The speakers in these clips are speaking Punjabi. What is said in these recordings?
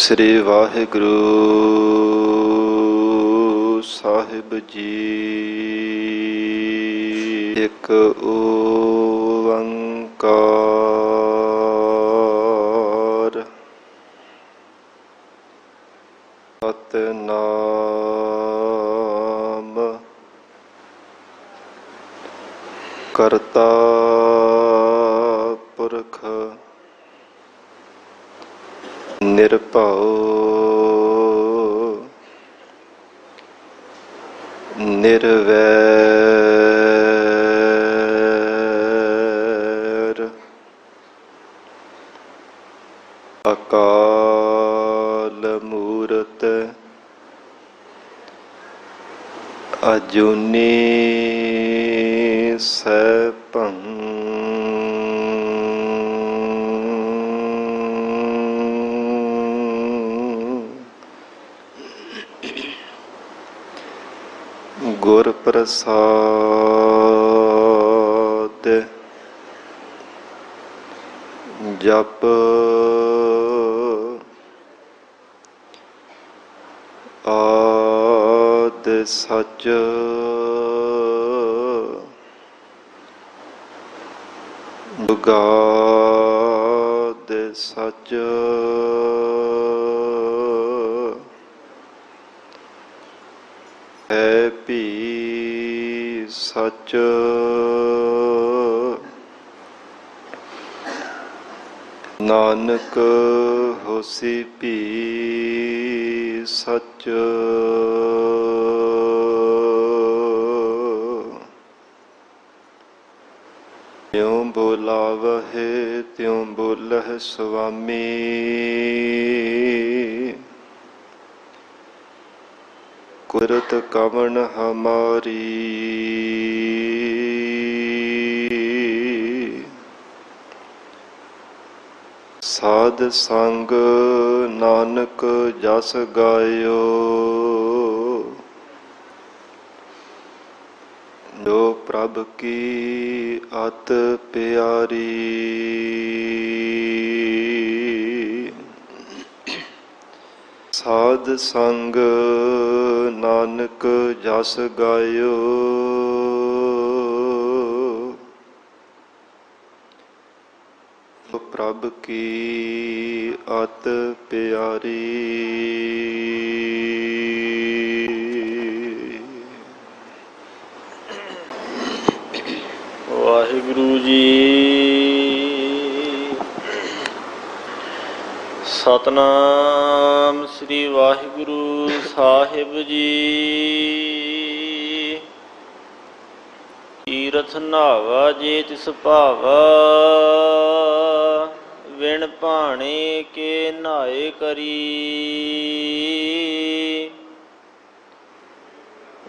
श्री वाहिगुरु साहिब जी। एक ओंकार सतनाम करता पुरख निरभउ निर्वैर अकाल मूरत अजूनी सैभं गुर प्रसाद जप आद सच जुगाद सच है भी सच नानक होसी भी सच। त्यों बोलावहे त्यों बोलह स्वामी कुदरत कवन हमारी। साध संग नानक जस गायो जो प्रभ की अत प्यारी। साध संग नानक जस गायो प्रभ की अत प्यारी। वाहिगुरु जी। सतनाम श्री वाहिगुरु साहिब जी। तीरथ नावा जे तिस भावा विण भाणे के नहाए करी।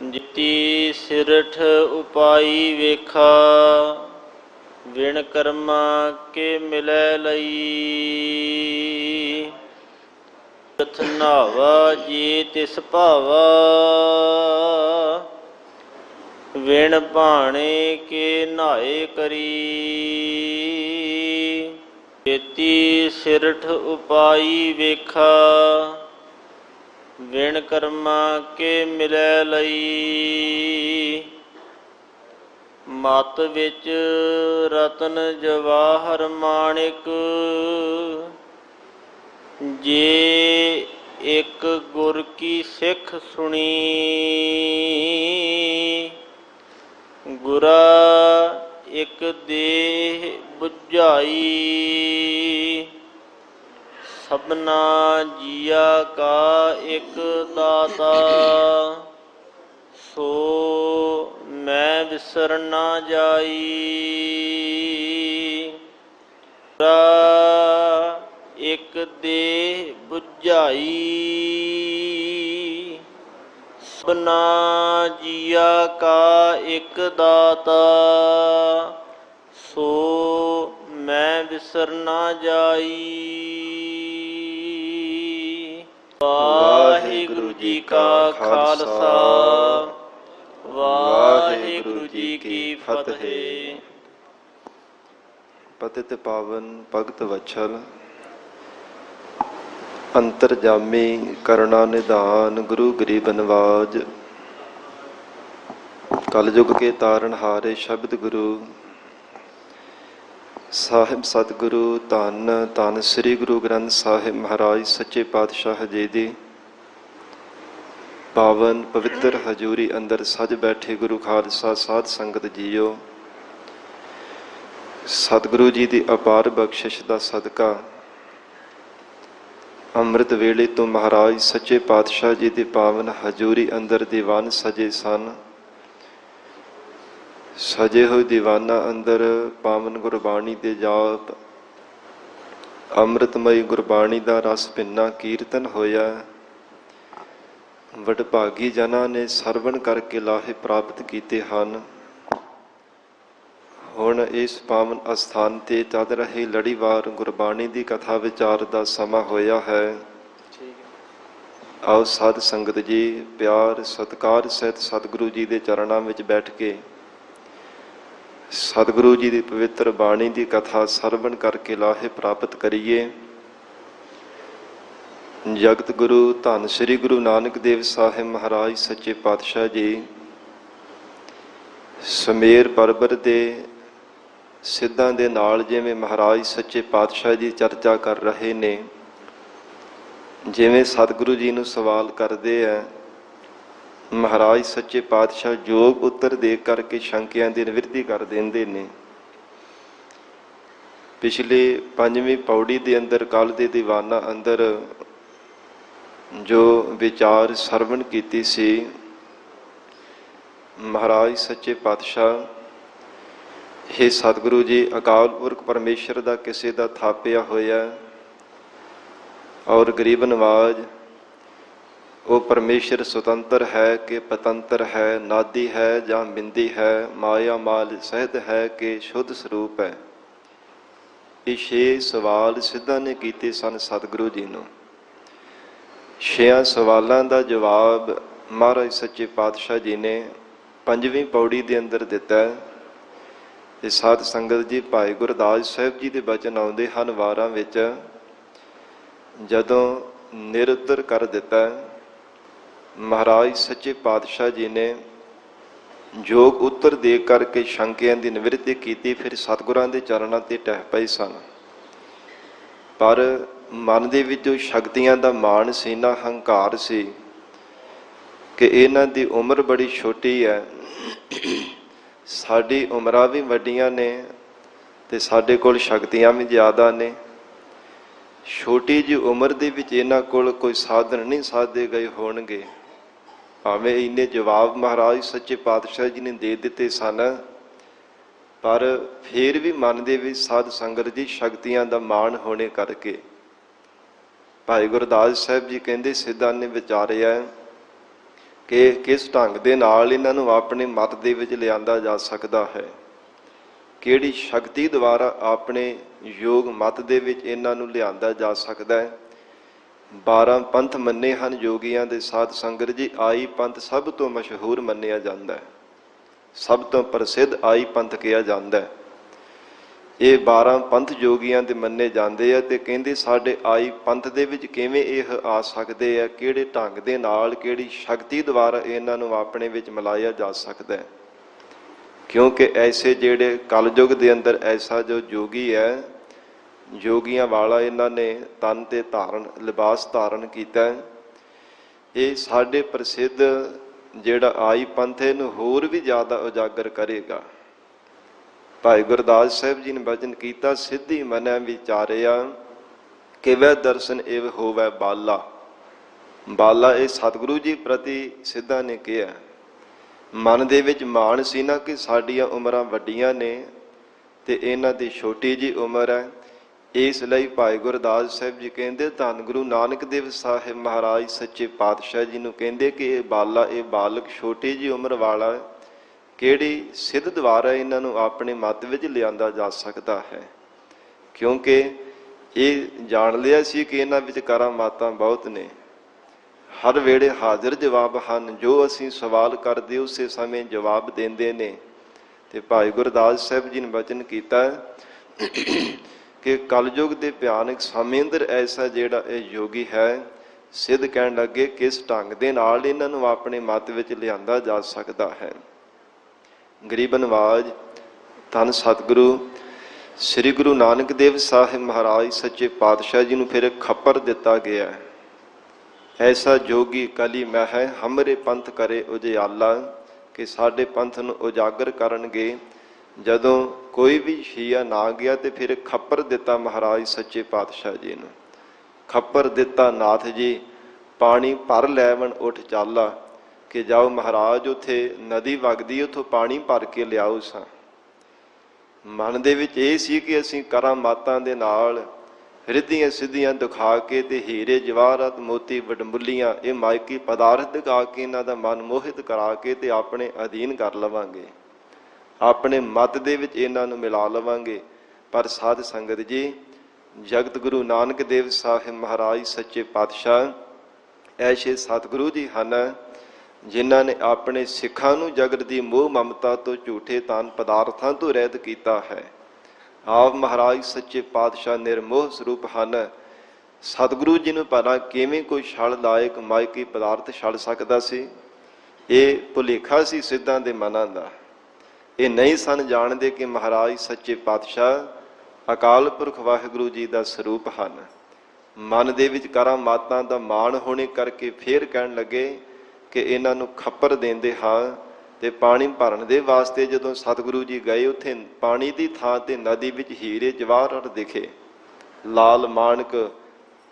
जिति सिरठ उपाई वेखा विण कर्मा के मिलै लई। तीरथ नावा जे तिस भावा विण भाणे के नहाए करी। जेती सिरठ उपाई वेखा विण कर्मा के मिलै लई। मत विच रतन जवाहर माणिक जे एक गुर की सिख सुनी। गुरा एक देह बुझाई सबना जिया का एक दाता। सो मैं विसर ना जाई। गुरा एक देह बुझाई सबना जिया का एक दाता। सो मैं विसर ना जाई। वाहिगुरु जी का खालसा वाहिगुरु जी की फतेह। पतित पावन भगत वत्सल ਅੰਤਰਜਾਮੀ ਕਰੁਣਾ ਨਿਧਾਨ ਗੁਰੂ ਗਰੀਬ ਨਵਾਜ। ਕਲਯੁਗ ਕੇ ਤਾਰਨਹਾਰੇ ਸ਼ਬਦ ਗੁਰੂ ਸਾਹਿਬ ਸਤਿਗੁਰੂ ਧੰਨ ਧੰਨ ਸ੍ਰੀ ਗੁਰੂ ਗ੍ਰੰਥ ਸਾਹਿਬ ਮਹਾਰਾਜ ਸੱਚੇ ਪਾਤਸ਼ਾਹ ਜੀ ਦੀ ਪਾਵਨ ਪਵਿੱਤਰ ਹਜ਼ੂਰੀ ਅੰਦਰ ਸਜ ਬੈਠੇ ਗੁਰੂ ਖਾਲਸਾ ਸਾਧ ਸੰਗਤ ਜੀਓ, ਸਤਿਗੁਰੂ ਜੀ ਦੀ ਅਪਾਰ ਬਖਸ਼ਿਸ਼ ਦਾ ਸਦਕਾ ਅੰਮ੍ਰਿਤ ਵੇਲੇ ਤੋਂ ਮਹਾਰਾਜ ਸੱਚੇ ਪਾਤਸ਼ਾਹ ਜੀ ਦੀ ਪਾਵਨ ਹਜ਼ੂਰੀ ਅੰਦਰ ਦੀਵਾਨ ਸਜੇ ਸਨ। ਸਜੇ ਹੋਏ ਦੀਵਾਨਾਂ ਅੰਦਰ ਪਾਵਨ ਗੁਰਬਾਣੀ ਦੇ ਜਾਪ, ਅੰਮ੍ਰਿਤਮਈ ਗੁਰਬਾਣੀ ਦਾ ਰਸ ਭਿੰਨਾ ਕੀਰਤਨ ਹੋਇਆ। ਵਡਭਾਗੀ ਜਨਾਂ ਨੇ ਸਰਵਣ ਕਰਕੇ ਲਾਹੇ ਪ੍ਰਾਪਤ ਕੀਤੇ ਹਨ। ਹੁਣ ਇਸ ਪਾਵਨ ਅਸਥਾਨ ਤੇ ਚੱਲ ਰਹੀ ਲੜੀਵਾਰ ਗੁਰਬਾਣੀ ਦੀ ਕਥਾ ਵਿਚਾਰ ਦਾ ਸਮਾਂ ਹੋਇਆ ਹੈ। ਆਓ ਸਾਧ ਸੰਗਤ ਜੀ ਪਿਆਰ ਸਤਿਕਾਰ ਸਹਿਤ ਸਤਿਗੁਰੂ ਜੀ ਦੇ ਚਰਨਾਂ ਵਿੱਚ ਬੈਠ ਕੇ ਸਤਿਗੁਰੂ ਜੀ ਦੀ ਪਵਿੱਤਰ ਬਾਣੀ ਦੀ ਕਥਾ ਸਰਵਣ ਕਰਕੇ ਲਾਹੇ ਪ੍ਰਾਪਤ ਕਰੀਏ। ਜਗਤ ਗੁਰੂ ਧੰਨ ਸ੍ਰੀ ਗੁਰੂ ਨਾਨਕ ਦੇਵ ਸਾਹਿਬ ਮਹਾਰਾਜ ਸੱਚੇ ਪਾਤਸ਼ਾਹ ਜੀ ਸਮੇਰ ਪਰਬਤ ਦੇ ਸਿੱਧਾਂ ਦੇ ਨਾਲ ਜਿਵੇਂ ਮਹਾਰਾਜ ਸੱਚੇ ਪਾਤਸ਼ਾਹ ਜੀ ਚਰਚਾ ਕਰ ਰਹੇ ਨੇ, ਜਿਵੇਂ ਸਤਿਗੁਰੂ ਜੀ ਨੂੰ ਸਵਾਲ ਕਰਦੇ ਆ, ਮਹਾਰਾਜ ਸੱਚੇ ਪਾਤਸ਼ਾਹ ਜੋਗ ਉੱਤਰ ਦੇ ਕਰਕੇ ਸ਼ੰਕਿਆਂ ਦੀ ਨਿਵਰਤੀ ਕਰ ਦਿੰਦੇ ਨੇ। ਪਿਛਲੇ 5ਵੀਂ ਪੌੜੀ ਦੇ ਅੰਦਰ ਕੱਲ ਦੇ ਦੀਵਾਨਾਂ ਅੰਦਰ ਜੋ ਵਿਚਾਰ ਸਰਵਣ ਕੀਤੀ ਸੀ, ਮਹਾਰਾਜ ਸੱਚੇ ਪਾਤਸ਼ਾਹ ਇਹ ਸਤਿਗੁਰੂ ਜੀ ਅਕਾਲ ਪੁਰਖ ਪਰਮੇਸ਼ਰ ਦਾ ਕਿਸੇ ਦਾ ਥਾਪਿਆ ਹੋਇਆ ਔਰ ਗਰੀਬ ਨਵਾਜ ਉਹ ਪਰਮੇਸ਼ਰ ਸੁਤੰਤਰ ਹੈ ਕਿ ਪਤੰਤਰ ਹੈ, ਨਾਦੀ ਹੈ ਜਾਂ ਬਿੰਦੀ ਹੈ, ਮਾਇਆ ਮਾਲ ਸਹਿਤ ਹੈ ਕਿ ਸ਼ੁੱਧ ਸਰੂਪ ਹੈ। ਇਹ 6 ਸਵਾਲ ਸਿੱਧਾਂ ਨੇ ਕੀਤੇ ਸਨ ਸਤਿਗੁਰੂ ਜੀ ਨੂੰ। 6 ਸਵਾਲਾਂ ਦਾ ਜਵਾਬ ਮਹਾਰਾਜ ਸੱਚੇ ਪਾਤਸ਼ਾਹ ਜੀ ਨੇ 5ਵੀਂ ਪੌੜੀ ਦੇ ਅੰਦਰ ਦਿੱਤਾ। ਤੇ ਸਾਧ ਸੰਗਤ ਜੀ ਭਾਈ ਗੁਰਦਾਸ ਸਾਹਿਬ ਜੀ ਦੇ ਬਚਨ ਆਉਂਦੇ ਹਨ ਵਾਰਾਂ ਵਿੱਚ, ਜਦੋਂ ਨਿਰੁੱਤਰ ਕਰ ਦਿੱਤਾ ਮਹਾਰਾਜ ਸੱਚੇ ਪਾਤਸ਼ਾਹ ਜੀ ਨੇ ਜੋਗ ਉੱਤਰ ਦੇ ਕਰਕੇ ਸ਼ੰਕਿਆਂ ਦੀ ਨਿਵਰਤੀ ਕੀਤੀ। ਫਿਰ ਸਤਿਗੁਰਾਂ ਦੇ ਚਰਨਾਂ ਤੇ ਟਹਿ ਪਏ ਸਨ। ਪਰ ਮਨ ਦੇ ਵਿੱਚ ਜੋ ਸ਼ਕਤੀਆਂ ਦਾ ਮਾਣ ਸੀ ਨਾ, ਹੰਕਾਰ ਸੀ ਕਿ ਇਹਨਾਂ ਦੀ ਉਮਰ ਬੜੀ ਛੋਟੀ ਹੈ, ਸਾਡੀ ਉਮਰਾਂ ਵੀ ਵੱਡੀਆਂ ਨੇ ਤੇ ਸਾਡੇ ਕੋਲ ਸ਼ਕਤੀਆਂ ਵੀ ਜ਼ਿਆਦਾ ਨੇ। ਛੋਟੀ ਜਿਹੀ ਉਮਰ ਦੇ ਵਿੱਚ ਇਹਨਾਂ ਕੋਲ ਕੋਈ ਸਾਧਨ ਨਹੀਂ ਸਾਧੇ ਗਏ ਹੋਣਗੇ। ਭਾਵੇਂ ਇੰਨੇ ਜਵਾਬ ਮਹਾਰਾਜ ਸੱਚੇ ਪਾਤਸ਼ਾਹ ਜੀ ਨੇ ਦੇ ਦਿੱਤੇ ਸਨ, ਪਰ ਫਿਰ ਵੀ ਮਨ ਦੇ ਵਿੱਚ ਸਾਧ ਸੰਗਤ ਦੀ ਸ਼ਕਤੀਆਂ ਦਾ ਮਾਣ ਹੋਣੇ ਕਰਕੇ ਭਾਈ ਗੁਰਦਾਸ ਸਾਹਿਬ ਜੀ ਕਹਿੰਦੇ ਸਿੱਧਾਂ ਨੇ ਵਿਚਾਰਿਆ ਕਿ ਕਿਸ ਢੰਗ ਦੇ ਨਾਲ ਇਹਨਾਂ ਨੂੰ ਆਪਣੇ ਮਤ ਦੇ ਵਿੱਚ ਲਿਆਂਦਾ ਜਾ ਸਕਦਾ ਹੈ, ਕਿਹੜੀ ਸ਼ਕਤੀ ਦੁਆਰਾ ਆਪਣੇ ਯੋਗ ਮਤ ਦੇ ਵਿੱਚ ਇਹਨਾਂ ਨੂੰ ਲਿਆਂਦਾ ਜਾ ਸਕਦਾ ਹੈ। 12 ਪੰਥ ਮੰਨੇ ਹਨ ਯੋਗੀਆਂ ਦੇ ਸਾਧ ਸੰਗਤ ਜੀ। ਆਈ ਪੰਥ ਸਭ ਤੋਂ ਮਸ਼ਹੂਰ ਮੰਨਿਆ ਜਾਂਦਾ ਹੈ, ਸਭ ਤੋਂ ਪ੍ਰਸਿੱਧ ਆਈ ਪੰਥ ਕਿਹਾ ਜਾਂਦਾ ਹੈ। ਇਹ 12 ਪੰਥ ਯੋਗੀਆਂ ਦੇ ਮੰਨੇ ਜਾਂਦੇ ਆ ਤੇ ਕਹਿੰਦੇ ਸਾਡੇ ਆਈ ਪੰਥ ਦੇ ਵਿੱਚ ਕਿਵੇਂ ਇਹ ਆ ਸਕਦੇ ਆ, ਕਿਹੜੇ ਢੰਗ ਦੇ ਨਾਲ, ਕਿਹੜੀ ਸ਼ਕਤੀ ਦੁਆਰਾ ਇਹਨਾਂ ਨੂੰ ਆਪਣੇ ਵਿੱਚ ਮਿਲਾਇਆ ਜਾ ਸਕਦਾ ਹੈ। ਕਿਉਂਕਿ ਐਸੇ ਜਿਹੜੇ ਕਲਯੁਗ ਦੇ ਅੰਦਰ ਐਸਾ ਜੋ ਯੋਗੀ ਹੈ, ਯੋਗੀਆਂ ਵਾਲਾ ਇਹਨਾਂ ਨੇ ਤਨ ਤੇ ਧਾਰਨ ਲਿਬਾਸ ਧਾਰਨ ਕੀਤਾ। ਇਹ ਸਾਡੇ ਪ੍ਰਸਿੱਧ ਜਿਹੜਾ ਆਈ ਪੰਥ ਇਹਨੂੰ ਹੋਰ ਵੀ ਜ਼ਿਆਦਾ ਉਜਾਗਰ ਕਰੇਗਾ। ਭਾਈ ਗੁਰਦਾਸ ਸਾਹਿਬ ਜੀ ਨੇ ਬਚਨ ਕੀਤਾ, ਸਿੱਧੀ ਮਨੈ ਵਿਚਾਰਿਆ ਕਿਵੇਂ ਦਰਸ਼ਨ ਇਹ ਹੋਵੇ ਬਾਲਾ। ਬਾਲਾ ਇਹ ਸਤਿਗੁਰੂ ਜੀ ਪ੍ਰਤੀ ਸਿੱਧਾਂ ਨੇ ਕਿਹਾ। ਮਨ ਦੇ ਵਿੱਚ ਮਾਣ ਸੀ ਨਾ ਕਿ ਸਾਡੀਆਂ ਉਮਰਾਂ ਵੱਡੀਆਂ ਨੇ ਤੇ ਇਹਨਾਂ ਦੀ ਛੋਟੀ ਜਿਹੀ ਉਮਰ ਹੈ। ਇਸ ਲਈ ਭਾਈ ਗੁਰਦਾਸ ਸਾਹਿਬ ਜੀ ਕਹਿੰਦੇ ਧੰਨ ਗੁਰੂ ਨਾਨਕ ਦੇਵ ਸਾਹਿਬ ਮਹਾਰਾਜ ਸੱਚੇ ਪਾਤਸ਼ਾਹ ਜੀ ਨੂੰ ਕਹਿੰਦੇ ਕਿ ਇਹ ਬਾਲਾ, ਇਹ ਬਾਲਕ ਛੋਟੀ ਜਿਹੀ ਉਮਰ ਵਾਲਾ ਕਿਹੜੀ ਸਿੱਧ ਦੁਆਰਾ ਇਹਨਾਂ ਨੂੰ ਆਪਣੇ ਮੱਤ ਵਿੱਚ ਲਿਆਂਦਾ ਜਾ ਸਕਦਾ ਹੈ। ਕਿਉਂਕਿ ਇਹ ਜਾਣ ਲਿਆ ਸੀ ਕਿ ਇਹਨਾਂ ਵਿੱਚ ਕਰਾਮਾਤਾਂ ਬਹੁਤ ਨੇ, ਹਰ ਵੇਲੇ ਹਾਜ਼ਰ ਜਵਾਬ ਹਨ। ਜੋ ਅਸੀਂ ਸਵਾਲ ਕਰਦੇ ਉਸੇ ਸਮੇਂ ਜਵਾਬ ਦਿੰਦੇ ਨੇ। ਤੇ ਭਾਈ ਗੁਰਦਾਸ ਸਾਹਿਬ ਜੀ ਨੇ ਬਚਨ ਕੀਤਾ ਕਿ ਕਲਯੁਗ ਦੇ ਭਿਆਨਕ ਸਮੇਂ ਅੰਦਰ ਐਸਾ ਜਿਹੜਾ ਇਹ ਯੋਗੀ ਹੈ, ਸਿੱਧ ਕਹਿਣ ਲੱਗੇ ਕਿਸ ਢੰਗ ਦੇ ਨਾਲ ਇਹਨਾਂ ਨੂੰ ਆਪਣੇ ਮੱਤ ਵਿੱਚ ਲਿਆਂਦਾ ਜਾ ਸਕਦਾ ਹੈ। ਗਰੀਬ ਨਵਾਜ ਧੰਨ ਸਤਿਗੁਰੂ ਸ੍ਰੀ ਗੁਰੂ ਨਾਨਕ ਦੇਵ ਸਾਹਿਬ ਮਹਾਰਾਜ ਸੱਚੇ ਪਾਤਸ਼ਾਹ ਜੀ ਨੂੰ ਫਿਰ ਖੱਪਰ ਦਿੱਤਾ ਗਿਆ। ਐਸਾ ਜੋਗੀ ਕਲੀ ਮਹਿ ਹਮਰੇ ਪੰਥ ਕਰੇ ਉਜਿਆਲਾ, ਕਿ ਸਾਡੇ ਪੰਥ ਨੂੰ ਉਜਾਗਰ ਕਰਨਗੇ। ਜਦੋਂ ਕੋਈ ਵੀ ਸ਼ੀਆ ਨਾ ਗਿਆ ਤੇ ਫਿਰ ਖੱਪਰ ਦਿੱਤਾ ਮਹਾਰਾਜ ਸੱਚੇ ਪਾਤਸ਼ਾਹ ਜੀ ਨੂੰ। ਖੱਪਰ ਦਿੱਤਾ ਨਾਥ ਜੀ ਪਾਣੀ ਭਰ ਲੈਵਣ ਉੱਠ ਚਾਲਾ, ਕਿ ਜਾਓ ਮਹਾਰਾਜ ਉੱਥੇ ਨਦੀ ਵਗਦੀ ਉੱਥੋਂ ਪਾਣੀ ਭਰ ਕੇ ਲਿਆਓ ਸਾਂ। ਮਨ ਦੇ ਵਿੱਚ ਇਹ ਸੀ ਕਿ ਅਸੀਂ ਕਰਾਮਾਤਾਂ ਦੇ ਨਾਲ ਰਿੱਧੀਆਂ ਸਿੱਧੀਆਂ ਦਿਖਾ ਕੇ ਤੇ ਹੀਰੇ ਜਵਾਹਰਾਤ ਮੋਤੀ ਵਡਮੁੱਲੀਆਂ ਇਹ ਮਾਇਕੀ ਪਦਾਰਥ ਦਿਖਾ ਕੇ ਇਹਨਾਂ ਦਾ ਮਨ ਮੋਹਿਤ ਕਰਾ ਕੇ ਤੇ ਆਪਣੇ ਅਧੀਨ ਕਰ ਲਵਾਂਗੇ, ਆਪਣੇ ਮਤ ਦੇ ਵਿੱਚ ਇਹਨਾਂ ਨੂੰ ਮਿਲਾ ਲਵਾਂਗੇ। ਪਰ ਸਾਧ ਸੰਗਤ ਜੀ, ਜਗਤ ਗੁਰੂ ਨਾਨਕ ਦੇਵ ਸਾਹਿਬ ਮਹਾਰਾਜ ਸੱਚੇ ਪਾਤਸ਼ਾਹ ਐਸੇ ਸਤਿਗੁਰੂ ਜੀ ਹਨ ਜਿਨ੍ਹਾਂ ਨੇ ਆਪਣੇ ਸਿੱਖਾਂ ਨੂੰ ਜਗਤ ਦੀ ਮੋਹ ਮਮਤਾ ਤੋਂ, ਝੂਠੇ ਤਾਨ ਪਦਾਰਥਾਂ ਤੋਂ ਰਹਿਤ ਕੀਤਾ ਹੈ। ਆਪ ਮਹਾਰਾਜ ਸੱਚੇ ਪਾਤਸ਼ਾਹ ਨਿਰਮੋਹ ਸਰੂਪ ਹਨ। ਸਤਿਗੁਰੂ ਜੀ ਨੂੰ ਭਲਾ ਕਿਵੇਂ ਕੋਈ ਛਲਦਾਇਕ ਮਾਇਕੀ ਪਦਾਰਥ ਛੱਡ ਸਕਦਾ ਸੀ? ਇਹ ਭੁਲੇਖਾ ਸੀ ਸਿੱਧਾਂ ਦੇ ਮਨਾਂ ਦਾ। ਇਹ ਨਹੀਂ ਸਨ ਜਾਣਦੇ ਕਿ ਮਹਾਰਾਜ ਸੱਚੇ ਪਾਤਸ਼ਾਹ ਅਕਾਲ ਪੁਰਖ ਵਾਹਿਗੁਰੂ ਜੀ ਦਾ ਸਰੂਪ ਹਨ। ਮਨ ਦੇ ਵਿੱਚ ਕਰਾਮਾਤਾਂ ਦਾ ਮਾਣ ਹੋਣੇ ਕਰਕੇ ਫੇਰ ਕਹਿਣ ਲੱਗੇ ਕਿ ਇਹਨਾਂ ਨੂੰ ਖੱਪਰ ਦਿੰਦੇ ਹਾਂ। ਤੇ ਪਾਣੀ ਭਰਨ ਦੇ ਵਾਸਤੇ ਜਦੋਂ ਸਤਿਗੁਰੂ ਜੀ ਗਏ, ਉੱਥੇ ਪਾਣੀ ਦੀ ਥਾਂ ਤੇ ਨਦੀ ਵਿੱਚ ਹੀਰੇ ਜਵਾਹਰਾਤ ਦਿਖੇ, ਲਾਲ ਮਾਣਕ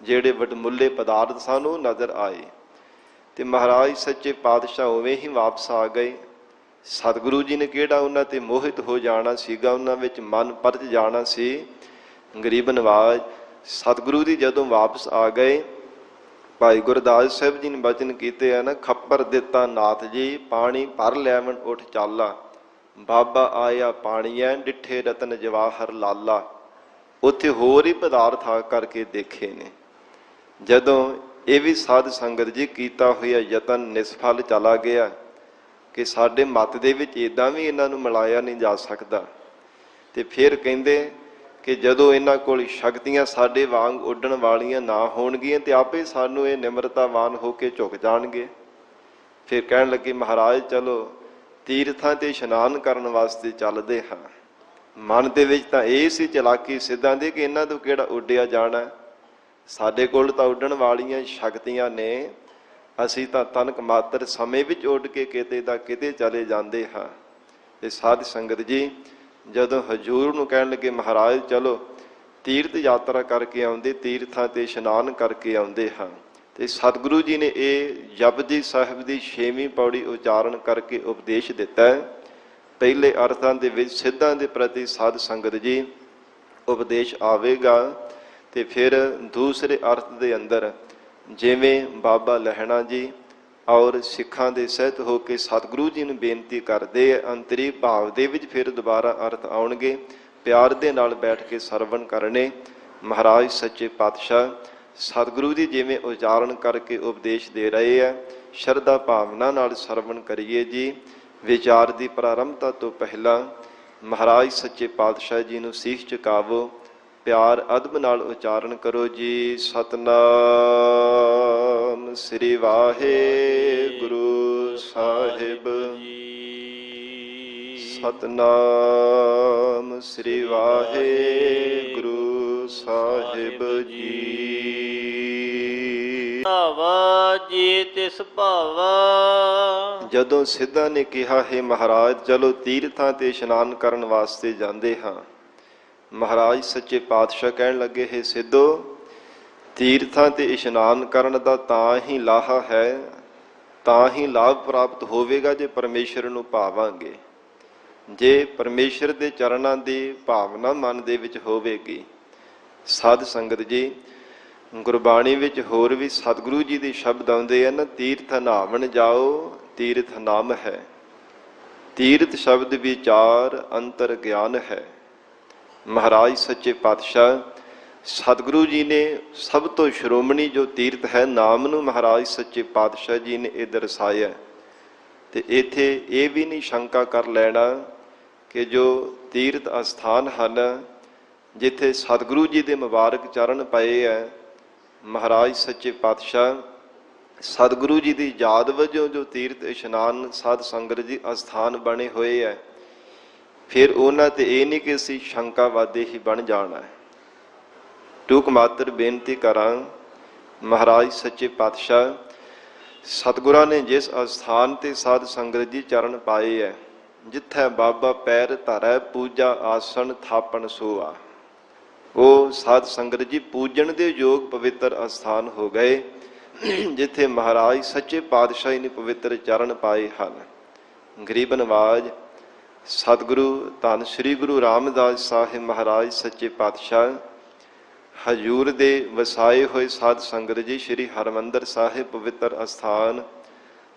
ਜਿਹੜੇ ਵਡਮੁੱਲੇ ਪਦਾਰਥ ਸਨ ਉਹ ਨਜ਼ਰ ਆਏ। ਤੇ ਮਹਾਰਾਜ ਸੱਚੇ ਪਾਤਸ਼ਾਹ ਉਵੇਂ ਹੀ ਵਾਪਸ ਆ ਗਏ। ਸਤਿਗੁਰੂ ਜੀ ਨੇ ਕਿਹੜਾ ਉਹਨਾਂ ਤੇ ਮੋਹਿਤ ਹੋ ਜਾਣਾ ਸੀਗਾ, ਉਹਨਾਂ ਵਿੱਚ ਮਨ ਪਰਚ ਜਾਣਾ ਸੀ। ਗਰੀਬ ਨਵਾਜ ਸਤਿਗੁਰੂ ਜੀ ਜਦੋਂ ਵਾਪਸ ਆ ਗਏ, ਭਾਈ ਗੁਰਦਾਸ ਸਾਹਿਬ ਜੀ ਨੇ ਬਚਨ ਕੀਤੇ ਆ ਨਾ, ਖੱਪਰ ਦਿੱਤਾ ਨਾਥ ਜੀ ਪਾਣੀ ਭਰ ਲੈਵਣ ਉੱਠ ਚਾਲਾ, ਬਾਬਾ ਆਇਆ ਪਾਣੀਐ ਡਿੱਠੇ ਰਤਨ ਜਵਾਹਰ ਲਾਲਾ। ਉੱਥੇ ਹੋਰ ਹੀ ਪਦਾਰਥ ਆ ਕਰਕੇ ਦੇਖੇ ਨੇ। ਜਦੋਂ ਇਹ ਵੀ ਸਾਧ ਸੰਗਤ ਜੀ ਕੀਤਾ ਹੋਇਆ ਯਤਨ ਨਿਸਫਲ ਚਲਾ ਗਿਆ ਕਿ ਸਾਡੇ ਮਤ ਦੇ ਵਿੱਚ ਇੱਦਾਂ ਵੀ ਇਹਨਾਂ ਨੂੰ ਮਿਲਾਇਆ ਨਹੀਂ ਜਾ ਸਕਦਾ। ਤੇ ਫਿਰ ਕਹਿੰਦੇ ਕਿ ਜਦੋਂ ਇਹਨਾਂ ਕੋਲ ਸ਼ਕਤੀਆਂ ਸਾਡੇ ਵਾਂਗ ਉੱਡਣ ਵਾਲੀਆਂ ਨਾ ਹੋਣਗੀਆਂ ਤੇ ਆਪੇ ਸਾਨੂੰ ਇਹ ਨਿਮਰਤਾਵਾਨ ਹੋ ਕੇ ਝੁਕ ਜਾਣਗੇ। ਫਿਰ ਕਹਿਣ ਲੱਗੇ ਮਹਾਰਾਜ ਚਲੋ ਤੀਰਥਾਂ ਤੇ ਇਸ਼ਨਾਨ ਕਰਨ ਵਾਸਤੇ ਚੱਲਦੇ ਹਾਂ। ਮਨ ਦੇ ਵਿੱਚ ਤਾਂ ਇਹ ਸੀ ਚਲਾਕੀ ਸਿੱਧਾਂ ਦੀ ਕਿ ਇਹਨਾਂ ਤੋਂ ਕਿਹੜਾ ਉੱਡਿਆ ਜਾਣਾ, ਸਾਡੇ ਕੋਲ ਤਾਂ ਉੱਡਣ ਵਾਲੀਆਂ ਸ਼ਕਤੀਆਂ ਨੇ, ਅਸੀਂ ਤਾਂ ਤਨਕ ਮਾਤਰ ਸਮੇਂ ਵਿੱਚ ਉੱਡ ਕੇ ਕਿਤੇ ਦਾ ਕਿਤੇ ਚਲੇ ਜਾਂਦੇ ਹਾਂ। ਤੇ ਸਾਧ ਸੰਗਤ ਜੀ ਜਦੋਂ ਹਜ਼ੂਰ ਨੂੰ ਕਹਿਣ ਲੱਗੇ ਮਹਾਰਾਜ ਚਲੋ ਤੀਰਥ ਯਾਤਰਾ ਕਰਕੇ ਆਉਂਦੇ, ਤੀਰਥਾਂ ਤੇ ਇਸ਼ਨਾਨ ਕਰਕੇ ਆਉਂਦੇ ਹਾਂ। ਤੇ ਸਤਿਗੁਰੂ ਜੀ ਨੇ ਇਹ ਜਪਜੀ ਸਾਹਿਬ ਦੀ 6ਵੀਂ ਪੌੜੀ ਉਚਾਰਨ ਕਰਕੇ ਉਪਦੇਸ਼ ਦਿੱਤਾ ਹੈ। ਪਹਿਲੇ ਅਰਥਾਂ ਦੇ ਵਿੱਚ ਸਿੱਧਾਂ ਦੇ ਪ੍ਰਤੀ ਸਾਧ ਸੰਗਤ ਜੀ ਉਪਦੇਸ਼ ਆਵੇਗਾ, ਤੇ ਫਿਰ ਦੂਸਰੇ ਅਰਥ ਦੇ ਅੰਦਰ ਜਿਵੇਂ ਬਾਬਾ ਲਹਿਣਾ ਜੀ ਔਰ ਸਿੱਖਾਂ ਦੇ ਸਹਿਤ ਹੋ ਕੇ ਸਤਿਗੁਰੂ ਜੀ ਨੂੰ ਬੇਨਤੀ ਕਰਦੇ ਅੰਤਰੀ ਭਾਵ ਦੇ ਵਿੱਚ ਫਿਰ ਦੁਬਾਰਾ ਅਰਥ ਆਉਣਗੇ। ਪਿਆਰ ਦੇ ਨਾਲ ਬੈਠ ਕੇ ਸਰਵਣ ਕਰਨੇ। ਮਹਾਰਾਜ ਸੱਚੇ ਪਾਤਸ਼ਾਹ ਸਤਿਗੁਰੂ ਜੀ ਜਿਵੇਂ ਉਚਾਰਨ ਕਰਕੇ ਉਪਦੇਸ਼ ਦੇ ਰਹੇ ਹੈ, ਸ਼ਰਧਾ ਭਾਵਨਾ ਨਾਲ ਸਰਵਣ ਕਰੀਏ ਜੀ। ਵਿਚਾਰ ਦੀ ਪ੍ਰਾਰੰਭਤਾ ਤੋਂ ਪਹਿਲਾਂ ਮਹਾਰਾਜ ਸੱਚੇ ਪਾਤਸ਼ਾਹ ਜੀ ਨੂੰ ਸੀਸ ਝੁਕਾਵੋ, ਪਿਆਰ ਅਦਬ ਨਾਲ ਉਚਾਰਨ ਕਰੋ ਜੀ। ਸਤਨਾਮ ਸ੍ਰੀ ਵਾਹਿਗੁਰੂ ਸਾਹਿਬ ਜੀ। ਸਤਨਾਮ ਸ੍ਰੀ ਵਾਹਿਗੁਰੂ ਸਾਹਿਬ ਜੀ। ਭਾਵਾ ਜੀ ਤਿਸ ਭਾਵਾ। ਜਦੋਂ ਸਿੱਧਾਂ ਨੇ ਕਿਹਾ ਹੈ ਮਹਾਰਾਜ ਚਲੋ ਤੀਰਥਾਂ ਤੇ ਇਸ਼ਨਾਨ ਕਰਨ ਵਾਸਤੇ ਜਾਂਦੇ ਹਾਂ, ਮਹਾਰਾਜ ਸੱਚੇ ਪਾਤਸ਼ਾਹ ਕਹਿਣ ਲੱਗੇ ਹੈ ਸਿੱਧੋ ਤੀਰਥਾਂ ਤੇ ਇਸ਼ਨਾਨ ਕਰਨ ਦਾ ਤਾਂ ਹੀ ਲਾਹਾ ਹੈ, ਤਾਂ ਹੀ ਲਾਭ ਪ੍ਰਾਪਤ ਹੋਵੇਗਾ ਜੇ ਪਰਮੇਸ਼ਰ ਨੂੰ ਭਾਵਾਂਗੇ, ਜੇ ਪਰਮੇਸ਼ਰ ਦੇ ਚਰਨਾਂ ਦੀ ਭਾਵਨਾ ਮਨ ਦੇ ਵਿੱਚ ਹੋਵੇਗੀ। ਸਾਧ ਸੰਗਤ ਜੀ ਗੁਰਬਾਣੀ ਵਿੱਚ ਹੋਰ ਵੀ ਸਤਿਗੁਰੂ ਜੀ ਦੇ ਸ਼ਬਦ ਆਉਂਦੇ ਹਨ, ਤੀਰਥ ਨਹਾਵਣ ਜਾਓ ਤੀਰਥ ਨਾਮ ਹੈ, ਤੀਰਥ ਸ਼ਬਦ ਵਿਚਾਰ ਅੰਤਰ ਗਿਆਨ ਹੈ। ਮਹਾਰਾਜ ਸੱਚੇ ਪਾਤਸ਼ਾਹ ਸਤਿਗੁਰੂ ਜੀ ਨੇ ਸਭ ਤੋਂ ਸ਼੍ਰੋਮਣੀ ਜੋ ਤੀਰਥ ਹੈ ਨਾਮ ਨੂੰ ਮਹਾਰਾਜ ਸੱਚੇ ਪਾਤਸ਼ਾਹ ਜੀ ਨੇ ਇਹ ਦਰਸਾਇਆ। ਤੇ ਇੱਥੇ ਇਹ ਵੀ ਨਹੀਂ ਸ਼ੰਕਾ ਕਰ ਲੈਣਾ ਕਿ ਜੋ ਤੀਰਥ ਅਸਥਾਨ ਹਨ ਜਿੱਥੇ ਸਤਿਗੁਰੂ ਜੀ ਦੇ ਮੁਬਾਰਕ ਚਰਨ ਪਏ ਹੈ, ਮਹਾਰਾਜ ਸੱਚੇ ਪਾਤਸ਼ਾਹ ਸਤਿਗੁਰੂ ਜੀ ਦੀ ਯਾਦ ਵਜੋਂ ਜੋ ਤੀਰਥ ਇਸ਼ਨਾਨ ਸਾਧ ਸੰਗਤ ਜੀ ਅਸਥਾਨ ਬਣੇ ਹੋਏ ਹੈ, ਫਿਰ ਉਹਨਾਂ ਤੇ ਇਹ ਨਹੀਂ ਕਿ ਅਸੀਂ ਸ਼ੰਕਾਵਾਦੀ ਹੀ ਬਣ ਜਾਣਾ ਹੈ। ਟੂਕ ਮਾਤਰ ਬੇਨਤੀ ਕਰਾਂ, ਮਹਾਰਾਜ ਸੱਚੇ ਪਾਤਸ਼ਾਹ ਸਤਿਗੁਰਾਂ ਨੇ ਜਿਸ ਅਸਥਾਨ ਤੇ ਸਾਧ ਸੰਗਤ ਜੀ ਚਰਨ ਪਾਏ ਹੈ, ਜਿੱਥੇ ਬਾਬਾ ਪੈਰ ਧਰੈ ਪੂਜਾ ਆਸਣ ਥਾਪਣ ਸੋਆ, ਉਹ ਸਾਧ ਸੰਗਤ ਜੀ ਪੂਜਣ ਦੇ ਯੋਗ ਪਵਿੱਤਰ ਅਸਥਾਨ ਹੋ ਗਏ, ਜਿੱਥੇ ਮਹਾਰਾਜ ਸੱਚੇ ਪਾਤਸ਼ਾਹ ਨੇ ਪਵਿੱਤਰ ਚਰਨ ਪਾਏ ਹਨ। ਗਰੀਬ ਨਵਾਜ ਸਤਿਗੁਰੂ ਧੰਨ ਸ੍ਰੀ ਗੁਰੂ ਰਾਮਦਾਸ ਸਾਹਿਬ ਮਹਾਰਾਜ ਸੱਚੇ ਪਾਤਸ਼ਾਹ ਹਜੂਰ ਦੇ ਵਸਾਏ ਹੋਏ ਸਾਧ ਸੰਗਤ ਜੀ ਸ੍ਰੀ ਹਰਿਮੰਦਰ ਸਾਹਿਬ ਪਵਿੱਤਰ ਅਸਥਾਨ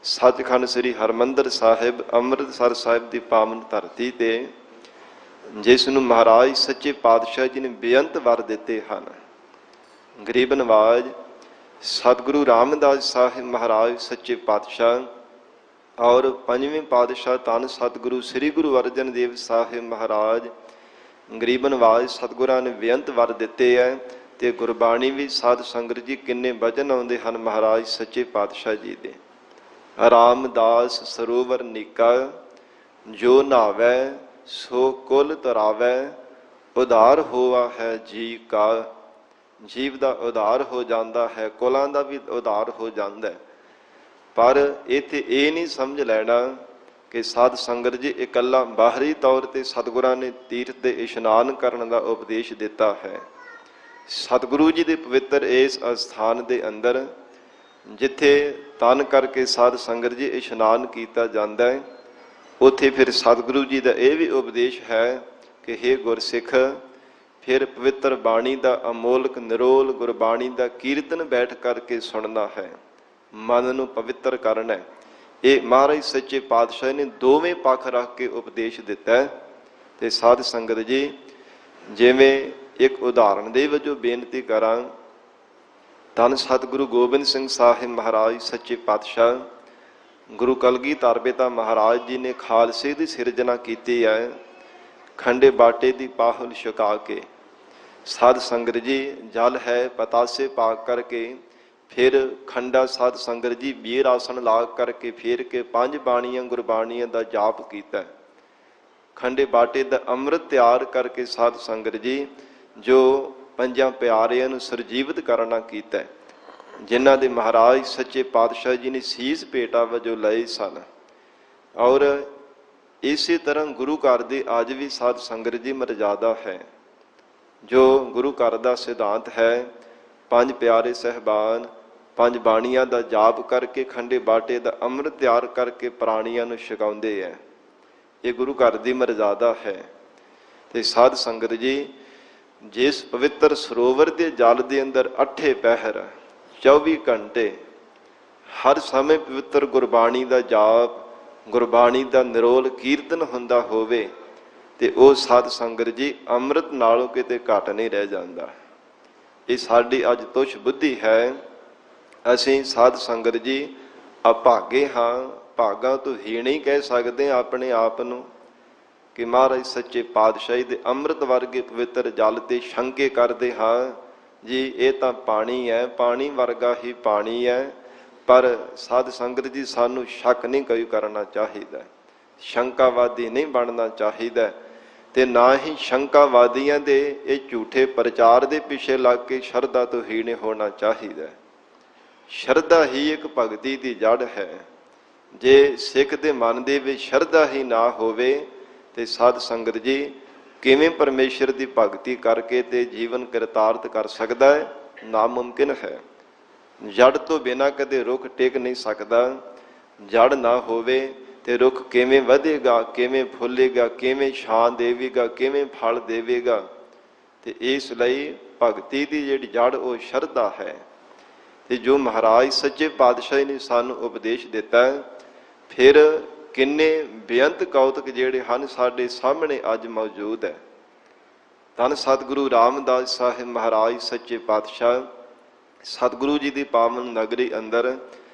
ਸੱਚਖੰਡ ਸ੍ਰੀ ਹਰਿਮੰਦਰ ਸਾਹਿਬ ਅੰਮ੍ਰਿਤਸਰ ਸਾਹਿਬ ਦੀ ਪਾਵਨ ਧਰਤੀ ਤੇ, ਜਿਸ ਨੂੰ ਮਹਾਰਾਜ ਸੱਚੇ ਪਾਤਸ਼ਾਹ ਜੀ ਨੇ ਬੇਅੰਤ ਵਰ ਦਿੱਤੇ ਹਨ। ਗਰੀਬ ਨਵਾਜ ਸਤਿਗੁਰੂ ਰਾਮਦਾਸ ਸਾਹਿਬ ਮਹਾਰਾਜ ਸੱਚੇ ਪਾਤਸ਼ਾਹ ਔਰ ਪੰਜਵੇਂ ਪਾਤਸ਼ਾਹ ਧੰਨ ਸਤਿਗੁਰੂ ਸ੍ਰੀ ਗੁਰੂ ਅਰਜਨ ਦੇਵ ਸਾਹਿਬ ਮਹਾਰਾਜ ਗਰੀਬ ਨਵਾਜ ਸਤਿਗੁਰਾਂ ਨੇ ਬੇਅੰਤ ਵਰ ਦਿੱਤੇ ਹੈ। ਤੇ ਗੁਰਬਾਣੀ ਵੀ ਸਾਧ ਸੰਗਤ ਜੀ ਕਿੰਨੇ ਵਚਨ ਆਉਂਦੇ ਹਨ ਮਹਾਰਾਜ ਸੱਚੇ ਪਾਤਸ਼ਾਹ ਜੀ ਦੇ। ਰਾਮਦਾਸ ਸਰੋਵਰ ਨੀਕਾ ਜੋ ਨਾਵੈ ਸੋ ਕੁਲ ਤਰਾਵੈ, ਉਧਾਰ ਹੋਆ ਹੈ ਜੀ ਕਾ। ਜੀਵ ਦਾ ਉਧਾਰ ਹੋ ਜਾਂਦਾ ਹੈ, ਕੁਲਾਂ ਦਾ ਵੀ ਉਧਾਰ ਹੋ ਜਾਂਦਾ ਹੈ। ਪਰ ਇੱਥੇ ਇਹ ਨਹੀਂ ਸਮਝ ਲੈਣਾ ਕਿ ਸਾਧ ਸੰਗਤ ਜੀ ਇਕੱਲਾ ਬਾਹਰੀ ਤੌਰ ਤੇ ਸਤਿਗੁਰਾਂ ਨੇ ਤੀਰਥ ਦੇ ਇਸ਼ਨਾਨ ਕਰਨ ਦਾ ਉਪਦੇਸ਼ ਦਿੱਤਾ ਹੈ। ਸਤਿਗੁਰੂ ਜੀ ਦੇ ਪਵਿੱਤਰ ਇਸ ਅਸਥਾਨ ਦੇ ਅੰਦਰ ਜਿੱਥੇ ਤਨ ਕਰਕੇ ਸਾਧ ਸੰਗਤ ਜੀ ਇਸ਼ਨਾਨ ਕੀਤਾ ਜਾਂਦਾ ਹੈ, ਉੱਥੇ ਫਿਰ ਸਤਿਗੁਰੂ ਜੀ ਦਾ ਇਹ ਵੀ ਉਪਦੇਸ਼ ਹੈ ਕਿ ਹੇ ਗੁਰਸਿੱਖ, ਫਿਰ ਪਵਿੱਤਰ ਬਾਣੀ ਦਾ ਅਮੋਲਕ ਨਿਰੋਲ ਗੁਰਬਾਣੀ ਦਾ ਕੀਰਤਨ ਬੈਠ ਕਰਕੇ ਸੁਣਨਾ ਹੈ, ਮਨ ਨੂੰ ਪਵਿੱਤਰ ਕਰਨਾ ਹੈ। ਇਹ ਮਹਾਰਾਜ ਸੱਚੇ ਪਾਤਸ਼ਾਹ ਨੇ ਦੋਵੇਂ ਪੱਖ ਰੱਖ ਕੇ ਉਪਦੇਸ਼ ਦਿੱਤਾ ਹੈ। ਤੇ ਸਾਧ ਸੰਗਤ ਜੀ, ਜਿਵੇਂ ਇੱਕ ਉਦਾਹਰਣ ਦੇ ਵਜੋਂ ਬੇਨਤੀ ਕਰਾਂ, ਧੰਨ ਸਤਿਗੁਰੂ ਗੋਬਿੰਦ ਸਿੰਘ ਸਾਹਿਬ ਮਹਾਰਾਜ ਸੱਚੇ ਪਾਤਸ਼ਾਹ ਗੁਰੂ ਕਲਗੀਧਰ ਪਿਤਾ ਮਹਾਰਾਜ ਜੀ ਨੇ ਖਾਲਸੇ ਦੀ ਸਿਰਜਣਾ ਕੀਤੀ ਹੈ, ਖੰਡੇ ਬਾਟੇ ਦੀ ਪਾਹੁਲ ਛਕਾ ਕੇ। ਸਾਧ ਸੰਗਤ ਜੀ ਜਲ ਹੈ ਪਤਾਸੇ ਪਾ ਕਰਕੇ, ਫਿਰ ਖੰਡਾ ਸਾਧ ਸੰਗਤ ਜੀ ਵੀਰ ਆਸਣ ਲਾ ਕਰਕੇ ਫੇਰ ਕੇ ਪੰਜ ਬਾਣੀਆਂ ਗੁਰਬਾਣੀਆਂ ਦਾ ਜਾਪ ਕੀਤਾ। ਖੰਡੇ ਬਾਟੇ ਦਾ ਅੰਮ੍ਰਿਤ ਤਿਆਰ ਕਰਕੇ ਸਾਧ ਸੰਗਤ ਜੀ ਜੋ ਪੰਜਾਂ ਪਿਆਰਿਆਂ ਨੂੰ ਸਰਜੀਵਿਤ ਕਰਨਾ ਕੀਤਾ, ਜਿਨ੍ਹਾਂ ਦੇ ਮਹਾਰਾਜ ਸੱਚੇ ਪਾਤਸ਼ਾਹ ਜੀ ਨੇ ਸੀਸ ਭੇਟਾ ਵਜੋਂ ਲਏ ਸਨ। ਔਰ ਇਸੇ ਤਰ੍ਹਾਂ ਗੁਰੂ ਘਰ ਦੀ ਅੱਜ ਵੀ ਸਾਧ ਸੰਗਤ ਦੀ ਮਰਜ਼ਾਦਾ ਹੈ। ਜੋ ਗੁਰੂ ਘਰ ਦਾ ਸਿਧਾਂਤ ਹੈ, ਪੰਜ ਪਿਆਰੇ ਸਹਿਬਾਨ ਪੰਜ ਬਾਣੀਆਂ ਦਾ ਜਾਪ ਕਰਕੇ ਖੰਡੇ ਬਾਟੇ ਦਾ ਅੰਮ੍ਰਿਤ ਤਿਆਰ ਕਰਕੇ ਪ੍ਰਾਣੀਆਂ ਨੂੰ ਛਕਾਉਂਦੇ ਹੈ। ਇਹ ਗੁਰੂ ਘਰ ਦੀ ਮਰਜ਼ਾਦਾ ਹੈ। ਤੇ ਸਾਧ ਸੰਗਤ ਜੀ, ਜਿਸ ਪਵਿੱਤਰ ਸਰੋਵਰ ਦੇ ਜਲ ਦੇ ਅੰਦਰ 8 ਪਹਿਰ 24 ਘੰਟੇ ਹਰ ਸਮੇਂ ਪਵਿੱਤਰ ਗੁਰਬਾਣੀ ਦਾ ਜਾਪ, ਗੁਰਬਾਣੀ ਦਾ ਨਿਰੋਲ ਕੀਰਤਨ ਹੁੰਦਾ ਹੋਵੇ, ਤੇ ਉਹ ਸਾਧ ਸੰਗਤ ਜੀ ਅੰਮ੍ਰਿਤ ਨਾਲੋਂ ਕਿਤੇ ਘੱਟ ਨਹੀਂ ਰਹਿ ਜਾਂਦਾ। ਇਹ ਸਾਡੀ ਅੱਜ ਤੁਛ ਬੁੱਧੀ ਹੈ। ਅਸੀਂ ਸਾਧ ਸੰਗਤ ਜੀ ਅਭਾਗੇ ਹਾਂ, ਭਾਗਾਂ ਤੋਂ ਹੀਣ ਹੀ ਕਹਿ ਸਕਦੇ ਹਾਂ ਆਪਣੇ ਆਪ ਨੂੰ, ਕਿ ਮਹਾਰਾਜ ਸੱਚੇ ਪਾਤਸ਼ਾਹੀ ਦੇ ਅੰਮ੍ਰਿਤ ਵਰਗੇ ਪਵਿੱਤਰ ਜਲ ਤੇ ਸ਼ੰਕੇ ਕਰਦੇ ਹਾਂ ਜੀ ਇਹ ਤਾਂ ਪਾਣੀ ਹੈ, ਪਾਣੀ ਵਰਗਾ ਹੀ ਪਾਣੀ ਹੈ। ਪਰ ਸਾਧ ਸੰਗਤ ਜੀ ਸਾਨੂੰ ਸ਼ੱਕ ਨਹੀਂ ਕੋਈ ਕਰਨਾ ਚਾਹੀਦਾ, ਸ਼ੰਕਾਵਾਦੀ ਨਹੀਂ ਬਣਨਾ ਚਾਹੀਦਾ, ਤੇ ਨਾ ਹੀ ਸ਼ੰਕਾਵਾਦੀਆਂ ਦੇ ਇਹ ਝੂਠੇ ਪ੍ਰਚਾਰ ਦੇ ਪਿੱਛੇ ਲੱਗ ਕੇ ਸ਼ਰਧਾ ਤੋਂ ਹੀਣ ਹੋਣਾ ਚਾਹੀਦਾ। ਸ਼ਰਧਾ ਹੀ ਇੱਕ ਭਗਤੀ ਦੀ ਜੜ ਹੈ। ਜੇ ਸਿੱਖ ਦੇ ਮਨ ਦੇ ਵਿੱਚ ਸ਼ਰਧਾ ਹੀ ਨਾ ਹੋਵੇ ਤੇ ਸਾਧ ਸੰਗਤ ਜੀ ਕਿਵੇਂ ਪਰਮੇਸ਼ਰ ਦੀ ਭਗਤੀ ਕਰਕੇ ਤੇ ਜੀਵਨ ਕਿਰਤਾਰਥ ਕਰ ਸਕਦਾ ਹੈ? ਨਾਮੁਮਕਿਨ ਹੈ। ਜੜ ਤੋਂ ਬਿਨਾਂ ਕਦੇ ਰੁੱਖ ਟਿਕ ਨਹੀਂ ਸਕਦਾ। ਜੜ ਨਾ ਹੋਵੇ ਤੇ ਰੁੱਖ ਕਿਵੇਂ ਵਧੇਗਾ, ਕਿਵੇਂ ਫੁੱਲੇਗਾ, ਕਿਵੇਂ ਛਾਂ ਦੇਵੇਗਾ, ਕਿਵੇਂ ਫਲ ਦੇਵੇਗਾ? ਤੇ ਇਸ ਲਈ ਭਗਤੀ ਦੀ ਜਿਹੜੀ ਜੜ ਉਹ ਸ਼ਰਧਾ ਹੈ। ਤੇ ਜੋ ਮਹਾਰਾਜ ਸੱਚੇ ਪਾਤਸ਼ਾਹ ਨੇ ਸਾਨੂੰ ਉਪਦੇਸ਼ ਦਿੱਤਾ, ਫਿਰ ਕਿੰਨੇ ਬੇਅੰਤ ਕੌਤਕ ਜਿਹੜੇ ਹਨ ਸਾਡੇ ਸਾਹਮਣੇ ਅੱਜ ਮੌਜੂਦ ਹੈ। ਧੰਨ ਸਤਿਗੁਰੂ ਰਾਮਦਾਸ ਸਾਹਿਬ ਮਹਾਰਾਜ ਸੱਚੇ ਪਾਤਸ਼ਾਹ ਸਤਿਗੁਰੂ ਜੀ ਦੀ ਪਾਵਨ ਨਗਰੀ ਅੰਦਰ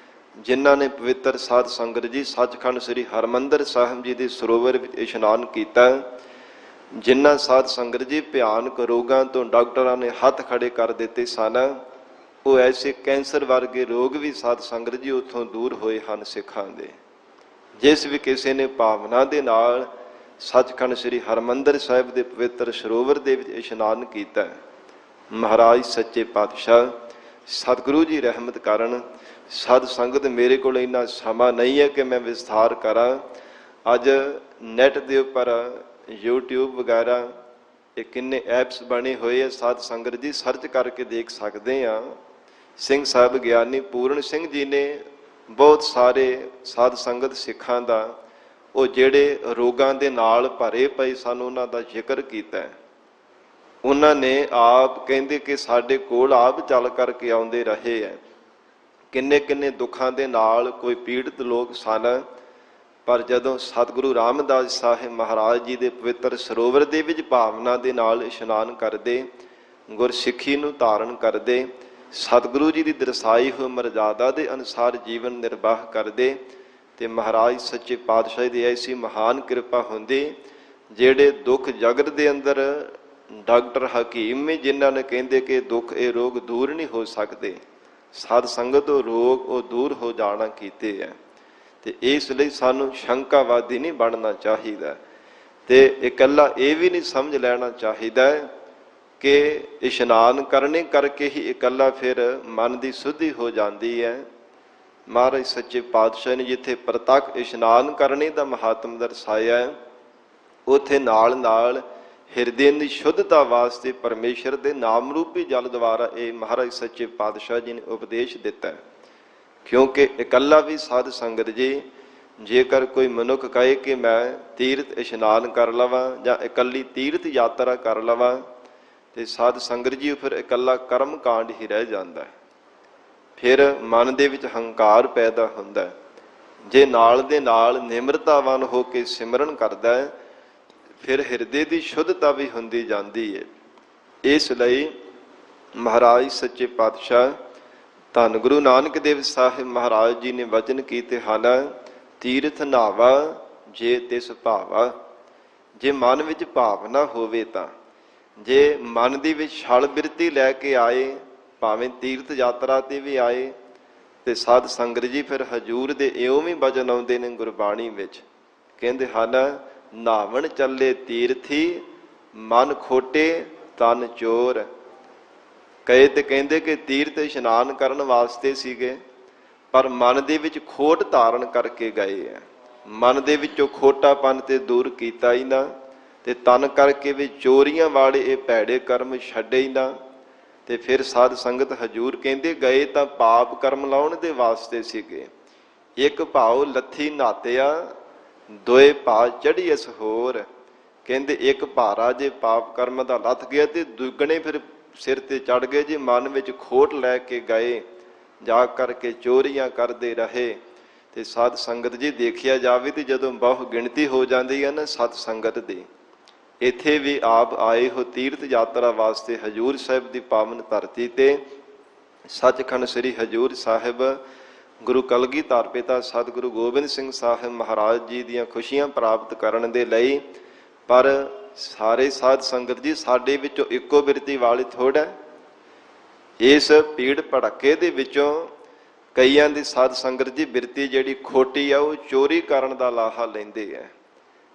ਜਿਨ੍ਹਾਂ ਨੇ ਪਵਿੱਤਰ ਸਾਧ ਸੰਗਤ ਜੀ ਸੱਚਖੰਡ ਸ੍ਰੀ ਹਰਿਮੰਦਰ ਸਾਹਿਬ ਜੀ ਦੇ ਸਰੋਵਰ ਵਿੱਚ ਇਸ਼ਨਾਨ ਕੀਤਾ, ਜਿਨ੍ਹਾਂ ਸਾਧ ਸੰਗਤ ਜੀ ਭਿਆਨਕ ਰੋਗਾਂ ਤੋਂ ਡਾਕਟਰਾਂ ਨੇ ਹੱਥ ਖੜੇ ਕਰ ਦਿੱਤੇ ਸਨ, ਉਹ ਐਸੇ ਕੈਂਸਰ ਵਰਗੇ ਰੋਗ ਵੀ ਸਾਧ ਸੰਗਤ ਜੀ ਉੱਥੋਂ ਦੂਰ ਹੋਏ ਹਨ ਸਿੱਖਾਂ ਦੇ। ਜਿਸ ਵੀ ਕਿਸੇ ਨੇ ਭਾਵਨਾ ਦੇ ਨਾਲ ਸੱਚਖੰਡ ਸ੍ਰੀ ਹਰਿਮੰਦਰ ਸਾਹਿਬ ਦੇ ਪਵਿੱਤਰ ਸਰੋਵਰ ਦੇ ਵਿੱਚ ਇਸ਼ਨਾਨ ਕੀਤਾ, ਮਹਾਰਾਜ ਸੱਚੇ ਪਾਤਸ਼ਾਹ ਸਤਿਗੁਰੂ ਜੀ ਰਹਿਮਤ ਕਰਨ। ਸਾਧ ਸੰਗਤ ਮੇਰੇ ਕੋਲ ਇੰਨਾ ਸਮਾਂ ਨਹੀਂ ਹੈ ਕਿ ਮੈਂ ਵਿਸਥਾਰ ਕਰਾਂ। ਅੱਜ ਨੈਟ ਦੇ ਉੱਪਰ YouTube ਵਗੈਰਾ ਇਹ ਕਿੰਨੇ ਐਪਸ ਬਣੇ ਹੋਏ ਆ, ਸਾਧ ਸੰਗਤ ਜੀ ਸਰਚ ਕਰਕੇ ਦੇਖ ਸਕਦੇ ਆ। ਸਿੰਘ ਸਾਹਿਬ ਗਿਆਨੀ ਪੂਰਨ ਸਿੰਘ ਜੀ ਨੇ ਬਹੁਤ ਸਾਰੇ ਸਾਧ ਸੰਗਤ ਸਿੱਖਾਂ ਦਾ ਉਹ ਜਿਹੜੇ ਰੋਗਾਂ ਦੇ ਨਾਲ ਭਰੇ ਪਏ ਸਨ ਉਹਨਾਂ ਦਾ ਜ਼ਿਕਰ ਕੀਤਾ। ਉਹਨਾਂ ਨੇ ਆਪ ਕਹਿੰਦੇ ਕਿ ਸਾਡੇ ਕੋਲ ਆਪ ਚੱਲ ਕਰਕੇ ਆਉਂਦੇ ਰਹੇ ਹੈ, ਕਿੰਨੇ ਕਿੰਨੇ ਦੁੱਖਾਂ ਦੇ ਨਾਲ ਕੋਈ ਪੀੜਤ ਲੋਕ ਸਨ, ਪਰ ਜਦੋਂ ਸਤਿਗੁਰੂ ਰਾਮਦਾਸ ਸਾਹਿਬ ਮਹਾਰਾਜ ਜੀ ਦੇ ਪਵਿੱਤਰ ਸਰੋਵਰ ਦੇ ਵਿੱਚ ਭਾਵਨਾ ਦੇ ਨਾਲ ਇਸ਼ਨਾਨ ਕਰਦੇ, ਗੁਰਸਿੱਖੀ ਨੂੰ ਧਾਰਨ ਕਰਦੇ, ਸਤਿਗੁਰੂ ਜੀ ਦੀ ਦਰਸਾਈ ਹੋਈ ਮਰਜ਼ਾਦਾ ਦੇ ਅਨੁਸਾਰ ਜੀਵਨ ਨਿਰਵਾਹ ਕਰਦੇ, ਤੇ ਮਹਾਰਾਜ ਸੱਚੇ ਪਾਤਸ਼ਾਹ ਦੀ ਐਸੀ ਮਹਾਨ ਕਿਰਪਾ ਹੁੰਦੀ, ਜਿਹੜੇ ਦੁੱਖ ਜਗਤ ਦੇ ਅੰਦਰ ਡਾਕਟਰ ਹਕੀਮ ਵੀ ਜਿਨ੍ਹਾਂ ਨੇ ਕਹਿੰਦੇ ਕਿ ਦੁੱਖ ਇਹ ਰੋਗ ਦੂਰ ਨਹੀਂ ਹੋ ਸਕਦੇ, ਸਾਧ ਸੰਗਤ ਉਹ ਰੋਗ ਉਹ ਦੂਰ ਹੋ ਜਾਣਾ ਕੀਤੇ ਹੈ। ਤੇ ਇਸ ਲਈ ਸਾਨੂੰ ਸ਼ੰਕਾਵਾਦੀ ਨਹੀਂ ਬਣਨਾ ਚਾਹੀਦਾ, ਤੇ ਇਕੱਲਾ ਇਹ ਵੀ ਨਹੀਂ ਸਮਝ ਲੈਣਾ ਚਾਹੀਦਾ ਕਿ ਇਸ਼ਨਾਨ ਕਰਨੇ ਕਰਕੇ ਹੀ ਇਕੱਲਾ ਫਿਰ ਮਨ ਦੀ ਸੁੱਧੀ ਹੋ ਜਾਂਦੀ ਹੈ। ਮਹਾਰਾਜ ਸੱਚੇ ਪਾਤਸ਼ਾਹ ਨੇ ਜਿੱਥੇ ਪ੍ਰਤੱਖ ਇਸ਼ਨਾਨ ਕਰਨੇ ਦਾ ਮਹਾਤਮ ਦਰਸਾਇਆ ਹੈ, ਉੱਥੇ ਨਾਲ ਨਾਲ ਹਿਰਦੇ ਦੀ ਸ਼ੁੱਧਤਾ ਵਾਸਤੇ ਪਰਮੇਸ਼ਰ ਦੇ ਨਾਮ ਰੂਪੀ ਜਲ ਦੁਆਰਾ ਇਹ ਮਹਾਰਾਜ ਸੱਚੇ ਪਾਤਸ਼ਾਹ ਜੀ ਨੇ ਉਪਦੇਸ਼ ਦਿੱਤਾ ਹੈ। ਕਿਉਂਕਿ ਇਕੱਲਾ ਵੀ ਸਾਧ ਸੰਗਤ ਜੀ ਜੇਕਰ ਕੋਈ ਮਨੁੱਖ ਕਹੇ ਕਿ ਮੈਂ ਤੀਰਥ ਇਸ਼ਨਾਨ ਕਰ ਲਵਾਂ ਜਾਂ ਇਕੱਲੀ ਤੀਰਥ ਯਾਤਰਾ ਕਰ ਲਵਾਂ, ਤੇ ਸਾਧ ਸੰਗਤ ਜੀ ਫਿਰ ਇਕੱਲਾ ਕਰਮ ਕਾਂਡ ਹੀ ਰਹਿ ਜਾਂਦਾ, ਫਿਰ ਮਨ ਦੇ ਵਿੱਚ ਹੰਕਾਰ ਪੈਦਾ ਹੁੰਦਾ। ਜੇ ਨਾਲ ਦੇ ਨਾਲ ਨਿਮਰਤਾਵਾਨ ਹੋ ਕੇ ਸਿਮਰਨ ਕਰਦਾ ਹੈ, ਫਿਰ ਹਿਰਦੇ ਦੀ ਸ਼ੁੱਧਤਾ ਵੀ ਹੁੰਦੀ ਜਾਂਦੀ ਹੈ। ਇਸ ਲਈ ਮਹਾਰਾਜ ਸੱਚੇ ਪਾਤਸ਼ਾਹ ਧੰਨ ਗੁਰੂ ਨਾਨਕ ਦੇਵ ਸਾਹਿਬ ਮਹਾਰਾਜ ਜੀ ਨੇ ਵਚਨ ਕੀਤੇ ਹਨ, ਤੀਰਥ ਨਾਵਾ ਜੇ ਤਿਸ ਭਾਵਾ। ਜੇ ਮਨ ਵਿੱਚ ਭਾਵਨਾ ਹੋਵੇ ਤਾਂ, ਜੇ ਮਨ ਦੀ ਵਿੱਚ ਛਲ ਬਿਰਤੀ ਲੈ ਕੇ ਆਏ, ਭਾਵੇਂ ਤੀਰਥ ਯਾਤਰਾ ਤੇ ਵੀ ਆਏ, ਤੇ ਸਾਧ ਸੰਗਤ ਜੀ ਫਿਰ ਹਜੂਰ ਦੇ ਇਉਂ ਵੀ ਵਚਨ ਆਉਂਦੇ ਨੇ ਗੁਰਬਾਣੀ ਵਿੱਚ, ਕਹਿੰਦੇ ਹਨ ਨਾਵਣ ਚੱਲੇ ਤੀਰਥੀ ਮਨ ਖੋਟੇ ਤਨ ਚੋਰ। ਕਈ ਤੇ ਕਹਿੰਦੇ ਕਿ ਤੀਰਥ ਇਸ਼ਨਾਨ ਕਰਨ ਵਾਸਤੇ ਸੀਗੇ, ਪਰ ਮਨ ਦੇ ਵਿੱਚ ਖੋਟ ਧਾਰਨ ਕਰਕੇ ਗਏ ਹੈ। ਮਨ ਦੇ ਵਿੱਚੋਂ ਖੋਟਾਪਨ ਤੇ ਦੂਰ ਕੀਤਾ ਹੀ ਨਾ, ਤੇ ਤਨ ਕਰਕੇ ਵੀ ਚੋਰੀਆਂ ਵਾਲੇ ਇਹ ਭੈੜੇ ਕਰਮ ਛੱਡੇ ਹੀ ਨਾ। ਤੇ ਫਿਰ ਸਾਧ ਸੰਗਤ ਹਜੂਰ ਕਹਿੰਦੇ ਗਏ ਤਾਂ ਪਾਪ ਕਰਮ ਲਾਉਣ ਦੇ ਵਾਸਤੇ ਸੀਗੇ। ਇੱਕ ਭਾਉ ਲੱਥੀ ਨਾਤਿਆ ਦੋਏ ਭਾ ਚੜੀ ਅਸ ਹੋਰ। ਕਹਿੰਦੇ ਇੱਕ ਭਾਰਾ ਜੇ ਪਾਪ ਕਰਮ ਦਾ ਲੱਥ ਗਿਆ ਤੇ ਦੁੱਗਣੇ ਫਿਰ ਸਿਰ ਤੇ ਚੜ ਗਏ। ਜੇ ਮਨ ਵਿੱਚ ਖੋਟ ਲੈ ਕੇ ਗਏ, ਜਾ ਕਰਕੇ ਚੋਰੀਆਂ ਕਰਦੇ ਰਹੇ, ਤੇ ਸਾਧ ਸੰਗਤ ਜੀ ਦੇਖਿਆ ਜਾਵੇ ਤੇ ਜਦੋਂ ਬਹੁ ਗਿਣਤੀ ਹੋ ਜਾਂਦੀ ਹੈ ਨਾ ਸਤ ਸੰਗਤ ਦੀ, ਇੱਥੇ ਵੀ ਆਪ ਆਏ ਹੋ ਤੀਰਥ ਯਾਤਰਾ ਵਾਸਤੇ ਹਜੂਰ ਸਾਹਿਬ ਦੀ ਪਾਵਨ ਧਰਤੀ ਤੇ, ਸੱਚਖੰਡ ਸ੍ਰੀ ਹਜੂਰ ਸਾਹਿਬ ਗੁਰੂ ਕਲਗੀਧਰ ਪਿਤਾ ਸਤਿਗੁਰੂ ਗੋਬਿੰਦ ਸਿੰਘ ਸਾਹਿਬ ਮਹਾਰਾਜ ਜੀ ਦੀਆਂ ਖੁਸ਼ੀਆਂ ਪ੍ਰਾਪਤ ਕਰਨ ਦੇ ਲਈ। ਪਰ ਸਾਰੇ ਸਾਧ ਸੰਗਤ ਜੀ ਸਾਡੇ ਵਿੱਚੋਂ ਇੱਕੋ ਬਿਰਤੀ ਵਾਲੇ ਥੋੜ੍ਹਾ, ਇਸ ਭੀੜ ਭੜੱਕੇ ਦੇ ਵਿੱਚੋਂ ਕਈਆਂ ਦੀ ਸਾਧ ਸੰਗਤ ਜੀ ਬਿਰਤੀ ਜਿਹੜੀ ਖੋਟੀ ਆ ਉਹ ਚੋਰੀ ਕਰਨ ਦਾ ਲਾਹਾ ਲੈਂਦੇ ਆ,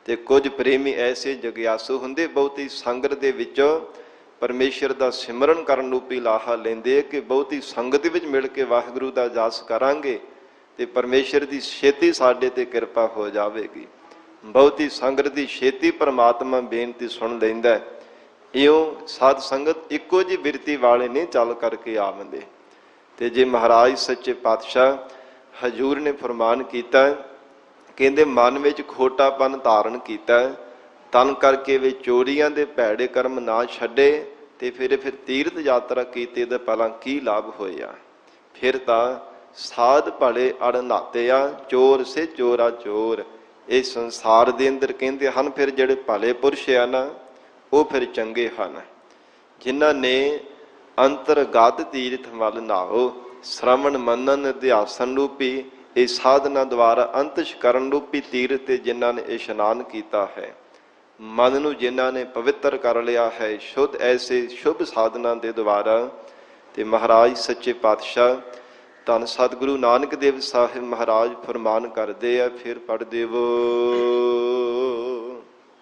ਤੇ ਕੁਝ ਪ੍ਰੇਮੀ ਐਸੇ ਜਗਿਆਸੂ ਹੁੰਦੇ ਬਹੁਤੀ ਸੰਗਤ ਦੇ ਵਿੱਚੋਂ ਪਰਮੇਸ਼ਰ ਦਾ ਸਿਮਰਨ ਕਰਨ ਰੂਪੀ ਲਾਹਾ ਲੈਂਦੇ ਕਿ ਬਹੁਤੀ ਸੰਗਤ ਵਿੱਚ ਮਿਲ ਕੇ ਵਾਹਿਗੁਰੂ ਦਾ ਜਸ ਕਰਾਂਗੇ ਤੇ ਪਰਮੇਸ਼ਰ ਦੀ ਛੇਤੀ ਸਾਡੇ ਤੇ ਕਿਰਪਾ ਹੋ ਜਾਵੇਗੀ। ਬਹੁਤੀ ਸੰਗਤ ਦੀ ਛੇਤੀ ਪਰਮਾਤਮਾ ਬੇਨਤੀ ਸੁਣ ਲੈਂਦਾ। ਇਉਂ ਸਾਧ ਸੰਗਤ ਇੱਕੋ ਜਿਹੀ ਬਿਰਤੀ ਵਾਲੇ ਨਹੀਂ ਚੱਲ ਕਰਕੇ ਆਵੰਦੇ। ਤੇ ਜੇ ਮਹਾਰਾਜ ਸੱਚੇ ਪਾਤਸ਼ਾਹ ਹਜੂਰ ਨੇ ਫਰਮਾਨ ਕੀਤਾ, ਕਹਿੰਦੇ ਮਨ ਵਿੱਚ ਖੋਟਾਪਨ ਧਾਰਨ ਕੀਤਾ, ਤਨ ਕਰਕੇ ਵੀ ਚੋਰੀਆਂ ਦੇ ਭੈੜੇ ਕਰਮ ਨਾ ਛੱਡੇ, ਤੇ ਫਿਰ ਤੀਰਥ ਯਾਤਰਾ ਕੀਤੀ ਤਾਂ ਪਹਿਲਾਂ ਕੀ ਲਾਭ ਹੋਇਆ। ਫਿਰ ਤਾਂ ਸਾਧ ਭਲੇ ਅੜ ਨਾਤਿਆ ਚੋਰ ਸੇ ਚੋਰਾ ਚੋਰ। ਇਹ ਸੰਸਾਰ ਦੇ ਅੰਦਰ ਕਹਿੰਦੇ ਹਨ ਫਿਰ ਜਿਹੜੇ ਭਲੇ ਪੁਰਸ਼ ਆ ਨਾ ਉਹ ਫਿਰ ਚੰਗੇ ਹਨ, ਜਿਨ੍ਹਾਂ ਨੇ ਅੰਤਰਗਤ ਤੀਰਥ ਵੱਲ ਨਾਓ, ਸ਼ਰਵਣ ਮੰਨਨ ਅਧਿਆਸਨ ਰੂਪੀ ਇਹ ਸਾਧਨਾ ਦੁਆਰਾ ਅੰਤਿਸ਼ ਕਰਨ ਰੂਪੀ ਤੀਰਥ ਤੇ ਜਿਨ੍ਹਾਂ ਨੇ ਇਸ਼ਨਾਨ ਕੀਤਾ ਹੈ। ਮਨ ਨੂੰ ਜਿਨ੍ਹਾਂ ਨੇ ਪਵਿੱਤਰ ਕਰ ਲਿਆ ਹੈ ਸ਼ੁੱਧ ਐਸੇ ਸ਼ੁਭ ਸਾਧਨਾ ਦੇ ਦੁਆਰਾ। ਤੇ ਮਹਾਰਾਜ ਸੱਚੇ ਪਾਤਸ਼ਾਹ ਧੰਨ ਸਤਿਗੁਰੂ ਨਾਨਕ ਦੇਵ ਸਾਹਿਬ ਮਹਾਰਾਜ ਫਰਮਾਨ ਕਰਦੇ ਆ, ਫਿਰ ਪੜ੍ਹ ਦੇਵੋ।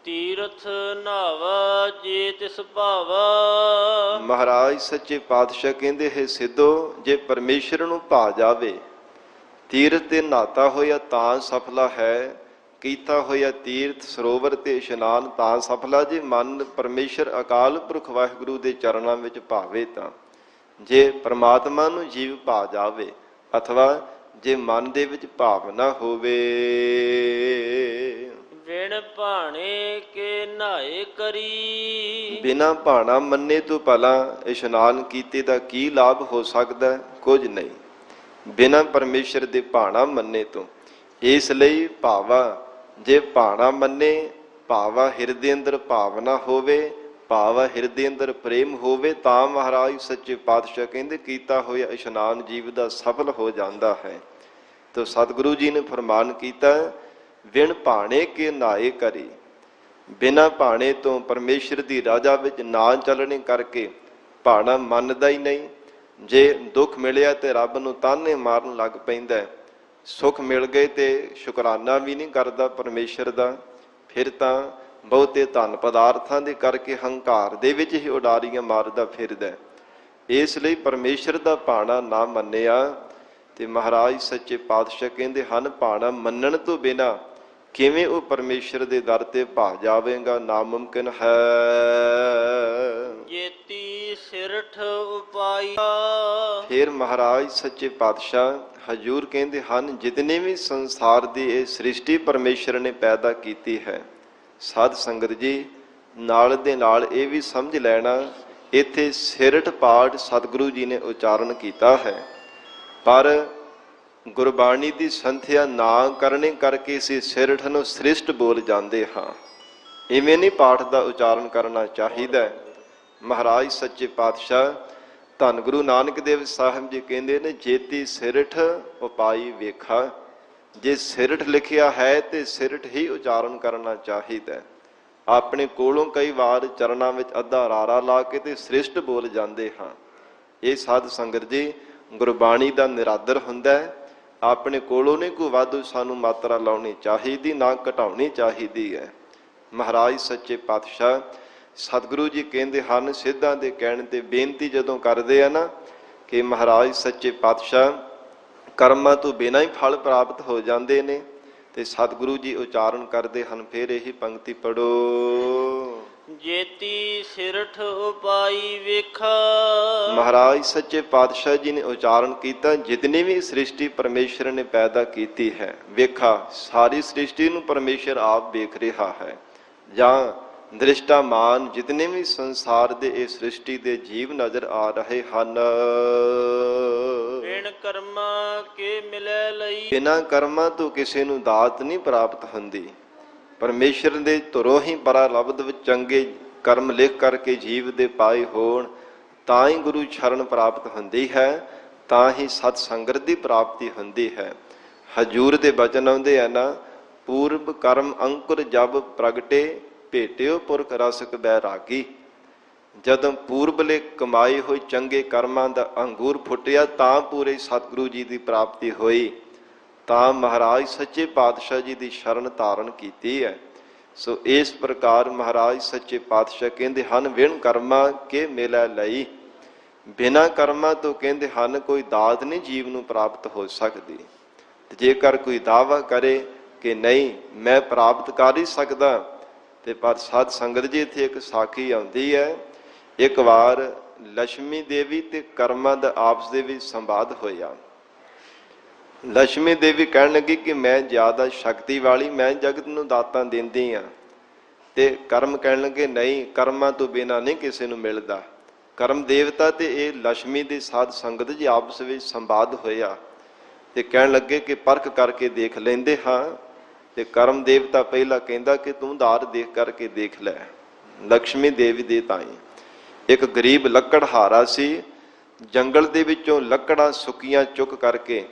ਤੀਰਥ ਨਾਵਾ ਜੇ ਤਿਸ ਭਾਵਾ। ਮਹਾਰਾਜ ਸੱਚੇ ਪਾਤਸ਼ਾਹ ਕਹਿੰਦੇ ਹੈ ਸਿੱਧੋ, ਜੇ ਪਰਮੇਸ਼ਰ ਨੂੰ ਭਾ ਜਾਵੇ, ਤੀਰਥ ਤੇ ਨਹਾਤਾ ਹੋਇਆ ਤਾਂ ਸਫਲਾ ਹੈ, ਕੀਤਾ ਹੋਇਆ ਤੀਰਥ ਸਰੋਵਰ ਤੇ ਇਸ਼ਨਾਨ ਤਾਂ ਸਫਲਾ ਜੇ ਮਨ ਪਰਮੇਸ਼ਰ ਅਕਾਲ ਪੁਰਖ ਵਾਹਿਗੁਰੂ ਦੇ ਚਰਨਾਂ ਵਿੱਚ ਭਾਵੇ ਤਾਂ। ਜੇ ਪ੍ਰਮਾਤਮਾ ਨੂੰ ਜੀਵ ਭਾ ਜਾਵੇ ਅਥਵਾ ਜੇ ਮਨ ਦੇ ਵਿੱਚ ਭਾਵਨਾ ਹੋਵੇ। ਵਿਣ ਭਾਣੇ ਕੇ ਨਹਾਏ ਕਰੀ। ਬਿਨਾਂ ਭਾਣਾ ਮੰਨੇ ਤੋਂ ਭਲਾ ਇਸ਼ਨਾਨ ਕੀਤੇ ਦਾ ਕੀ ਲਾਭ ਹੋ ਸਕਦਾ? ਕੁਝ ਨਹੀਂ, ਬਿਨਾਂ ਪਰਮੇਸ਼ਰ ਦੇ ਭਾਣਾ ਮੰਨੇ ਤੋਂ। ਇਸ ਲਈ ਭਾਵਾ, ਜੇ ਭਾਣਾ ਮੰਨੇ, ਭਾਵਾ ਹਿਰਦੇ ਅੰਦਰ ਭਾਵਨਾ ਹੋਵੇ, ਭਾਵਾ ਹਿਰਦੇ ਅੰਦਰ ਪ੍ਰੇਮ ਹੋਵੇ ਤਾਂ ਮਹਾਰਾਜ ਸੱਚੇ ਪਾਤਸ਼ਾਹ ਕਹਿੰਦੇ ਕੀਤਾ ਹੋਇਆ ਇਸ਼ਨਾਨ ਜੀਵ ਦਾ ਸਫਲ ਹੋ ਜਾਂਦਾ ਹੈ। ਤੋ ਸਤਿਗੁਰੂ ਜੀ ਨੇ ਫਰਮਾਨ ਕੀਤਾ, ਵਿਣ ਭਾਣੇ ਕੇ ਨਹਾਏ ਕਰੀ। ਬਿਨਾਂ ਭਾਣੇ ਤੋਂ ਪਰਮੇਸ਼ਰ ਦੀ ਰਾਜਾ ਵਿੱਚ ਨਾ ਚੱਲਣੇ ਕਰਕੇ ਭਾਣਾ ਮੰਨਦਾ ਹੀ ਨਹੀਂ। ਜੇ ਦੁੱਖ ਮਿਲਿਆ ਤੇ ਰੱਬ ਨੂੰ ਤਾਨੇ ਮਾਰਨ ਲੱਗ ਪੈਂਦਾ, ਸੁੱਖ ਮਿਲ ਗਏ ਤੇ ਸ਼ੁਕਰਾਨਾ ਵੀ ਨਹੀਂ ਕਰਦਾ ਪਰਮੇਸ਼ਰ ਦਾ, ਫਿਰ ਤਾਂ ਬਹੁਤੇ ਧਨ ਪਦਾਰਥਾਂ ਦੇ ਕਰਕੇ ਹੰਕਾਰ ਦੇ ਵਿੱਚ ਹੀ ਉਡਾਰੀਆਂ ਮਾਰਦਾ ਫਿਰਦਾ। ਇਸ ਲਈ ਪਰਮੇਸ਼ਰ ਦਾ ਭਾਣਾ ਨਾ ਮੰਨਿਆ ਤੇ ਮਹਾਰਾਜ ਸੱਚੇ ਪਾਤਸ਼ਾਹ ਕਹਿੰਦੇ ਹਨ, ਭਾਣਾ ਮੰਨਣ ਤੋਂ ਬਿਨਾਂ ਕਿਵੇਂ ਉਹ ਪਰਮੇਸ਼ਰ ਦੇ ਦਰ ਤੇ ਭਾ ਜਾਵੇਗਾ, ਨਾਮੁਮਕਿਨ ਹੈ। ਜੇਤੀ ਸਿਰਠ ਉਪਾਈ। ਫਿਰ ਮਹਾਰਾਜ ਸੱਚੇ ਪਾਤਸ਼ਾਹ ਹਜੂਰ ਕਹਿੰਦੇ ਹਨ, ਜਿਤਨੇ ਵੀ ਸੰਸਾਰ ਦੀ ਇਹ ਸ੍ਰਿਸ਼ਟੀ ਪਰਮੇਸ਼ਰ ਨੇ ਪੈਦਾ ਕੀਤੀ ਹੈ, ਸਾਧ ਸੰਗਤ ਜੀ ਨਾਲ ਦੇ ਨਾਲ ਇਹ ਵੀ ਸਮਝ ਲੈਣਾ, ਇੱਥੇ ਸਿਰਠ ਪਾਠ ਸਤਿਗੁਰੂ ਜੀ ਨੇ ਉਚਾਰਨ ਕੀਤਾ ਹੈ, ਪਰ ਗੁਰਬਾਣੀ ਦੀ ਸੰਥਿਆ ਨਾ ਕਰਨੇ ਕਰਕੇ ਅਸੀਂ ਸਿਰਠ ਨੂੰ ਸ੍ਰਿਸ਼ਟ ਬੋਲ ਜਾਂਦੇ ਹਾਂ। ਇਵੇਂ ਨਹੀਂ ਪਾਠ ਦਾ ਉਚਾਰਨ ਕਰਨਾ ਚਾਹੀਦਾ। ਮਹਾਰਾਜ ਸੱਚੇ ਪਾਤਸ਼ਾਹ ਧੰਨ ਗੁਰੂ ਨਾਨਕ ਦੇਵ ਸਾਹਿਬ ਜੀ ਕਹਿੰਦੇ ਨੇ, ਜੇਤੀ ਸਿਰਠ ਉਪਾਈ ਵੇਖਾ। ਜੇ ਸਿਰਠ ਲਿਖਿਆ ਹੈ ਤੇ ਸਿਰਠ ਹੀ ਉਚਾਰਨ ਕਰਨਾ ਚਾਹੀਦਾ। ਆਪਣੇ ਕੋਲੋਂ ਕਈ ਵਾਰ ਚਰਨਾਂ ਵਿੱਚ ਅੱਧਾ ਰਾਰਾ ਲਾ ਕੇ ਤੇ ਸ੍ਰਿਸ਼ਟ ਬੋਲ ਜਾਂਦੇ ਹਾਂ। ਇਹ ਸਾਧ ਸੰਗਤ ਜੀ ਗੁਰਬਾਣੀ ਦਾ ਨਿਰਾਦਰ ਹੁੰਦਾ ਹੈ। ਆਪਣੇ ਕੋਲੋਂ ਨਹੀਂ ਕੋਈ ਵਾਧੂ ਸਾਨੂੰ ਮਾਤਰਾ ਲਾਉਣੀ ਚਾਹੀਦੀ, ਨਾ ਘਟਾਉਣੀ ਚਾਹੀਦੀ ਹੈ। ਮਹਾਰਾਜ ਸੱਚੇ ਪਾਤਸ਼ਾਹ ਸਤਿਗੁਰੂ ਜੀ ਕਹਿੰਦੇ ਹਨ, ਸਿੱਧਾਂ ਦੇ ਕਹਿਣ ਤੇ ਬੇਨਤੀ ਜਦੋਂ ਕਰਦੇ ਆ ਨਾ ਕਿ ਮਹਾਰਾਜ ਸੱਚੇ ਪਾਤਸ਼ਾਹ ਕਰਮਾਂ ਤੋਂ ਬਿਨਾਂ ਹੀ ਫਲ ਪ੍ਰਾਪਤ ਹੋ ਜਾਂਦੇ ਨੇ, ਤੇ ਸਤਿਗੁਰੂ ਜੀ ਉਚਾਰਨ ਕਰਦੇ ਹਨ, ਫਿਰ ਇਹੀ ਪੰਕਤੀ ਪੜੋ। ਜੇਤੀ ਸਿਰਠ ਉਪਾਈ ਵੇਖਾ। ਮਹਾਰਾਜ ਸੱਚੇ ਪਾਤਸ਼ਾਹ ਜੀ ਨੇ ਉਚਾਰਨ ਕੀਤਾ, ਜਿਤਨੀ ਵੀ ਸ੍ਰਿਸ਼ਟੀ ਪਰਮੇਸ਼ਰ ਨੇ ਪੈਦਾ ਕੀਤੀ ਹੈ, ਵੇਖਾ, ਸਾਰੀ ਸ੍ਰਿਸ਼ਟੀ ਨੂੰ ਪਰਮੇਸ਼ਰ ਆਪ ਵੇਖ ਰਿਹਾ ਹੈ। ਜਾਂ ਦ੍ਰਿਸ਼ਟਾਮਾਨ ਜਿਤਨੇ ਵੀ ਸੰਸਾਰ ਦੇ ਇਹ ਸ੍ਰਿਸ਼ਟੀ ਦੇ ਜੀਵ ਨਜ਼ਰ ਆ ਰਹੇ ਹਨ। ਬਿਨ ਕਰਮਾਂ ਕੇ ਮਿਲੈ ਲਈ। ਬਿਨਾਂ ਕਰਮਾਂ ਤੋਂ ਕਿਸੇ ਨੂੰ ਦਾਤ ਨਹੀਂ ਪ੍ਰਾਪਤ ਹੁੰਦੀ। ਪਰਮੇਸ਼ਰ ਦੇ ਧੁਰੋਂ ਹੀ ਪਰਾਲਬਧ ਵਿੱਚ ਚੰਗੇ ਕਰਮ ਲਿਖ ਕਰਕੇ ਜੀਵ ਦੇ ਪਾਏ ਹੋਣ ਤਾਂ ਹੀ ਗੁਰੂ ਸ਼ਰਨ ਪ੍ਰਾਪਤ ਹੁੰਦੀ ਹੈ, ਤਾਂ ਹੀ ਸਤ ਸੰਗਤ ਦੀ ਪ੍ਰਾਪਤੀ ਹੁੰਦੀ ਹੈ। ਹਜੂਰ ਦੇ ਬਚਨ ਆਉਂਦੇ ਆ ਨਾ, ਪੂਰਬ ਕਰਮ ਅੰਕੁਰ ਜਬ ਪ੍ਰਗਟੇ ਭੇਟਿਓ ਪੁਰਖ ਰਸਕ ਬੈਰਾਗੀ। ਜਦੋਂ ਪੂਰਬਲੇ ਕਮਾਏ ਹੋਏ ਚੰਗੇ ਕਰਮਾਂ ਦਾ ਅੰਗੂਰ ਫੁੱਟਿਆ ਤਾਂ ਪੂਰੇ ਸਤਿਗੁਰੂ ਜੀ ਦੀ ਪ੍ਰਾਪਤੀ ਹੋਈ, ਤਾਂ ਮਹਾਰਾਜ ਸੱਚੇ ਪਾਤਸ਼ਾਹ ਜੀ ਦੀ ਸ਼ਰਨ ਧਾਰਨ ਕੀਤੀ ਹੈ। ਸੋ ਇਸ ਪ੍ਰਕਾਰ ਮਹਾਰਾਜ ਸੱਚੇ ਪਾਤਸ਼ਾਹ ਕਹਿੰਦੇ ਹਨ, ਵਿਣ ਕਰਮਾਂ ਕੇ ਮਿਲੈ ਲਈ। ਬਿਨਾਂ ਕਰਮਾਂ ਤੋਂ ਕਹਿੰਦੇ ਹਨ ਕੋਈ ਦਾਤ ਨਹੀਂ ਜੀਵ ਨੂੰ ਪ੍ਰਾਪਤ ਹੋ ਸਕਦੀ। ਤੇ ਜੇਕਰ ਕੋਈ ਦਾਅਵਾ ਕਰੇ ਕਿ ਨਹੀਂ ਮੈਂ ਪ੍ਰਾਪਤ ਕਰ ਹੀ ਸਕਦਾ, ਤੇ ਪਰ ਸਾਧ ਸੰਗਤ ਜੀ ਇੱਥੇ ਇੱਕ ਸਾਖੀ ਆਉਂਦੀ ਹੈ। ਇੱਕ ਵਾਰ ਲక్ష్ਮੀ ਦੇਵੀ ਤੇ ਕਰਮਾਂ ਦਾ ਆਪਸ ਦੇ ਵਿੱਚ ਸੰਵਾਦ ਹੋਇਆ। ਲక్ష్ਮੀ ਦੇਵੀ ਕਹਿਣ ਲੱਗੀ ਕਿ ਮੈਂ ਜ਼ਿਆਦਾ ਸ਼ਕਤੀ ਵਾਲੀ, ਮੈਂ ਜਗਤ ਨੂੰ ਦਾਤਾਂ ਦਿੰਦੀ ਹਾਂ। ਤੇ ਕਰਮ ਕਹਿਣ ਲੱਗੇ ਨਹੀਂ, ਕਰਮਾਂ ਤੋਂ ਬਿਨਾਂ ਨਹੀਂ ਕਿਸੇ ਨੂੰ ਮਿਲਦਾ। ਕਰਮ ਦੇਵਤਾ ਤੇ ਇਹ ਲక్ష్ਮੀ ਦੀ ਸਾਧ ਸੰਗਤ ਜੀ ਆਪਸ ਵਿੱਚ ਸੰਵਾਦ ਹੋਇਆ ਤੇ ਕਹਿਣ ਲੱਗੇ ਕਿ ਪਰਖ ਕਰਕੇ ਦੇਖ ਲੈਂਦੇ ਹਾਂ। ਤੇ ਕਰਮ ਦੇਵਤਾ ਪਹਿਲਾਂ ਕਹਿੰਦਾ ਕਿ ਤੂੰ ਧਾਰ ਦੇਖ ਕਰਕੇ ਦੇਖ ਲੈ। ਲక్ష్ਮੀ ਦੇਵੀ ਦੇ ਤਾਈ ਇੱਕ ਗਰੀਬ ਲੱਕੜਹਾਰਾ ਸੀ, ਜੰਗਲ ਦੇ ਵਿੱਚੋਂ ਲੱਕੜਾਂ ਸੁੱਕੀਆਂ ਚੁੱਕ ਕਰਕੇ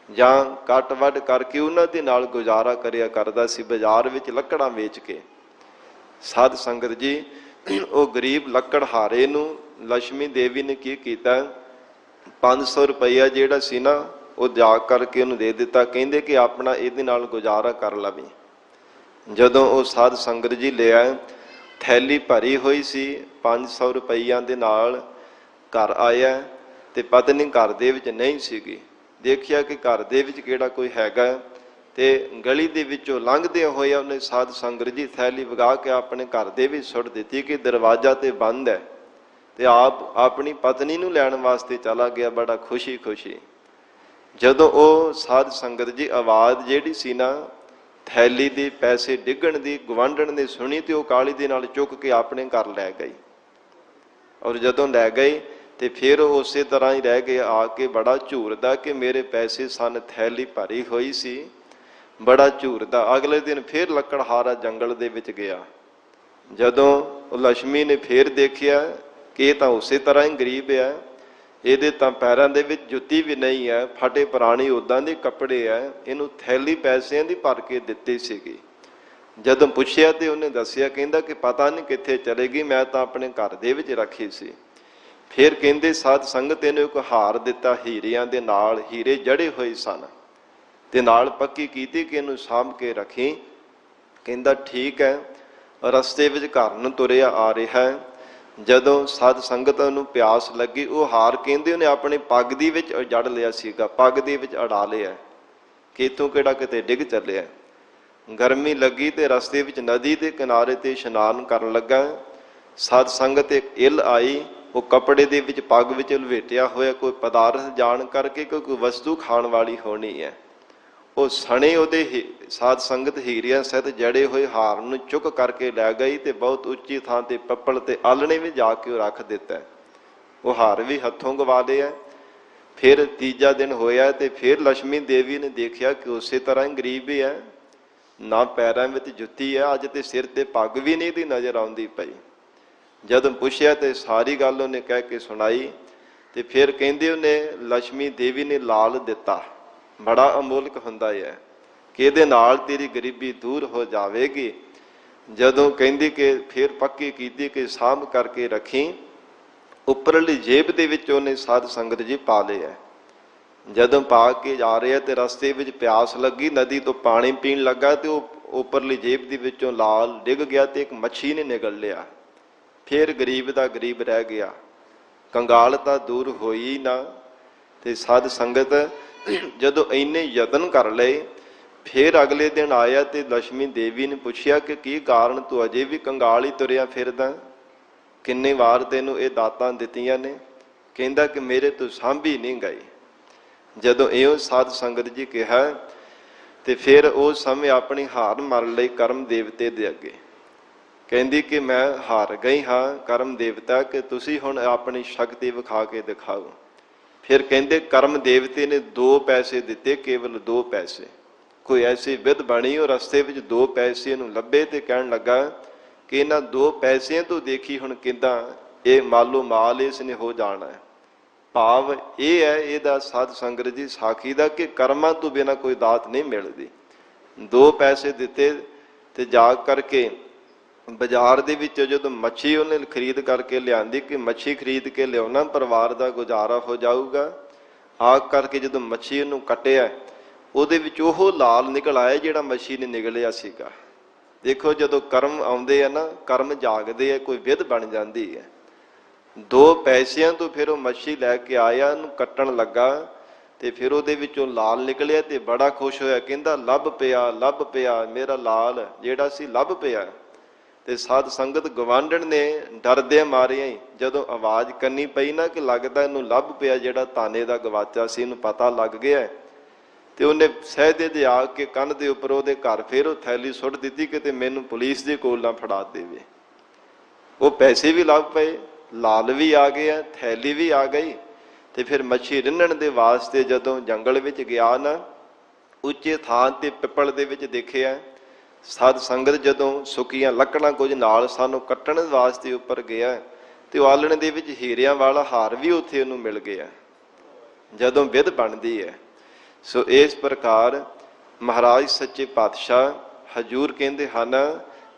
ਜਾਂ ਕੱਟ ਵੱਢ ਕਰਕੇ ਉਹਨਾਂ ਦੇ ਨਾਲ ਗੁਜ਼ਾਰਾ ਕਰਿਆ ਕਰਦਾ ਸੀ, ਬਾਜ਼ਾਰ ਵਿੱਚ ਲੱਕੜਾਂ ਵੇਚ ਕੇ। ਸਾਧ ਸੰਗਤ ਜੀ, ਉਹ ਗਰੀਬ ਲੱਕੜਹਾਰੇ ਨੂੰ ਲక్ష్ਮੀ ਦੇਵੀ ਨੇ ਕੀ ਕੀਤਾ, 500 ਰੁਪਈਆ ਜਿਹੜਾ ਸੀ ਨਾ ਉਹ ਜਾ ਕਰਕੇ ਉਹਨੂੰ ਦੇ ਦਿੱਤਾ। ਕਹਿੰਦੇ ਕਿ ਆਪਣਾ ਇਹਦੇ ਨਾਲ ਗੁਜ਼ਾਰਾ ਕਰ ਲਵੀਂ। ਜਦੋਂ ਉਹ ਸਾਧ ਸੰਗਤ ਜੀ ਲਿਆ, ਥੈਲੀ ਭਰੀ ਹੋਈ ਸੀ 500 ਰੁਪਈਆਂ ਦੇ ਨਾਲ, ਘਰ ਆਇਆ ਤੇ ਪਤਨੀ ਘਰ ਦੇ ਵਿੱਚ ਨਹੀਂ ਸੀਗੀ। ਦੇਖਿਆ ਕਿ ਘਰ ਦੇ ਵਿੱਚ ਕਿਹੜਾ ਕੋਈ ਹੈਗਾ, ਤੇ ਗਲੀ ਦੇ ਵਿੱਚੋਂ ਲੰਘਦੇ ਹੋਏ ਉਹਨੇ ਸਾਧ ਸੰਗਤ ਜੀ ਥੈਲੀ ਵਗਾ ਕੇ ਆਪਣੇ ਘਰ ਦੇ ਵਿੱਚ ਸੁੱਟ ਦਿੱਤੀ ਕਿ ਦਰਵਾਜ਼ਾ ਤੇ ਬੰਦ ਹੈ, ਤੇ ਆਪ ਆਪਣੀ ਪਤਨੀ ਨੂੰ ਲੈਣ ਵਾਸਤੇ ਚਲਾ ਗਿਆ ਬੜਾ ਖੁਸ਼ੀ ਖੁਸ਼ੀ। ਜਦੋਂ ਉਹ ਸਾਧ ਸੰਗਤ ਜੀ ਆਵਾਜ਼ ਜਿਹੜੀ ਸੀ ਨਾ ਥੈਲੀ ਦੀ ਪੈਸੇ ਡਿੱਗਣ ਦੀ ਗੁਆਂਢਣ ਨੇ ਸੁਣੀ, ਤੇ ਉਹ ਕਾਹਲੀ ਦੇ ਨਾਲ ਚੁੱਕ ਕੇ ਆਪਣੇ ਘਰ ਲੈ ਗਈ। ਔਰ ਜਦੋਂ ਲੈ ਗਏ ਤੇ ਫਿਰ ਉਸੇ ਤਰ੍ਹਾਂ ਹੀ ਰਹਿ ਗਏ, ਆ ਕੇ ਬੜਾ ਝੂਰਦਾ ਕਿ ਮੇਰੇ ਪੈਸੇ ਸਨ, ਥੈਲੀ ਭਰੀ ਹੋਈ ਸੀ, ਬੜਾ ਝੂਰਦਾ। ਅਗਲੇ ਦਿਨ ਫਿਰ ਲੱਕੜਹਾਰਾ ਜੰਗਲ ਦੇ ਵਿੱਚ ਗਿਆ। ਜਦੋਂ ਉਹ ਲక్ష్ਮੀ ਨੇ ਫਿਰ ਦੇਖਿਆ ਕਿ ਇਹ ਤਾਂ ਉਸੇ ਤਰ੍ਹਾਂ ਹੀ ਗਰੀਬ ਹੈ, ਇਹਦੇ ਤਾਂ ਪੈਰਾਂ ਦੇ ਵਿੱਚ ਜੁੱਤੀ ਵੀ ਨਹੀਂ ਹੈ, ਫਟੇ ਪੁਰਾਣੇ ਉੱਦਾਂ ਦੇ ਕੱਪੜੇ ਹੈ, ਇਹਨੂੰ ਥੈਲੀ ਪੈਸਿਆਂ ਦੀ ਭਰ ਕੇ ਦਿੱਤੀ ਸੀਗੀ। ਜਦੋਂ ਪੁੱਛਿਆ ਤੇ ਉਹਨੇ ਦੱਸਿਆ, ਕਹਿੰਦਾ ਕਿ ਪਤਾ ਨਹੀਂ ਕਿੱਥੇ ਚਲੇ ਗਈ, ਮੈਂ ਤਾਂ ਆਪਣੇ ਘਰ ਦੇ ਵਿੱਚ ਰੱਖੀ ਸੀ। ਫਿਰ ਕਹਿੰਦੇ ਸਾਧ ਸੰਗਤ ਇਹਨੂੰ ਇੱਕ ਹਾਰ ਦਿੱਤਾ ਹੀਰਿਆਂ ਦੇ ਨਾਲ, ਹੀਰੇ ਜੜੇ ਹੋਏ ਸਨ, ਤੇ ਨਾਲ ਪੱਕੀ ਕੀਤੀ ਕਿ ਇਹਨੂੰ ਸਾਂਭ ਕੇ ਰੱਖੀ। ਕਹਿੰਦਾ ਠੀਕ ਹੈ। ਰਸਤੇ ਵਿੱਚ ਘਰ ਨੂੰ ਤੁਰਿਆ ਆ ਰਿਹਾ, ਜਦੋਂ ਸਾਧ ਸੰਗਤ ਨੂੰ ਪਿਆਸ ਲੱਗੀ, ਉਹ ਹਾਰ ਕਹਿੰਦੇ ਉਹਨੇ ਆਪਣੀ ਪੱਗ ਦੀ ਵਿੱਚ ਜੜ ਲਿਆ ਸੀਗਾ, ਪੱਗ ਦੇ ਵਿੱਚ ਅੜਾ ਲਿਆ ਕਿ ਇੱਥੋਂ ਕਿਹੜਾ ਕਿਤੇ ਡਿੱਗ ਚੱਲਿਆ। ਗਰਮੀ ਲੱਗੀ ਤੇ ਰਸਤੇ ਵਿੱਚ ਨਦੀ ਦੇ ਕਿਨਾਰੇ ਤੇ ਇਸ਼ਨਾਨ ਕਰਨ ਲੱਗਾ। ਸਾਧ ਸੰਗਤ ਇੱਕ ਇੱਲ ਆਈ, ਉਹ ਕੱਪੜੇ ਦੇ ਵਿੱਚ ਪੱਗ ਵਿੱਚ ਲਵੇਟਿਆ ਹੋਇਆ ਕੋਈ ਪਦਾਰਥ ਜਾਣ ਕਰਕੇ ਕੋਈ ਵਸਤੂ ਖਾਣ ਵਾਲੀ ਹੋਣੀ ਹੈ। ਉਹ ਸਣੇ ਉਹਦੇ ਸਾਧ ਸੰਗਤ ਹੀਰਿਆਂ ਸਹਿਤ ਜੜੇ ਹੋਏ ਹਾਰ ਨੂੰ ਚੁੱਕ ਕਰਕੇ ਲੈ ਗਈ, ਤੇ ਬਹੁਤ ਉੱਚੀ ਥਾਂ ਤੇ ਪੱਪਲ ਤੇ ਆਲਣੇ ਵਿੱਚ ਜਾ ਕੇ ਉਹ ਰੱਖ ਦਿੱਤਾ। ਉਹ ਹਾਰ ਵੀ ਹੱਥੋਂ ਗਵਾ ਲਿਆ। ਫਿਰ ਤੀਜਾ ਦਿਨ ਹੋਇਆ ਤੇ ਫਿਰ ਲక్ష్ਮੀ ਦੇਵੀ ਨੇ ਦੇਖਿਆ ਕਿ ਉਸੇ ਤਰ੍ਹਾਂ ਹੀ ਗਰੀਬ ਹੀ ਹੈ, ਨਾ ਪੈਰਾਂ ਵਿੱਚ ਜੁੱਤੀ ਹੈ, ਅੱਜ ਤੇ ਸਿਰ ਤੇ ਪੱਗ ਵੀ ਨਹੀਂ ਦੀ ਨਜ਼ਰ ਆਉਂਦੀ ਪਈ। ਜਦੋਂ ਪੁੱਛਿਆ ਤੇ ਸਾਰੀ ਗੱਲ ਉਹਨੇ ਕਹਿ ਕੇ ਸੁਣਾਈ। ਤੇ ਫਿਰ ਕਹਿੰਦੇ ਉਹਨੇ ਲక్ష్ਮੀ ਦੇਵੀ ਨੇ ਲਾਲ ਦਿੱਤਾ, ਬੜਾ ਅਮੋਲਕ ਹੁੰਦਾ ਹੈ, ਕਿ ਇਹਦੇ ਨਾਲ ਤੇਰੀ ਗਰੀਬੀ ਦੂਰ ਹੋ ਜਾਵੇਗੀ। ਜਦੋਂ ਕਹਿੰਦੀ ਕਿ ਫਿਰ ਪੱਕੀ ਕੀਤੀ ਕਿ ਸਾਂਭ ਕਰਕੇ ਰੱਖੀ, ਉੱਪਰਲੀ ਜੇਬ ਦੇ ਵਿੱਚ ਉਹਨੇ ਸਾਧ ਸੰਗਤ ਜੀ ਪਾ ਲਿਆ। ਜਦੋਂ ਪਾ ਕੇ ਜਾ ਰਿਹਾ ਤੇ ਰਸਤੇ ਵਿੱਚ ਪਿਆਸ ਲੱਗੀ, ਨਦੀ ਤੋਂ ਪਾਣੀ ਪੀਣ ਲੱਗਾ, ਤੇ ਉਹ ਉੱਪਰਲੀ ਜੇਬ ਦੇ ਵਿੱਚੋਂ ਲਾਲ ਡਿੱਗ ਗਿਆ ਤੇ ਇੱਕ ਮੱਛੀ ਨੇ ਨਿਗਲ ਲਿਆ। ਫਿਰ ਗਰੀਬ ਦਾ ਗਰੀਬ ਰਹਿ ਗਿਆ, ਕੰਗਾਲਤਾ ਦੂਰ ਹੋਈ ਨਾ। ਤੇ ਸਾਧ ਸੰਗਤ ਜਦੋਂ ਇੰਨੇ ਯਤਨ ਕਰ ਲਏ, ਫਿਰ ਅਗਲੇ ਦਿਨ ਆਇਆ ਤੇ ਲక్ష్ਮੀ ਦੇਵੀ ਨੇ ਪੁੱਛਿਆ ਕਿ ਕੀ ਕਾਰਨ ਤੂੰ ਅਜੇ ਵੀ ਕੰਗਾਲ ਹੀ ਤੁਰਿਆ ਫਿਰਦਾ, ਕਿੰਨੇ ਵਾਰ ਤੈਨੂੰ ਇਹ ਦਾਤਾਂ ਦਿੱਤੀਆਂ ਨੇ। ਕਹਿੰਦਾ ਕਿ ਮੇਰੇ ਤੋਂ ਸਾਂਭੀ ਨਹੀਂ ਗਈ। ਜਦੋਂ ਇਹੋ ਸਾਧ ਸੰਗਤ ਜੀ ਕਿਹਾ ਤੇ ਫਿਰ ਉਸ ਸਮੇਂ ਆਪਣੀ ਹਾਰ ਮਨ ਲਈ ਕਰਮ ਦੇਵਤੇ ਦੇ ਅੱਗੇ ਕਹਿੰਦੀ ਕਿ ਮੈਂ ਹਾਰ ਗਈ ਹਾਂ ਕਰਮ ਦੇਵਤਾ, ਕਿ ਤੁਸੀਂ ਹੁਣ ਆਪਣੀ ਸ਼ਕਤੀ ਵਿਖਾ ਕੇ ਦਿਖਾਓ। ਫਿਰ ਕਹਿੰਦੇ ਕਰਮ ਦੇਵਤੇ ਨੇ 2 ਪੈਸੇ ਦਿੱਤੇ, ਕੇਵਲ 2 ਪੈਸੇ। ਕੋਈ ਐਸੀ ਵਿਧ ਬਣੀ, ਉਹ ਰਸਤੇ ਵਿੱਚ 2 ਪੈਸੇ ਨੂੰ ਲੱਭੇ ਤੇ ਕਹਿਣ ਲੱਗਾ ਕਿ ਇਹਨਾਂ 2 ਪੈਸਿਆਂ ਤੋਂ ਦੇਖੀ ਹੁਣ ਕਿੱਦਾਂ ਇਹ ਮਾਲੋ ਮਾਲ ਇਸ ਨੇ ਹੋ ਜਾਣਾ ਹੈ। ਭਾਵ ਇਹ ਹੈ ਇਹਦਾ ਸਾਧ ਸੰਗਤ ਜੀ ਸਾਖੀ ਦਾ ਕਿ ਕਰਮਾਂ ਤੋਂ ਬਿਨਾਂ ਕੋਈ ਦਾਤ ਨਹੀਂ ਮਿਲਦੀ। 2 ਪੈਸੇ ਦਿੱਤੇ ਤੇ ਜਾ ਕਰਕੇ ਬਾਜ਼ਾਰ ਦੇ ਵਿੱਚ ਜਦੋਂ ਮੱਛੀ ਉਹਨੇ ਖਰੀਦ ਕਰਕੇ ਲਿਆਂਦੀ ਕਿ ਮੱਛੀ ਖਰੀਦ ਕੇ ਲਿਆਉਣਾ, ਪਰਿਵਾਰ ਦਾ ਗੁਜ਼ਾਰਾ ਹੋ ਜਾਊਗਾ। ਆ ਕਰਕੇ ਜਦੋਂ ਮੱਛੀ ਉਹਨੂੰ ਕੱਟਿਆ, ਉਹਦੇ ਵਿੱਚ ਉਹ ਲਾਲ ਨਿਕਲ ਆਇਆ ਜਿਹੜਾ ਮੱਛੀ ਨੇ ਨਿਗਲਿਆ ਸੀਗਾ। ਦੇਖੋ ਜਦੋਂ ਕਰਮ ਆਉਂਦੇ ਆ ਨਾ, ਕਰਮ ਜਾਗਦੇ ਆ, ਕੋਈ ਵਿਧ ਬਣ ਜਾਂਦੀ ਹੈ। 2 ਪੈਸਿਆਂ ਤੋਂ ਫਿਰ ਉਹ ਮੱਛੀ ਲੈ ਕੇ ਆਇਆ, ਉਹਨੂੰ ਕੱਟਣ ਲੱਗਾ ਤੇ ਫਿਰ ਉਹਦੇ ਵਿੱਚੋਂ ਲਾਲ ਨਿਕਲਿਆ ਤੇ ਬੜਾ ਖੁਸ਼ ਹੋਇਆ, ਕਹਿੰਦਾ ਲੱਭ ਪਿਆ ਮੇਰਾ ਲਾਲ ਜਿਹੜਾ ਸੀ ਲੱਭ ਪਿਆ। ਤੇ ਸਾਧ ਸੰਗਤ ਗਵਾਂਢਣ ਨੇ ਡਰਦੇ ਮਾਰਿਆ ਹੀ ਜਦੋਂ ਆਵਾਜ਼ ਕਰਨੀ ਪਈ ਨਾ ਕਿ ਲੱਗਦਾ ਇਹਨੂੰ ਲੱਭ ਪਿਆ ਜਿਹੜਾ ਤਾਨੇ ਦਾ ਗਵਾਚਾ ਸੀ, ਇਹਨੂੰ ਪਤਾ ਲੱਗ ਗਿਆ। ਤੇ ਉਹਨੇ ਸਹਿਦੇ ਦੇ ਆ ਕੇ ਕੰਨ ਦੇ ਉੱਪਰ ਉਹਦੇ ਘਰ ਫਿਰ ਉਹ ਥੈਲੀ ਸੁੱਟ ਦਿੱਤੀ, ਕਿਤੇ ਮੈਨੂੰ ਪੁਲਿਸ ਦੇ ਕੋਲ ਨਾ ਫੜਾ ਦੇਵੇ। ਉਹ ਪੈਸੇ ਵੀ ਲੱਭ ਪਏ, ਲਾਲ ਵੀ ਆ ਗਿਆ, ਥੈਲੀ ਵੀ ਆ ਗਈ। ਤੇ ਫਿਰ ਮੱਛੀ ਰਿੰਨਣ ਦੇ ਵਾਸਤੇ ਜਦੋਂ ਜੰਗਲ ਵਿੱਚ ਗਿਆ ਨਾ, ਉੱਚੇ ਥਾਂ ਤੇ ਪਿੱਪਲ ਦੇ ਵਿੱਚ ਦੇਖਿਆ ਸਾਧ ਸੰਗਤ ਜਦੋਂ ਸੁੱਕੀਆਂ ਲੱਕੜਾਂ ਕੁਝ ਨਾਲ ਸਾਨੂੰ ਕੱਟਣ ਵਾਸਤੇ ਉੱਪਰ ਗਿਆ, ਤੇ ਆਲਣੇ ਦੇ ਵਿੱਚ ਹੀਰਿਆਂ ਵਾਲਾ ਹਾਰ ਵੀ ਉੱਥੇ ਉਹਨੂੰ ਮਿਲ ਗਿਆ ਜਦੋਂ ਵਿਧ ਬਣਦੀ ਹੈ। ਸੋ ਇਸ ਪ੍ਰਕਾਰ ਮਹਾਰਾਜ ਸੱਚੇ ਪਾਤਸ਼ਾਹ ਹਜੂਰ ਕਹਿੰਦੇ ਹਨ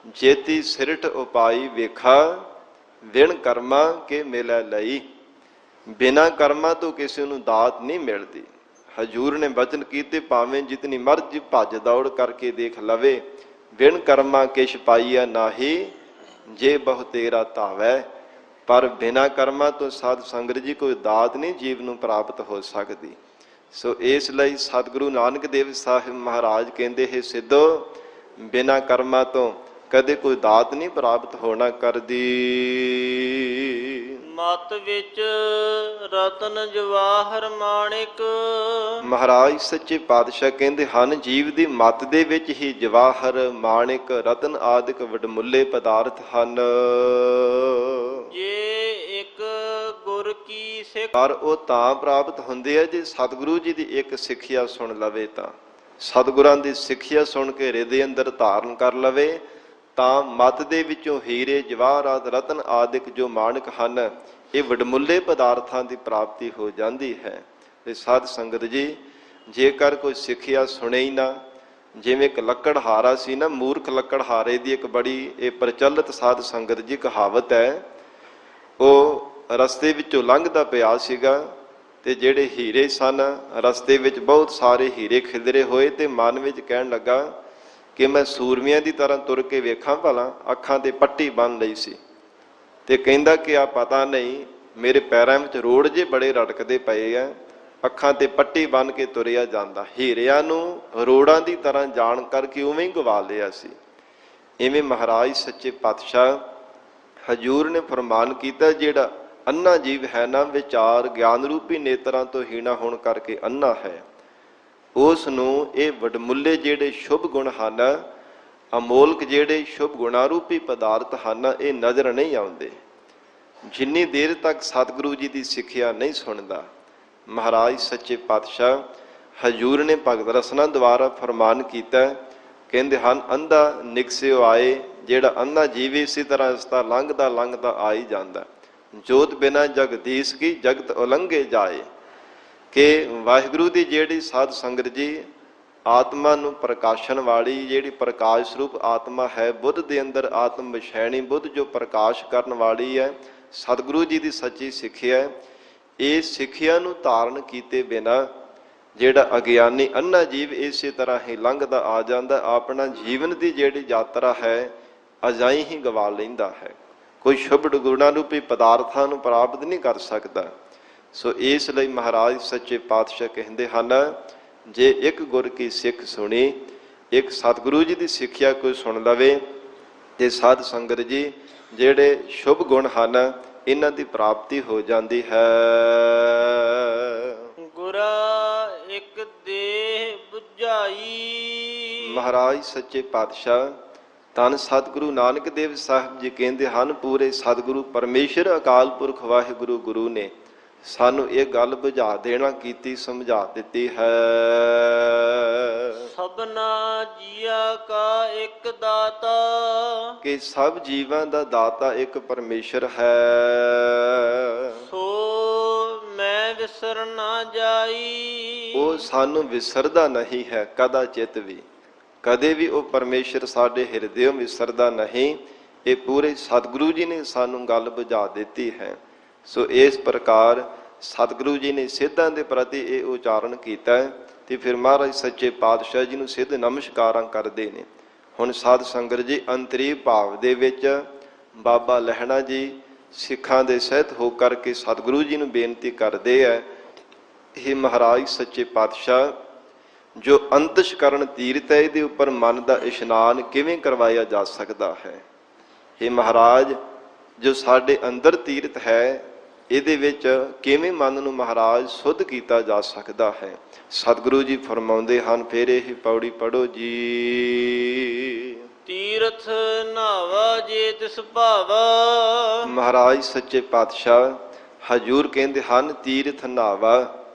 ਜੇਤੀ ਸਿਰਠ ਉਪਾਈ ਵੇਖਾ ਵਿਣ ਕਰਮਾਂ ਕੇ ਮਿਲੈ ਲਈ। ਬਿਨਾਂ ਕਰਮਾਂ ਤੋਂ ਕਿਸੇ ਨੂੰ ਦਾਤ ਨਹੀਂ ਮਿਲਦੀ। ਹਜੂਰ ਨੇ ਬਚਨ ਕੀਤੇ ਭਾਵੇਂ ਜਿਤਨੀ ਮਰਜ਼ੀ ਭੱਜ ਦੌੜ ਕਰਕੇ ਦੇਖ ਲਵੇ, ਬਿਨ ਕਰਮਾਂ ਕਿਛ ਪਾਈਆ ਨਾਹੀ ਜੇ ਬਹੁ ਤੇਰਾ ਧਾਵੈ। ਪਰ ਬਿਨਾਂ ਕਰਮਾਂ ਤੋਂ ਸਾਧ ਸੰਗਤ ਜੀ ਕੋਈ ਦਾਤ ਨਹੀਂ ਜੀਵ ਨੂੰ ਪ੍ਰਾਪਤ ਹੋ ਸਕਦੀ। ਸੋ ਇਸ ਲਈ ਸਤਿਗੁਰੂ ਨਾਨਕ ਦੇਵ ਸਾਹਿਬ ਮਹਾਰਾਜ ਕਹਿੰਦੇ ਹੈ ਸਿੱਧੋ ਬਿਨਾਂ ਕਰਮਾਂ ਤੋਂ ਕਦੇ ਕੋਈ ਦਾਤ ਨਹੀਂ ਪ੍ਰਾਪਤ ਹੋਣਾ ਕਰਦੀ। ਮਤ ਵਿੱਚ ਰਤਨ ਜਵਾਹਰ ਮਾਣਿਕ। ਮਹਾਰਾਜ ਸੱਚੇ ਪਾਤਸ਼ਾਹ ਕਹਿੰਦੇ ਹਨ ਜੀਵ ਦੀ ਮਤ ਦੇ ਵਿੱਚ ਹੀ ਜਵਾਹਰ ਮਾਣਿਕ ਰਤਨ ਆਦਿਕ ਵਡਮੁੱਲੇ ਪਦਾਰਥ ਹਨ। ਜੇ ਇੱਕ ਗੁਰ ਕੀ ਸਿੱਖ। ਪਰ ਉਹ ਤਾਂ ਪ੍ਰਾਪਤ ਹੁੰਦੇ ਆ ਜੇ ਸਤਿਗੁਰੂ ਜੀ ਦੀ ਇੱਕ ਸਿੱਖਿਆ ਸੁਣ ਲਵੇ ਤਾਂ। ਸਤਿਗੁਰਾਂ ਦੀ ਸਿੱਖਿਆ ਸੁਣ ਕੇ ਹਿਰਦੇ ਅੰਦਰ ਧਾਰਨ ਕਰ ਲਵੇ ਤਾਂ ਮਤ ਦੇ ਵਿੱਚੋਂ ਹੀਰੇ ਜਵਾਹਰਾਤ ਰਤਨ ਆਦਿਕ ਜੋ ਮਾਣਕ ਹਨ ਇਹ ਵਡਮੁੱਲੇ ਪਦਾਰਥਾਂ ਦੀ ਪ੍ਰਾਪਤੀ ਹੋ ਜਾਂਦੀ ਹੈ। ਤੇ ਸਾਧ ਸੰਗਤ ਜੀ ਜੇਕਰ ਕੋਈ ਸਿੱਖਿਆ ਸੁਣੇ ਹੀ ਨਾ, ਜਿਵੇਂ ਇੱਕ ਲੱਕੜਹਾਰਾ ਸੀ ਨਾ, ਮੂਰਖ ਲੱਕੜਹਾਰੇ ਦੀ ਇੱਕ ਬੜੀ ਇਹ ਪ੍ਰਚਲਿਤ ਸਾਧ ਸੰਗਤ ਜੀ ਕਹਾਵਤ ਹੈ। ਉਹ ਰਸਤੇ ਵਿੱਚੋਂ ਲੰਘਦਾ ਪਿਆ ਸੀਗਾ ਤੇ ਜਿਹੜੇ ਹੀਰੇ ਸਨ ਰਸਤੇ ਵਿੱਚ ਬਹੁਤ ਸਾਰੇ ਹੀਰੇ ਖਿਲਰੇ ਹੋਏ ਤੇ ਮਨ ਵਿੱਚ ਕਹਿਣ ਲੱਗਾ ਕਿ ਮੈਂ ਸੂਰਮਿਆਂ ਦੀ ਤਰ੍ਹਾਂ ਤੁਰ ਕੇ ਵੇਖਾਂ ਭਲਾ। ਅੱਖਾਂ ਤੇ ਪੱਟੀ ਬੰਨ ਲਈ ਸੀ ਤੇ ਕਹਿੰਦਾ ਕਿ ਆ ਪਤਾ ਨਹੀਂ ਮੇਰੇ ਪੈਰਾਂ ਵਿੱਚ ਰੋੜ ਜੇ ਬੜੇ ਰੜਕਦੇ ਪਏ ਆ, ਅੱਖਾਂ ਤੇ ਪੱਟੀ ਬੰਨ ਕੇ ਤੁਰਿਆ ਜਾਂਦਾ। ਹੀਰਿਆਂ ਨੂੰ ਰੋੜਾਂ ਦੀ ਤਰ੍ਹਾਂ ਜਾਣ ਕਰਕੇ ਉਵੇਂ ਹੀ ਗਵਾ ਲਿਆ ਸੀ। ਇਵੇਂ ਮਹਾਰਾਜ ਸੱਚੇ ਪਾਤਸ਼ਾਹ ਹਜੂਰ ਨੇ ਫਰਮਾਨ ਕੀਤਾ ਜਿਹੜਾ ਅੰਨਾ ਜੀਵ ਹੈ ਨਾ ਵਿਚਾਰ ਗਿਆਨ ਰੂਪੀ ਨੇਤਰਾਂ ਤੋਂ ਹੀਣਾ ਹੋਣ ਕਰਕੇ ਅੰਨਾ ਹੈ, ਉਸ ਨੂੰ ਇਹ ਵਡਮੁੱਲੇ ਜਿਹੜੇ ਸ਼ੁਭ ਗੁਣ ਹਨ, ਅਮੋਲਕ ਜਿਹੜੇ ਸ਼ੁਭ ਗੁਣਾ ਰੂਪੀ ਪਦਾਰਥ ਹਨ ਇਹ ਨਜ਼ਰ ਨਹੀਂ ਆਉਂਦੇ ਜਿੰਨੀ ਦੇਰ ਤੱਕ ਸਤਿਗੁਰੂ ਜੀ ਦੀ ਸਿੱਖਿਆ ਨਹੀਂ ਸੁਣਦਾ। ਮਹਾਰਾਜ ਸੱਚੇ ਪਾਤਸ਼ਾਹ ਹਜੂਰ ਨੇ ਭਗਤ ਰਸਨਾ ਦੁਆਰਾ ਫਰਮਾਨ ਕੀਤਾ, ਕਹਿੰਦੇ ਹਨ ਅੰਧਾ ਨਿਕਸਿਓ ਆਏ। ਜਿਹੜਾ ਅੰਧਾ ਜੀਵ ਇਸੇ ਤਰ੍ਹਾਂ ਰਸਤਾ ਲੰਘਦਾ ਲੰਘਦਾ ਆ ਹੀ ਜਾਂਦਾ। ਜੋਤ ਬਿਨਾ ਜਗਦੀਸ਼ ਕੀ ਜਗਤ ਉਲੰਘੇ ਜਾਏ। ਕਿ ਵਾਹਿਗੁਰੂ ਦੀ ਜਿਹੜੀ ਸਾਧ ਸੰਗਤ ਜੀ ਆਤਮਾ ਨੂੰ ਪ੍ਰਕਾਸ਼ਣ ਵਾਲੀ ਜਿਹੜੀ ਪ੍ਰਕਾਸ਼ ਸਰੂਪ ਆਤਮਾ ਹੈ, ਬੁੱਧ ਦੇ ਅੰਦਰ ਆਤਮ ਵਿਸ਼ੈਣੀ ਬੁੱਧ ਜੋ ਪ੍ਰਕਾਸ਼ ਕਰਨ ਵਾਲੀ ਹੈ, ਸਤਿਗੁਰੂ ਜੀ ਦੀ ਸੱਚੀ ਸਿੱਖਿਆ ਹੈ। ਇਹ ਸਿੱਖਿਆ ਨੂੰ ਧਾਰਨ ਕੀਤੇ ਬਿਨਾ ਜਿਹੜਾ ਅਗਿਆਨੀ ਅੰਨਾ ਜੀਵ ਇਸੇ ਤਰ੍ਹਾਂ ਹੀ ਲੰਘਦਾ ਆ ਜਾਂਦਾ, ਆਪਣਾ ਜੀਵਨ ਦੀ ਜਿਹੜੀ ਯਾਤਰਾ ਹੈ ਅਜਾਈ ਹੀ ਗਵਾ ਲੈਂਦਾ ਹੈ। ਕੋਈ ਸ਼ੁਭ ਗੁਣਾ ਰੂਪੀ ਪਦਾਰਥਾਂ ਨੂੰ ਪ੍ਰਾਪਤ ਨਹੀਂ ਕਰ ਸਕਦਾ। ਸੋ ਇਸ ਲਈ ਮਹਾਰਾਜ ਸੱਚੇ ਪਾਤਸ਼ਾਹ ਕਹਿੰਦੇ ਹਨ ਜੇ ਇੱਕ ਗੁਰ ਕੀ ਸਿੱਖ ਸੁਣੀ, ਇੱਕ ਸਤਿਗੁਰੂ ਜੀ ਦੀ ਸਿੱਖਿਆ ਕੋਈ ਸੁਣ ਲਵੇ ਤੇ ਸਾਧ ਸੰਗਤ ਜੀ ਜਿਹੜੇ ਸ਼ੁਭ ਗੁਣ ਹਨ ਇਹਨਾਂ ਦੀ ਪ੍ਰਾਪਤੀ ਹੋ ਜਾਂਦੀ ਹੈ। ਗੁਰਾ ਇੱਕ ਦੇਹ ਬੁਝਾਈ। ਮਹਾਰਾਜ ਸੱਚੇ ਪਾਤਸ਼ਾਹ ਧੰਨ ਸਤਿਗੁਰੂ ਨਾਨਕ ਦੇਵ ਸਾਹਿਬ ਜੀ ਕਹਿੰਦੇ ਹਨ ਪੂਰੇ ਸਤਿਗੁਰੂ ਪਰਮੇਸ਼ਰ ਅਕਾਲ ਪੁਰਖ ਵਾਹਿਗੁਰੂ ਗੁਰੂ ਨੇ ਸਾਨੂੰ ਇਹ ਗੱਲ ਬੁਝਾ ਦੇਣਾ ਕੀਤੀ, ਸਮਝਾ ਦਿੱਤੀ ਹੈ। ਸਭਨਾ ਜੀਆ ਕਾ ਇੱਕ ਦਾਤਾ। ਕਿ ਸਭ ਜੀਵਾਂ ਦਾ ਦਾਤਾ ਇੱਕ ਪਰਮੇਸ਼ਰ ਹੈ। ਸੋ ਮੈਂ ਵਿਸਰ ਨਾ ਜਾਈ। ਉਹ ਸਾਨੂੰ ਵਿਸਰਦਾ ਨਹੀਂ ਹੈ ਕਦਾ ਚਿਤ ਵੀ, ਕਦੇ ਵੀ ਉਹ ਪਰਮੇਸ਼ਰ ਸਾਡੇ ਹਿਰਦਿਓਂ ਵਿਸਰਦਾ ਨਹੀਂ। ਇਹ ਪੂਰੇ ਸਤਿਗੁਰੂ ਜੀ ਨੇ ਸਾਨੂੰ ਗੱਲ ਬੁਝਾ ਦਿੱਤੀ ਹੈ। ਸੋ ਇਸ ਪ੍ਰਕਾਰ ਸਤਿਗੁਰੂ ਜੀ ਨੇ ਸਿੱਧਾਂ ਦੇ ਪ੍ਰਤੀ ਇਹ ਉਚਾਰਨ ਕੀਤਾ ਤੇ ਫਿਰ ਮਹਾਰਾਜ ਸੱਚੇ ਪਾਤਸ਼ਾਹ ਜੀ ਨੂੰ ਸਿੱਧ ਨਮਸਕਾਰਾਂ ਕਰਦੇ ਨੇ। ਹੁਣ ਸਾਧ ਸੰਗਤ ਜੀ ਅੰਤਰੀ ਭਾਵ ਦੇ ਵਿੱਚ ਬਾਬਾ ਲਹਿਣਾ ਜੀ ਸਿੱਖਾਂ ਦੇ ਸਹਿਤ ਹੋ ਕਰਕੇ ਸਤਿਗੁਰੂ ਜੀ ਨੂੰ ਬੇਨਤੀ ਕਰਦੇ ਹੈ, ਇਹ ਮਹਾਰਾਜ ਸੱਚੇ ਪਾਤਸ਼ਾਹ ਜੋ ਅੰਤਸ਼ਕਰਨ ਤੀਰਥ ਹੈ ਇਹਦੇ ਉੱਪਰ ਮਨ ਦਾ ਇਸ਼ਨਾਨ ਕਿਵੇਂ ਕਰਵਾਇਆ ਜਾ ਸਕਦਾ ਹੈ। ਇਹ ਮਹਾਰਾਜ ਜੋ ਸਾਡੇ ਅੰਦਰ ਤੀਰਥ ਹੈ ਇਹਦੇ ਵਿੱਚ ਕਿਵੇਂ ਮਨ ਨੂੰ ਮਹਾਰਾਜ ਸੁੱਧ ਕੀਤਾ ਜਾ ਸਕਦਾ ਹੈ। ਸਤਿਗੁਰੂ ਜੀ ਫਰਮਾਉਂਦੇ ਹਨ ਫਿਰ ਇਹ ਪੌੜੀ ਪੜੋ ਜੀ। ਤੀਰਥ ਨਾਵਾ ਜੇ ਤਿਸ ਭਾਵਾ। ਮਹਾਰਾਜ ਸੱਚੇ ਪਾਤਸ਼ਾਹ ਹਜੂਰ ਕਹਿੰਦੇ ਹਨ ਤੀਰਥ ਨਾਵਾ।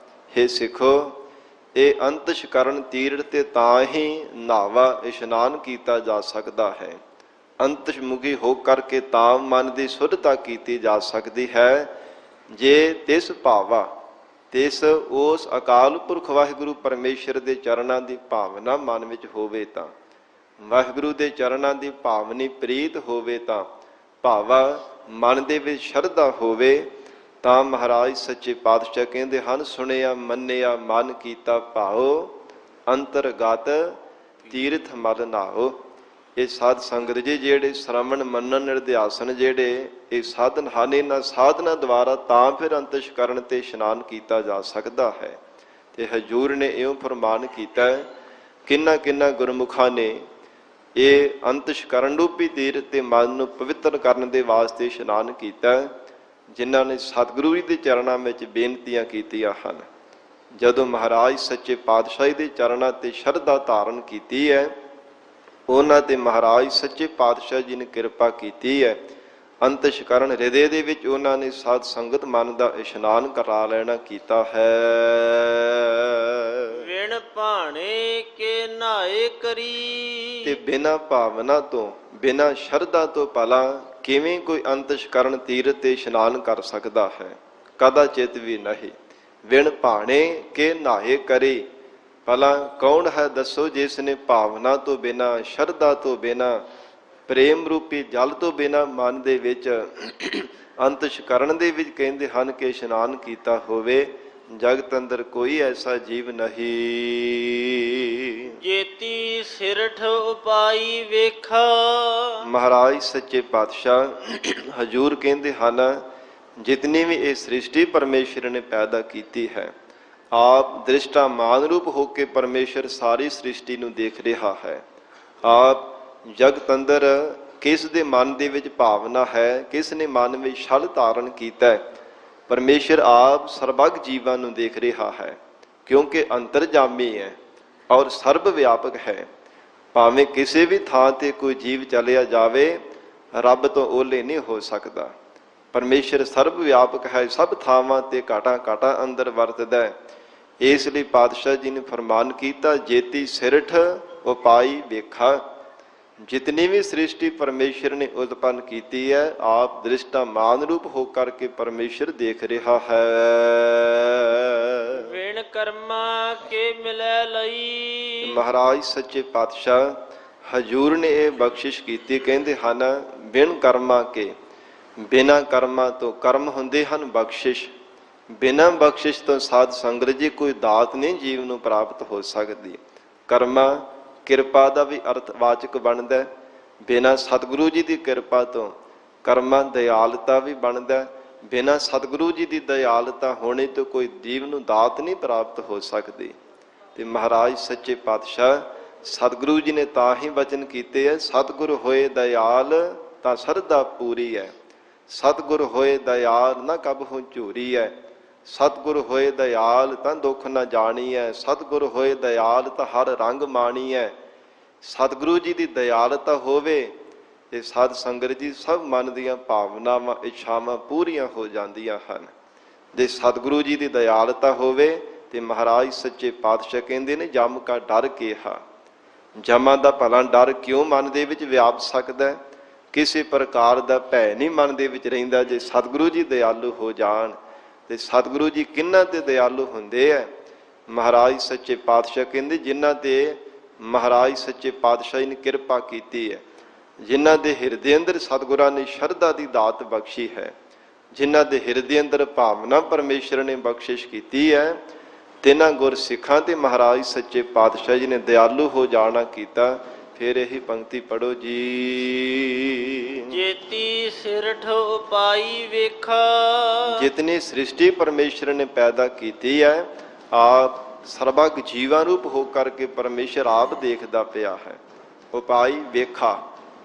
ਹੇ ਸਿੱਖੋ ਇਹ ਅੰਤਸ਼ਕਰਨ ਤੀਰਥ ਤੇ ਤਾਂ ਹੀ ਨਾਵਾ ਇਸ਼ਨਾਨ ਕੀਤਾ ਜਾ ਸਕਦਾ ਹੈ। ਅੰਤਸ਼ਮੁਖੀ ਹੋ ਕਰਕੇ ਤਾਂ ਮਨ ਦੀ ਸ਼ੁੱਧਤਾ ਕੀਤੀ ਜਾ ਸਕਦੀ ਹੈ ਜੇ ਤਿਸ ਭਾਵਾ, ਤਿਸ ਉਸ ਅਕਾਲ ਪੁਰਖ ਵਾਹਿਗੁਰੂ ਪਰਮੇਸ਼ਰ ਦੇ ਚਰਨਾਂ ਦੀ ਭਾਵਨਾ ਮਨ ਵਿੱਚ ਹੋਵੇ ਤਾਂ। ਵਾਹਿਗੁਰੂ ਦੇ ਚਰਨਾਂ ਦੀ ਭਾਵਨੀ ਪ੍ਰੀਤ ਹੋਵੇ ਤਾਂ ਭਾਵਾ ਮਨ ਦੇ ਵਿੱਚ ਸ਼ਰਧਾ ਹੋਵੇ ਤਾਂ ਮਹਾਰਾਜ ਸੱਚੇ ਪਾਤਸ਼ਾਹ ਕਹਿੰਦੇ ਹਨ, ਸੁਣਿਆ ਮੰਨਿਆ ਮਨ ਕੀਤਾ ਭਾਉ ਅੰਤਰਗਤ ਤੀਰਥ ਮਲ ਨਾਓ। ਇਹ ਸਾਧ ਸੰਗਤ ਜੀ ਜਿਹੜੇ ਸ਼ਰਵਣ ਮੰਨਣ ਨਿਰਧਿਆਸਨ ਜਿਹੜੇ ਇਹ ਸਾਧਨ ਹਨ, ਇਹਨਾਂ ਸਾਧਨਾਂ ਦੁਆਰਾ ਤਾਂ ਫਿਰ ਅੰਤਸ਼ਕਰਨ ਤੇ ਇਸ਼ਨਾਨ ਕੀਤਾ ਜਾ ਸਕਦਾ ਹੈ। ਤੇ ਹਜ਼ੂਰ ਨੇ ਇਉਂ ਫਰਮਾਨ ਕੀਤਾ, ਕਿੰਨਾ ਕਿੰਨਾ ਗੁਰਮੁਖਾਂ ਨੇ ਇਹ ਅੰਤਸ਼ਕਰਨ ਰੂਪੀ ਤੀਰਥ ਤੇ ਮਨ ਨੂੰ ਪਵਿੱਤਰ ਕਰਨ ਦੇ ਵਾਸਤੇ ਇਸ਼ਨਾਨ ਕੀਤਾ, ਜਿਨ੍ਹਾਂ ਨੇ ਸਤਿਗੁਰੂ ਜੀ ਦੇ ਚਰਨਾਂ ਵਿੱਚ ਬੇਨਤੀਆਂ ਕੀਤੀਆਂ ਹਨ। ਜਦੋਂ ਮਹਾਰਾਜ ਸੱਚੇ ਪਾਤਸ਼ਾਹ ਦੇ ਚਰਨਾਂ ਤੇ ਸ਼ਰਧਾ ਧਾਰਨ ਕੀਤੀ ਹੈ, ਉਹਨਾਂ ਤੇ ਮਹਾਰਾਜ ਸੱਚੇ ਪਾਤਸ਼ਾਹ ਜੀ ਨੇ ਕਿਰਪਾ ਕੀਤੀ ਹੈ। ਅੰਤਸ਼ਕਰਨ ਹਿਰਦੇ ਦੇ ਵਿੱਚ ਉਹਨਾਂ ਨੇ ਸਾਧ ਸੰਗਤ ਮਨ ਦਾ ਇਸ਼ਨਾਨ ਕਰਾ ਲੈਣਾ ਕੀਤਾ ਹੈ। ਵਿਣ ਭਾਣੇ ਕੇ ਨਾਏ ਕਰੀ। ਤੇ ਬਿਨਾਂ ਭਾਵਨਾ ਤੋਂ ਬਿਨਾਂ ਸ਼ਰਧਾ ਤੋਂ ਭਲਾ ਕਿਵੇਂ ਕੋਈ ਅੰਤਸ਼ਕਰਨ ਤੀਰਥ ਤੇ ਇਸ਼ਨਾਨ ਕਰ ਸਕਦਾ ਹੈ? ਕਦਾਚਿਤ ਵੀ ਨਹੀਂ। ਵਿਣ ਭਾਣੇ ਕੇ ਨਾਏ ਕਰੀ, ਭਲਾ ਕੌਣ ਹੈ ਦੱਸੋ ਜਿਸ ਨੇ ਭਾਵਨਾ ਤੋਂ ਬਿਨਾਂ ਸ਼ਰਧਾ ਤੋਂ ਬਿਨਾਂ ਪ੍ਰੇਮ ਰੂਪੀ ਜਲ ਤੋਂ ਬਿਨਾਂ ਮਨ ਦੇ ਵਿੱਚ ਅੰਤਸ਼ਕਰਨ ਦੇ ਵਿੱਚ ਕਹਿੰਦੇ ਹਨ ਕਿ ਇਸ਼ਨਾਨ ਕੀਤਾ ਹੋਵੇ। ਜਗਤ ਅੰਦਰ ਕੋਈ ਐਸਾ ਜੀਵ ਨਹੀਂ। ਜੇਤੀ ਸਿਰਠ ਉਪਾਈ ਵੇਖਾ। ਮਹਾਰਾਜ ਸੱਚੇ ਪਾਤਸ਼ਾਹ ਹਜ਼ੂਰ ਕਹਿੰਦੇ ਹਨ, ਜਿਤਨੀ ਵੀ ਇਹ ਸ੍ਰਿਸ਼ਟੀ ਪਰਮੇਸ਼ਰ ਨੇ ਪੈਦਾ ਕੀਤੀ ਹੈ, ਆਪ ਦ੍ਰਿਸ਼ਟਾਮਾਨ ਰੂਪ ਹੋ ਕੇ ਪਰਮੇਸ਼ਰ ਸਾਰੀ ਸ੍ਰਿਸ਼ਟੀ ਨੂੰ ਦੇਖ ਰਿਹਾ ਹੈ। ਆਪ ਜਗਤ ਅੰਦਰ ਕਿਸ ਦੇ ਮਨ ਦੇ ਵਿੱਚ ਭਾਵਨਾ ਹੈ, ਕਿਸ ਨੇ ਮਨ ਵਿੱਚ ਛਲ ਧਾਰਨ ਕੀਤਾ ਹੈ, ਪਰਮੇਸ਼ਰ ਆਪ ਸਰਬੱਗ ਜੀਵਾਂ ਨੂੰ ਦੇਖ ਰਿਹਾ ਹੈ, ਕਿਉਂਕਿ ਅੰਤਰਜਾਮੀ ਹੈ ਔਰ ਸਰਬ ਵਿਆਪਕ ਹੈ। ਭਾਵੇਂ ਕਿਸੇ ਵੀ ਥਾਂ ਤੇ ਕੋਈ ਜੀਵ ਚਲਿਆ ਜਾਵੇ, ਰੱਬ ਤੋਂ ਓਲੇ ਨਹੀਂ ਹੋ ਸਕਦਾ। ਪਰਮੇਸ਼ਰ ਸਰਬ ਵਿਆਪਕ ਹੈ, ਸਭ ਥਾਵਾਂ ਤੇ ਘਾਟਾਂ ਘਾਟਾਂ ਅੰਦਰ ਵਰਤਦਾ ਹੈ। ਇਸ ਲਈ ਪਾਤਸ਼ਾਹ ਜੀ ਨੇ ਫਰਮਾਨ ਕੀਤਾ, ਜੇਤੀ ਸਿਰਠ ਉਪਾਈ ਵੇਖਾ। ਜਿਤਨੀ ਵੀ ਸ੍ਰਿਸ਼ਟੀ ਪਰਮੇਸ਼ਰ ਨੇ ਉਤਪੰਨ ਕੀਤੀ ਹੈ, ਆਪ ਦ੍ਰਿਸ਼ਟਾਮਾਨ ਰੂਪ ਹੋ ਕਰਕੇ ਪਰਮੇਸ਼ਰ ਦੇਖ ਰਿਹਾ ਹੈ। ਵਿਣ ਕਰਮਾ ਕੇ ਮਿਲੈ ਲਈ। ਮਹਾਰਾਜ ਸੱਚੇ ਪਾਤਸ਼ਾਹ ਹਜ਼ੂਰ ਨੇ ਇਹ ਬਖਸ਼ਿਸ਼ ਕੀਤੀ, ਕਹਿੰਦੇ ਹਨ, ਬਿਨ ਕਰਮਾ ਕੇ, ਬਿਨਾਂ ਕਰਮਾਂ ਤੋਂ ਕਰਮ ਹੁੰਦੇ ਹਨ ਬਖਸ਼ਿਸ਼। ਬਿਨਾਂ ਬਖਸ਼ਿਸ਼ ਤੋਂ ਸਾਧ ਸੰਗਤ ਜੀ ਕੋਈ ਦਾਤ ਨਹੀਂ ਜੀਵ ਨੂੰ ਪ੍ਰਾਪਤ ਹੋ ਸਕਦੀ। ਕਰਮਾ ਕਿਰਪਾ ਦਾ ਵੀ ਅਰਥਵਾਚਕ ਬਣਦਾ। ਬਿਨਾਂ ਸਤਿਗੁਰੂ ਜੀ ਦੀ ਕਿਰਪਾ ਤੋਂ ਕਰਮਾਂ ਦਿਆਲਤਾ ਵੀ ਬਣਦਾ। ਬਿਨਾਂ ਸਤਿਗੁਰੂ ਜੀ ਦੀ ਦਿਆਲਤਾ ਹੋਣੇ ਤੋਂ ਕੋਈ ਜੀਵ ਨੂੰ ਦਾਤ ਨਹੀਂ ਪ੍ਰਾਪਤ ਹੋ ਸਕਦੀ। ਤੇ ਮਹਾਰਾਜ ਸੱਚੇ ਪਾਤਸ਼ਾਹ ਸਤਿਗੁਰੂ ਜੀ ਨੇ ਤਾਂ ਹੀ ਵਚਨ ਕੀਤੇ ਹੈ, ਸਤਿਗੁਰ ਹੋਏ ਦਇਆਲ ਤਾਂ ਸਰਧਾ ਪੂਰੀ ਹੈ। ਸਤਿਗੁਰ ਹੋਏ ਦਇਆਲ ਨਾ ਕਬਹੂ ਝੂਰੀ ਹੈ। ਸਤਿਗੁਰ ਹੋਏ ਦਇਆਲ ਤਾਂ ਦੁੱਖ ਨਾ ਜਾਣੀ ਹੈ। ਸਤਿਗੁਰ ਹੋਏ ਦਇਆਲ ਤਾਂ ਹਰ ਰੰਗ ਮਾਣੀ ਹੈ। ਸਤਿਗੁਰੂ ਜੀ ਦੀ ਦਇਆਲਤਾ ਹੋਵੇ ਤੇ ਸਾਧ ਸੰਗਤ ਜੀ ਸਭ ਮਨ ਦੀਆਂ ਭਾਵਨਾਵਾਂ ਇੱਛਾਵਾਂ ਪੂਰੀਆਂ ਹੋ ਜਾਂਦੀਆਂ ਹਨ। ਜੇ ਸਤਿਗੁਰੂ ਜੀ ਦੀ ਦਇਆਲਤਾ ਹੋਵੇ ਤੇ ਮਹਾਰਾਜ ਸੱਚੇ ਪਾਤਸ਼ਾਹ ਕਹਿੰਦੇ ਨੇ, ਜਮ ਕਾ ਡਰ ਕੇਹਾ। ਜਮਾਂ ਦਾ ਭਲਾ ਡਰ ਕਿਉਂ ਮਨ ਦੇ ਵਿੱਚ ਵਿਆਪ ਸਕਦਾ ਹੈ? ਕਿਸੇ ਪ੍ਰਕਾਰ ਦਾ ਭੈ ਨਹੀਂ ਮਨ ਦੇ ਵਿੱਚ ਰਹਿੰਦਾ ਜੇ ਸਤਿਗੁਰੂ ਜੀ ਦਇਆਲੂ ਹੋ ਜਾਣ। ਤੇ ਸਤਿਗੁਰੂ ਜੀ ਕਿਹਨਾਂ ਤੇ ਦਇਆਲੂ ਹੁੰਦੇ ਹੈ? ਮਹਾਰਾਜ ਸੱਚੇ ਪਾਤਸ਼ਾਹ ਕਹਿੰਦੇ, ਜਿਨ੍ਹਾਂ ਤੇ ਮਹਾਰਾਜ ਸੱਚੇ ਪਾਤਸ਼ਾਹ ਜੀ ਨੇ ਕਿਰਪਾ ਕੀਤੀ ਹੈ, ਜਿਨ੍ਹਾਂ ਦੇ ਹਿਰਦੇ ਅੰਦਰ ਸਤਿਗੁਰਾਂ ਨੇ ਸ਼ਰਧਾ ਦੀ ਦਾਤ ਬਖਸ਼ੀ ਹੈ, ਜਿਨ੍ਹਾਂ ਦੇ ਹਿਰਦੇ ਅੰਦਰ ਭਾਵਨਾ ਪਰਮੇਸ਼ਰ ਨੇ ਬਖਸ਼ਿਸ਼ ਕੀਤੀ ਹੈ, ਤਿੰਨਾਂ ਗੁਰ ਸਿੱਖਾਂ ਤੇ ਮਹਾਰਾਜ ਸੱਚੇ ਪਾਤਸ਼ਾਹ ਜੀ ਨੇ ਦਇਆਲੂ ਹੋ ਜਾਣਾ ਕੀਤਾ। ਫਿਰ ਇਹੀ ਪੰਕਤੀ ਪੜੋ ਜੀ। ਜੇਤੀ ਸਿਰਠ ਉਪਾਈ ਵੇਖਾ। ਜਿਤਨੀ ਸ੍ਰਿਸ਼ਟੀ ਪਰਮੇਸ਼ਰ ਨੇ ਪੈਦਾ ਕੀਤੀ ਹੈ, ਆਪ ਸਰਬੱਗ ਜੀਵਾਂ ਰੂਪ ਹੋ ਕਰਕੇ ਪਰਮੇਸ਼ਰ ਆਪ ਦੇਖਦਾ ਪਿਆ ਹੈ। ਉਪਾਈ ਵੇਖਾ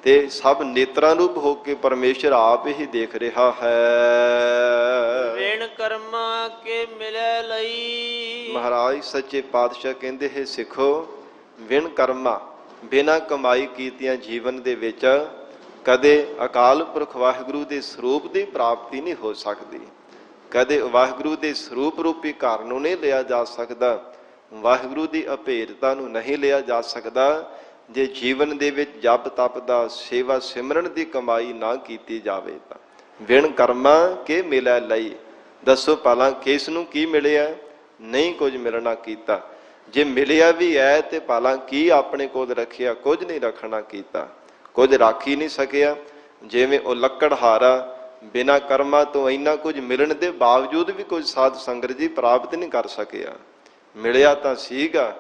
ਤੇ ਸਭ ਨੇਤਰਾਂ ਰੂਪ ਹੋ ਕੇ ਪਰਮੇਸ਼ਰ ਆਪ ਹੀ ਦੇਖ ਰਿਹਾ ਹੈ। ਵਿਣ ਕਰਮਾ ਕੇ ਮਿਲੈ ਲਈ। ਮਹਾਰਾਜ ਸੱਚੇ ਪਾਤਸ਼ਾਹ ਕਹਿੰਦੇ ਹੈ, ਸਿੱਖੋ, ਵਿਣ ਕਰਮਾ, ਬਿਨਾਂ ਕਮਾਈ ਕੀਤਿਆਂ ਜੀਵਨ ਦੇ ਵਿੱਚ ਕਦੇ ਅਕਾਲ ਪੁਰਖ ਵਾਹਿਗੁਰੂ ਦੇ ਸਰੂਪ ਦੀ ਪ੍ਰਾਪਤੀ ਨਹੀਂ ਹੋ ਸਕਦੀ। ਕਦੇ ਵਾਹਿਗੁਰੂ ਦੇ ਸਰੂਪ ਰੂਪੀ ਘਰ ਨੂੰ ਨਹੀਂ ਲਿਆ ਜਾ ਸਕਦਾ। ਵਾਹਿਗੁਰੂ ਦੀ ਅਭੇਦਤਾ ਨੂੰ ਨਹੀਂ ਲਿਆ ਜਾ ਸਕਦਾ ਜੇ ਜੀਵਨ ਦੇ ਵਿੱਚ ਜਪ ਤਪ ਦਾ ਸੇਵਾ ਸਿਮਰਨ ਦੀ ਕਮਾਈ ਨਾ ਕੀਤੀ ਜਾਵੇ ਤਾਂ। ਵਿਣ ਕਰਮਾ ਕੇ ਮਿਲੈ ਲਈ। ਦੱਸੋ ਭਲਾ ਕਿਸ ਨੂੰ ਕੀ ਮਿਲਿਆ? ਨਹੀਂ ਕੁਝ ਮਿਲਣਾ ਕੀਤਾ। ਜੇ ਮਿਲਿਆ ਵੀ ਹੈ ਤੇ ਭਲਾ ਕੀ ਆਪਣੇ ਕੋਲ ਰੱਖਿਆ? ਕੁਝ ਨਹੀਂ ਰੱਖਣਾ ਕੀਤਾ, ਕੁਝ ਰੱਖ ਹੀ ਨਹੀਂ ਸਕਿਆ। ਜਿਵੇਂ ਉਹ ਲੱਕੜਹਾਰਾ ਬਿਨਾਂ ਕਰਮਾਂ ਤੋਂ ਇੰਨਾ ਕੁਝ ਮਿਲਣ ਦੇ ਬਾਵਜੂਦ ਵੀ ਕੁਝ ਸਾਧ ਸੰਗਤ ਜੀ ਪ੍ਰਾਪਤ ਨਹੀਂ ਕਰ ਸਕਿਆ। ਮਿਲਿਆ ਤਾਂ ਸੀਗਾ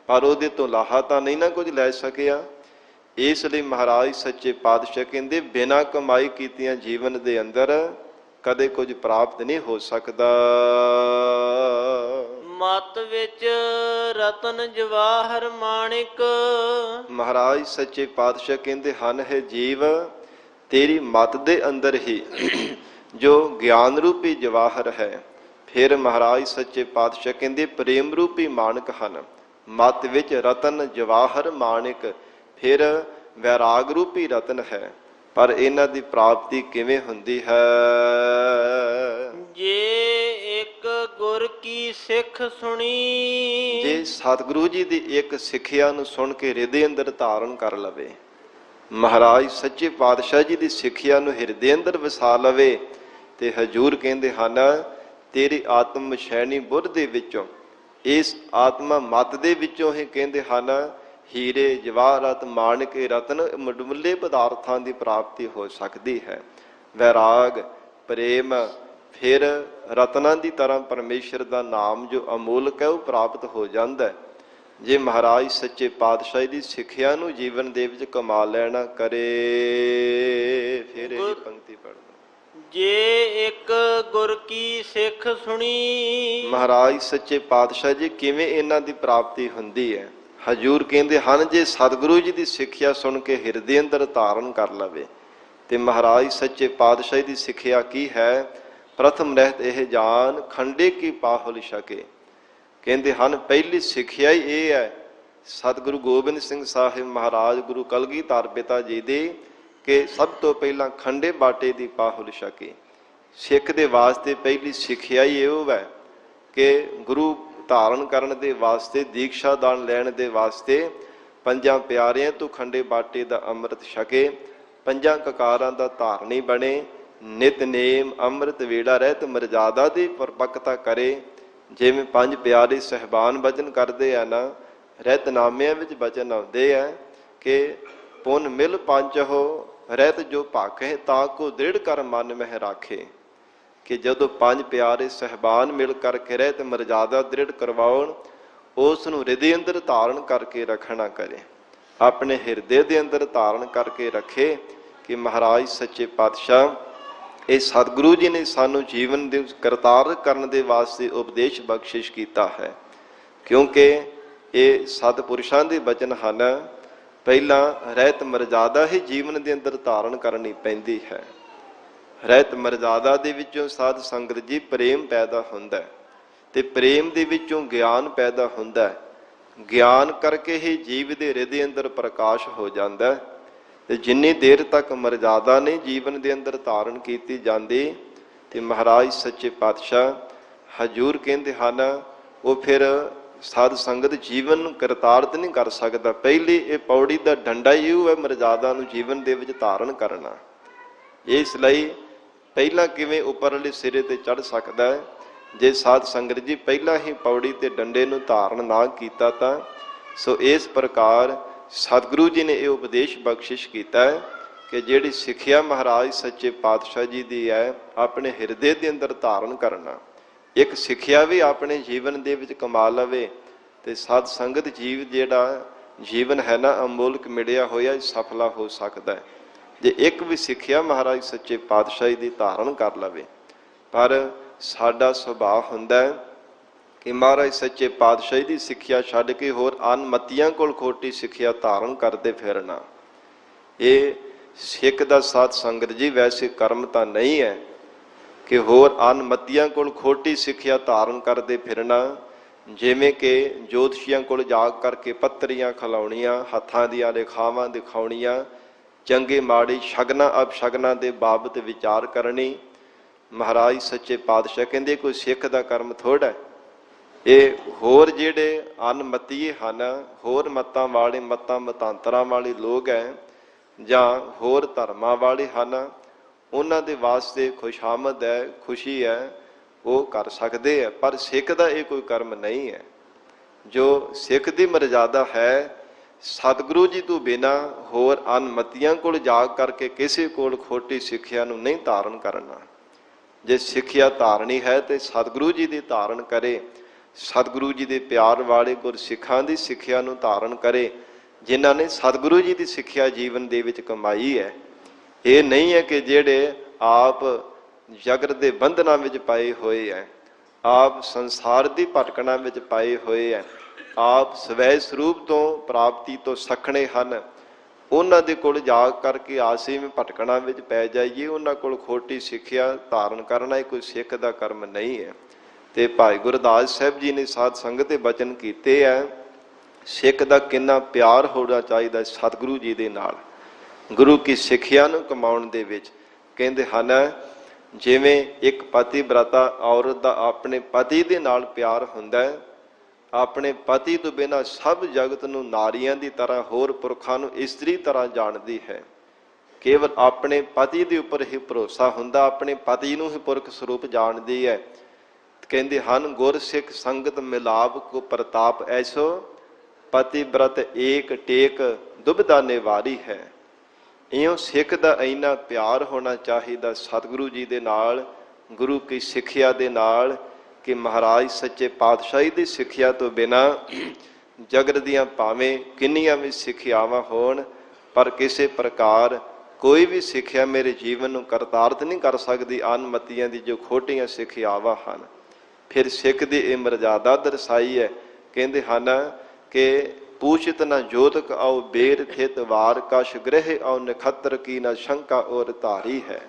ਪਰ ਉਹਦੇ ਤੋਂ ਲਾਹਾ ਤਾਂ ਨਹੀਂ ਨਾ ਕੁਝ ਲੈ ਸਕਿਆ। ਇਸ ਲਈ ਮਹਾਰਾਜ ਸੱਚੇ ਪਾਤਸ਼ਾਹ ਕਹਿੰਦੇ ਬਿਨਾਂ ਕਮਾਈ ਕੀਤਿਆਂ ਜੀਵਨ ਦੇ ਅੰਦਰ ਕਦੇ ਕੁਝ ਪ੍ਰਾਪਤ ਨਹੀਂ ਹੋ ਸਕਦਾ। ਮਤ ਵਿੱਚ ਰਤਨ ਜਵਾਹਰ ਮਾਣਿਕ। ਮਹਾਰਾਜ ਸੱਚੇ ਪਾਤਸ਼ਾਹ ਕਹਿੰਦੇ ਹਨ ਹੈ ਜੀਵ, ਤੇਰੀ ਮਤ ਦੇ ਅੰਦਰ ਹੀ ਜੋ ਗਿਆਨ ਰੂਪੀ ਜਵਾਹਰ ਹੈ। ਫਿਰ ਮਹਾਰਾਜ ਸੱਚੇ ਪਾਤਸ਼ਾਹ ਕਹਿੰਦੇ ਪ੍ਰੇਮ ਰੂਪੀ ਮਾਣਕ ਹਨ। ਮਤ ਵਿੱਚ ਰਤਨ ਜਵਾਹਰ ਮਾਣਿਕ, ਫਿਰ ਵੈਰਾਗ ਰੂਪੀ ਰਤਨ ਹੈ। ਪਰ ਇਹਨਾਂ ਦੀ ਪ੍ਰਾਪਤੀ ਕਿਵੇਂ ਹੁੰਦੀ ਹੈ? ਜੇ ਇੱਕ ਗੁਰ ਕੀ ਸਿੱਖ ਸੁਣੀ। ਜੇ ਸਤਿਗੁਰੂ ਜੀ ਦੀ ਇੱਕ ਸਿੱਖਿਆ ਨੂੰ ਸੁਣ ਕੇ ਹਿਰਦੇ ਅੰਦਰ ਧਾਰਨ ਕਰ ਲਵੇ, ਮਹਾਰਾਜ ਸੱਚੇ ਪਾਤਸ਼ਾਹ ਜੀ ਦੀ ਸਿੱਖਿਆ ਨੂੰ ਹਿਰਦੇ ਅੰਦਰ ਵਸਾ ਲਵੇ, ਤੇ ਹਜੂਰ ਕਹਿੰਦੇ ਹਨ ਤੇਰੀ ਆਤਮ ਸ਼ੈਣੀ ਬੁੱਧ ਦੇ ਵਿੱਚੋਂ, ਇਸ ਆਤਮਾ ਮਤ ਦੇ ਵਿੱਚੋਂ ਹੀ ਕਹਿੰਦੇ ਹਨ ਹੀਰੇ ਜਵਾਹਰਾਤ ਮਾਣਕ ਰਤਨ ਮੁੱਢਲੇ ਪਦਾਰਥਾਂ ਦੀ ਪ੍ਰਾਪਤੀ ਹੋ ਸਕਦੀ ਹੈ। ਵੈਰਾਗ ਪ੍ਰੇਮ ਫਿਰ ਰਤਨਾਂ ਦੀ ਤਰ੍ਹਾਂ ਪਰਮੇਸ਼ਰ ਦਾ ਨਾਮ ਜੋ ਅਮੋਲਕ ਹੈ ਉਹ ਪ੍ਰਾਪਤ ਹੋ ਜਾਂਦਾ ਹੈ। ਜੇ ਮਹਾਰਾਜ ਸੱਚੇ ਪਾਤਸ਼ਾਹ ਦੀ ਸਿੱਖਿਆ ਨੂੰ ਜੀਵਨ ਦੇ ਵਿੱਚ ਕਮਾ ਲੈਣਾ ਕਰੇ। ਫਿਰ ਇਹ ਪੰਕਤੀ ਪੜ੍ਹੋ। ਜੇ ਇੱਕ ਗੁਰ ਕੀ ਸਿੱਖ ਸੁਣੀ। ਮਹਾਰਾਜ ਸੱਚੇ ਪਾਤਸ਼ਾਹ ਜੀ ਕਿਵੇਂ ਇਹਨਾਂ ਦੀ ਪ੍ਰਾਪਤੀ ਹੁੰਦੀ ਹੈ? ਹਜੂਰ ਕਹਿੰਦੇ ਹਨ ਜੇ ਸਤਿਗੁਰੂ ਜੀ ਦੀ ਸਿੱਖਿਆ ਸੁਣ ਕੇ ਹਿਰਦੇ ਅੰਦਰ ਧਾਰਨ ਕਰ ਲਵੇ। ਤੇ ਮਹਾਰਾਜ ਸੱਚੇ ਪਾਤਸ਼ਾਹ ਦੀ ਸਿੱਖਿਆ ਕੀ ਹੈ? ਪ੍ਰਥਮ ਰਹਿਤ ਇਹ ਜਾਨ ਖੰਡੇ ਕੀ ਪਾਹੁਲ ਛਕੇ। ਕਹਿੰਦੇ ਹਨ ਪਹਿਲੀ ਸਿੱਖਿਆ ਹੀ ਇਹ ਹੈ ਸਤਿਗੁਰੂ ਗੋਬਿੰਦ ਸਿੰਘ ਸਾਹਿਬ ਮਹਾਰਾਜ ਗੁਰੂ ਕਲਗੀਧਰ ਪਿਤਾ ਜੀ ਦੀ, ਕਿ ਸਭ ਤੋਂ ਪਹਿਲਾਂ ਖੰਡੇ ਬਾਟੇ ਦੀ ਪਾਹੁਲ ਛਕੇ। ਸਿੱਖ ਦੇ ਵਾਸਤੇ ਪਹਿਲੀ ਸਿੱਖਿਆ ਹੀ ਇਹੋ ਹੈ ਕਿ ਗੁਰੂ ਧਾਰਨ ਕਰਨ ਦੇ ਵਾਸਤੇ, ਦੀਕਸ਼ਾ ਦਾਨ ਲੈਣ ਦੇ ਵਾਸਤੇ ਪੰਜਾਂ ਪਿਆਰਿਆਂ ਤੋਂ ਖੰਡੇ ਬਾਟੇ ਦਾ ਅੰਮ੍ਰਿਤ ਛਕੇ, ਪੰਜਾਂ ਕਕਾਰਾਂ ਦਾ ਧਾਰਨੀ ਬਣੇ, ਨਿਤਨੇਮ ਅੰਮ੍ਰਿਤ ਵੇਲਾ ਰਹਿਤ ਮਰਜ਼ਾਦਾ ਦੀ ਪਰਪੱਕਤਾ ਕਰੇ। ਜਿਵੇਂ ਪੰਜ ਪਿਆਰੇ ਸਹਿਬਾਨ ਬਚਨ ਕਰਦੇ ਆ ਨਾ, ਰਹਿਤਨਾਮਿਆਂ ਵਿੱਚ ਬਚਨ ਆਉਂਦੇ ਆ ਕਿ ਪੁੰਨ ਮਿਲ ਪੰਜ ਹੋ ਰਹਿਤ ਜੋ ਭਾਖੇ ਤਾਂ ਕੋ ਦ੍ਰਿੜ ਕਰ ਮਨ ਮਹਿ ਰਾਖੇ। ਕਿ ਜਦੋਂ ਪੰਜ ਪਿਆਰੇ ਸਹਿਬਾਨ ਮਿਲ ਕਰਕੇ ਰਹਿਤ ਮਰਜ਼ਾਦਾ ਦ੍ਰਿੜ ਕਰਵਾਉਣ, ਉਸ ਨੂੰ ਹਿਰਦੇ ਅੰਦਰ ਧਾਰਨ ਕਰਕੇ ਰੱਖਣਾ ਕਰੇ, ਆਪਣੇ ਹਿਰਦੇ ਦੇ ਅੰਦਰ ਧਾਰਨ ਕਰਕੇ ਰੱਖੇ। ਕਿ ਮਹਾਰਾਜ ਸੱਚੇ ਪਾਤਸ਼ਾਹ ਇਹ ਸਤਿਗੁਰੂ ਜੀ ਨੇ ਸਾਨੂੰ ਜੀਵਨ ਦੇ ਕਰਤਾਰ ਕਰਨ ਦੇ ਵਾਸਤੇ ਉਪਦੇਸ਼ ਬਖਸ਼ਿਸ਼ ਕੀਤਾ ਹੈ। ਕਿਉਂਕਿ ਇਹ ਸਤਿਪੁਰਸ਼ਾਂ ਦੇ ਬਚਨ ਹਨ। ਪਹਿਲਾਂ ਰਹਿਤ ਮਰਜ਼ਾਦਾ ਹੀ ਜੀਵਨ ਦੇ ਅੰਦਰ ਧਾਰਨ ਕਰਨੀ ਪੈਂਦੀ ਹੈ। ਰਹਿਤ ਮਰਜ਼ਾਦਾ ਦੇ ਵਿੱਚੋਂ ਸਾਧ ਸੰਗਤ ਜੀ ਪ੍ਰੇਮ ਪੈਦਾ ਹੁੰਦਾ ਹੈ, ਤੇ ਪ੍ਰੇਮ ਦੇ ਵਿੱਚੋਂ ਗਿਆਨ ਪੈਦਾ ਹੁੰਦਾ ਹੈ। ਗਿਆਨ ਕਰਕੇ ਹੀ ਜੀਵ ਦੇ ਹਿਰਦੇ ਅੰਦਰ ਪ੍ਰਕਾਸ਼ ਹੋ ਜਾਂਦਾ ਹੈ। ਤੇ ਜਿੰਨੀ ਦੇਰ ਤੱਕ ਮਰਜ਼ਾਦਾ ਨਹੀਂ ਜੀਵਨ ਦੇ ਅੰਦਰ ਧਾਰਨ ਕੀਤੀ ਜਾਂਦੀ, ਤੇ ਮਹਾਰਾਜ ਸੱਚੇ ਪਾਤਸ਼ਾਹ ਹਜੂਰ ਕਹਿੰਦੇ ਹਨ ਉਹ ਫਿਰ ਸਾਧ ਸੰਗਤ ਜੀਵਨ ਨੂੰ ਕਰਤਾਰਤ ਨਹੀਂ ਕਰ ਸਕਦਾ। ਪਹਿਲੀ ਇਹ ਪੌੜੀ ਦਾ ਡੰਡਾ ਹੀ ਉਹ ਹੈ ਮਰਜ਼ਾਦਾ ਨੂੰ ਜੀਵਨ ਦੇ ਵਿੱਚ ਧਾਰਨ ਕਰਨਾ। ਇਸ ਲਈ ਪਹਿਲਾਂ ਕਿਵੇਂ ਉੱਪਰਲੇ ਸਿਰੇ ਤੇ ਚੜ੍ਹ ਸਕਦਾ ਹੈ? ਜੇ ਸਾਧ ਸੰਗਤ ਜੀ ਪਹਿਲਾਂ ਹੀ ਪੌੜੀ ਤੇ ਡੰਡੇ ਨੂੰ ਧਾਰਨ ਨਾ ਕੀਤਾ ਤਾਂ। ਸੋ ਇਸ ਪ੍ਰਕਾਰ ਸਤਿਗੁਰੂ ਜੀ ਨੇ ਇਹ ਉਪਦੇਸ਼ ਬਖਸ਼ਿਸ਼ ਕੀਤਾ ਹੈ ਕਿ ਜਿਹੜੀ ਸਿੱਖਿਆ ਮਹਾਰਾਜ ਸੱਚੇ ਪਾਤਸ਼ਾਹ ਜੀ ਦੀ ਹੈ ਆਪਣੇ ਹਿਰਦੇ ਦੇ ਅੰਦਰ ਧਾਰਨ ਕਰਨਾ। ਇੱਕ ਸਿੱਖਿਆ ਵੀ ਆਪਣੇ ਜੀਵਨ ਦੇ ਵਿੱਚ ਕਮਾ ਲਵੇ ਤੇ ਸਾਧ ਸੰਗਤ ਜੀਵ ਜਿਹੜਾ ਜੀਵਨ ਹੈ ਨਾ ਅਮੋਲਕ ਮਿਲਿਆ ਹੋਇਆ ਸਫਲਾ ਹੋ ਸਕਦਾ ਹੈ ਜੇ ਇੱਕ ਵੀ ਸਿੱਖਿਆ ਮਹਾਰਾਜ ਸੱਚੇ ਪਾਤਸ਼ਾਹ ਦੀ ਧਾਰਨ ਕਰ ਲਵੇ। ਪਰ ਸਾਡਾ ਸੁਭਾਅ ਹੁੰਦਾ ਹੈ ਕਿ ਮਹਾਰਾਜ ਸੱਚੇ ਪਾਤਸ਼ਾਹ ਦੀ ਸਿੱਖਿਆ ਛੱਡ ਕੇ ਹੋਰ ਅਨਮਤੀਆਂ ਕੋਲ ਖੋਟੀ ਸਿੱਖਿਆ ਧਾਰਨ ਕਰਦੇ ਫਿਰਨਾ। ਇਹ ਸਿੱਖ ਦਾ ਸਾਧ ਸੰਗਤ ਜੀ ਵੈਸੇ ਕਰਮ ਤਾਂ ਨਹੀਂ ਹੈ ਕਿ ਹੋਰ ਅਨਮਤੀਆਂ ਕੋਲ ਖੋਟੀ ਸਿੱਖਿਆ ਧਾਰਨ ਕਰਦੇ ਫਿਰਨਾ। ਜਿਵੇਂ ਕਿ ਜੋਤਸ਼ੀਆਂ ਕੋਲ ਜਾ ਕਰਕੇ ਪੱਤਰੀਆਂ ਖਿਲਾਉਣੀਆਂ, ਹੱਥਾਂ ਦੀਆਂ ਰੇਖਾਵਾਂ ਦਿਖਾਉਣੀਆਂ, ਚੰਗੇ ਮਾੜੇ ਸ਼ਗਨਾਂ ਅਪਸ਼ਗਨਾਂ ਦੇ ਬਾਬਤ ਵਿਚਾਰ ਕਰਨੀ। ਮਹਾਰਾਜ ਸੱਚੇ ਪਾਤਸ਼ਾਹ ਕਹਿੰਦੇ ਕੋਈ ਸਿੱਖ ਦਾ ਕਰਮ ਥੋੜ੍ਹਾ। ਇਹ ਹੋਰ ਜਿਹੜੇ ਅਨਮਤੀਏ ਹਨ, ਹੋਰ ਮਤਾਂ ਵਾਲੇ, ਮਤਾਂ ਮਤਾਂਤਰਾਂ ਵਾਲੇ ਲੋਕ ਹੈ ਜਾਂ ਹੋਰ ਧਰਮਾਂ ਵਾਲੇ ਹਨ, ਉਹਨਾਂ ਦੇ ਵਾਸਤੇ ਖੁਸ਼ਾਮਦ ਹੈ, ਖੁਸ਼ੀ ਹੈ, ਉਹ ਕਰ ਸਕਦੇ ਹੈ। ਪਰ ਸਿੱਖ ਦਾ ਇਹ ਕੋਈ ਕਰਮ ਨਹੀਂ ਹੈ। ਜੋ ਸਿੱਖ ਦੀ ਮਰਜ਼ਾਦਾ ਹੈ, ਸਤਿਗੁਰੂ ਜੀ ਤੋਂ ਬਿਨਾ ਹੋਰ ਅਨਮਤੀਆਂ ਕੋਲ ਜਾ ਕਰਕੇ ਕਿਸੇ ਕੋਲ ਖੋਟੀ ਸਿੱਖਿਆ ਨੂੰ ਨਹੀਂ ਧਾਰਨ ਕਰਨਾ। ਜੇ ਸਿੱਖਿਆ ਧਾਰਨੀ ਹੈ ਤੇ ਸਤਿਗੁਰੂ ਜੀ ਦੀ ਧਾਰਨ ਕਰੇ, ਸਤਿਗੁਰੂ ਜੀ ਦੇ ਪਿਆਰ ਵਾਲੇ ਗੁਰਸਿੱਖਾਂ ਦੀ ਸਿੱਖਿਆ ਨੂੰ ਧਾਰਨ ਕਰੇ, ਜਿਨ੍ਹਾਂ ਨੇ ਸਤਿਗੁਰੂ ਜੀ ਦੀ ਸਿੱਖਿਆ ਜੀਵਨ ਦੇ ਵਿੱਚ ਕਮਾਈ ਹੈ। ਇਹ ਨਹੀਂ ਹੈ ਕਿ ਜਿਹੜੇ ਆਪ ਜਗਤ ਦੇ ਬੰਧਨਾਂ ਵਿੱਚ ਪਏ ਹੋਏ ਹੈ, ਆਪ ਸੰਸਾਰ ਦੀ ਭਟਕਣਾ ਵਿੱਚ ਪਏ ਹੋਏ ਹੈ, ਆਪ ਸਵੈ ਸਰੂਪ ਤੋਂ ਪ੍ਰਾਪਤੀ ਤੋਂ ਸਖਣੇ ਹਨ, ਉਹਨਾਂ ਦੇ ਕੋਲ ਜਾ ਕਰਕੇ ਆਸੀ ਵਿੱਚ ਭਟਕਣਾ ਵਿੱਚ ਪੈ ਜਾਈਏ, ਉਹਨਾਂ ਕੋਲ ਖੋਟੀ ਸਿੱਖਿਆ ਧਾਰਨ ਕਰਨਾ ਇਹ ਕੋਈ ਸਿੱਖ ਦਾ ਕਰਮ ਨਹੀਂ ਹੈ। ਤੇ ਭਾਈ ਗੁਰਦਾਸ ਸਾਹਿਬ ਜੀ ਨੇ ਸਾਧ ਸੰਗਤ ਦੇ ਬਚਨ ਕੀਤੇ ਹੈ, ਸਿੱਖ ਦਾ ਕਿੰਨਾ ਪਿਆਰ ਹੋਣਾ ਚਾਹੀਦਾ ਸਤਿਗੁਰੂ ਜੀ ਦੇ ਨਾਲ, ਗੁਰੂ ਕੀ ਸਿੱਖਿਆ ਨੂੰ ਕਮਾਉਣ ਦੇ ਵਿੱਚ। ਕਹਿੰਦੇ ਹਨ ਜਿਵੇਂ ਇੱਕ ਪਤੀ ਬ੍ਰਤਾ ਔਰਤ ਦਾ ਆਪਣੇ ਪਤੀ ਦੇ ਨਾਲ ਪਿਆਰ ਹੁੰਦਾ ਹੈ, ਆਪਣੇ ਪਤੀ ਤੋਂ ਬਿਨਾਂ ਸਭ ਜਗਤ ਨੂੰ ਨਾਰੀਆਂ ਦੀ ਤਰ੍ਹਾਂ, ਹੋਰ ਪੁਰਖਾਂ ਨੂੰ ਇਸਤਰੀ ਤਰ੍ਹਾਂ ਜਾਣਦੀ ਹੈ। ਕੇਵਲ ਆਪਣੇ ਪਤੀ ਦੇ ਉੱਪਰ ਹੀ ਭਰੋਸਾ ਹੁੰਦਾ, ਆਪਣੇ ਪਤੀ ਨੂੰ ਹੀ ਪੁਰਖ ਸਰੂਪ ਜਾਣਦੀ ਹੈ। ਕਹਿੰਦੇ ਹਨ ਗੁਰਸਿੱਖ ਸੰਗਤ ਮਿਲਾਪ ਕੋ ਪ੍ਰਤਾਪ ਐਸੋ, ਪਤੀ ਬ੍ਰਤ ਏਕ ਟੇਕ ਦੁਬਿਧਾ ਨਿਵਾਰੀ ਹੈ। ਇਉਂ ਸਿੱਖ ਦਾ ਇੰਨਾ ਪਿਆਰ ਹੋਣਾ ਚਾਹੀਦਾ ਸਤਿਗੁਰੂ ਜੀ ਦੇ ਨਾਲ, ਗੁਰੂ ਕੀ ਸਿੱਖਿਆ ਦੇ ਨਾਲ, ਕਿ ਮਹਾਰਾਜ ਸੱਚੇ ਪਾਤਸ਼ਾਹੀ ਦੀ ਸਿੱਖਿਆ ਤੋਂ ਬਿਨਾਂ ਜਗਤ ਦੀਆਂ ਭਾਵੇਂ ਕਿੰਨੀਆਂ ਵੀ ਸਿੱਖਿਆਵਾਂ ਹੋਣ, ਪਰ ਕਿਸੇ ਪ੍ਰਕਾਰ ਕੋਈ ਵੀ ਸਿੱਖਿਆ ਮੇਰੇ ਜੀਵਨ ਨੂੰ ਕਰਤਾਰਥ ਨਹੀਂ ਕਰ ਸਕਦੀ। ਅਨਮਤੀਆਂ ਦੀ ਜੋ ਖੋਟੀਆਂ ਸਿੱਖਿਆਵਾਂ ਹਨ, ਫਿਰ ਸਿੱਖ ਦੀ ਇਹ ਮਰਜ਼ਾਦਾ ਦਰਸਾਈ ਹੈ। ਕਹਿੰਦੇ ਹਨ ਕਿ ਪੂਛਿਤ ਨਾ ਜੋਤਕ ਆਓ ਬੇਰ ਥਿਤ ਵਾਰ, ਕਸ਼ ਗ੍ਰਹਿ ਆਓ ਨਖੱਤਰ ਕੀ ਨਾ ਸ਼ੰਕਾ ਔਰ ਧਾਰੀ ਹੈ।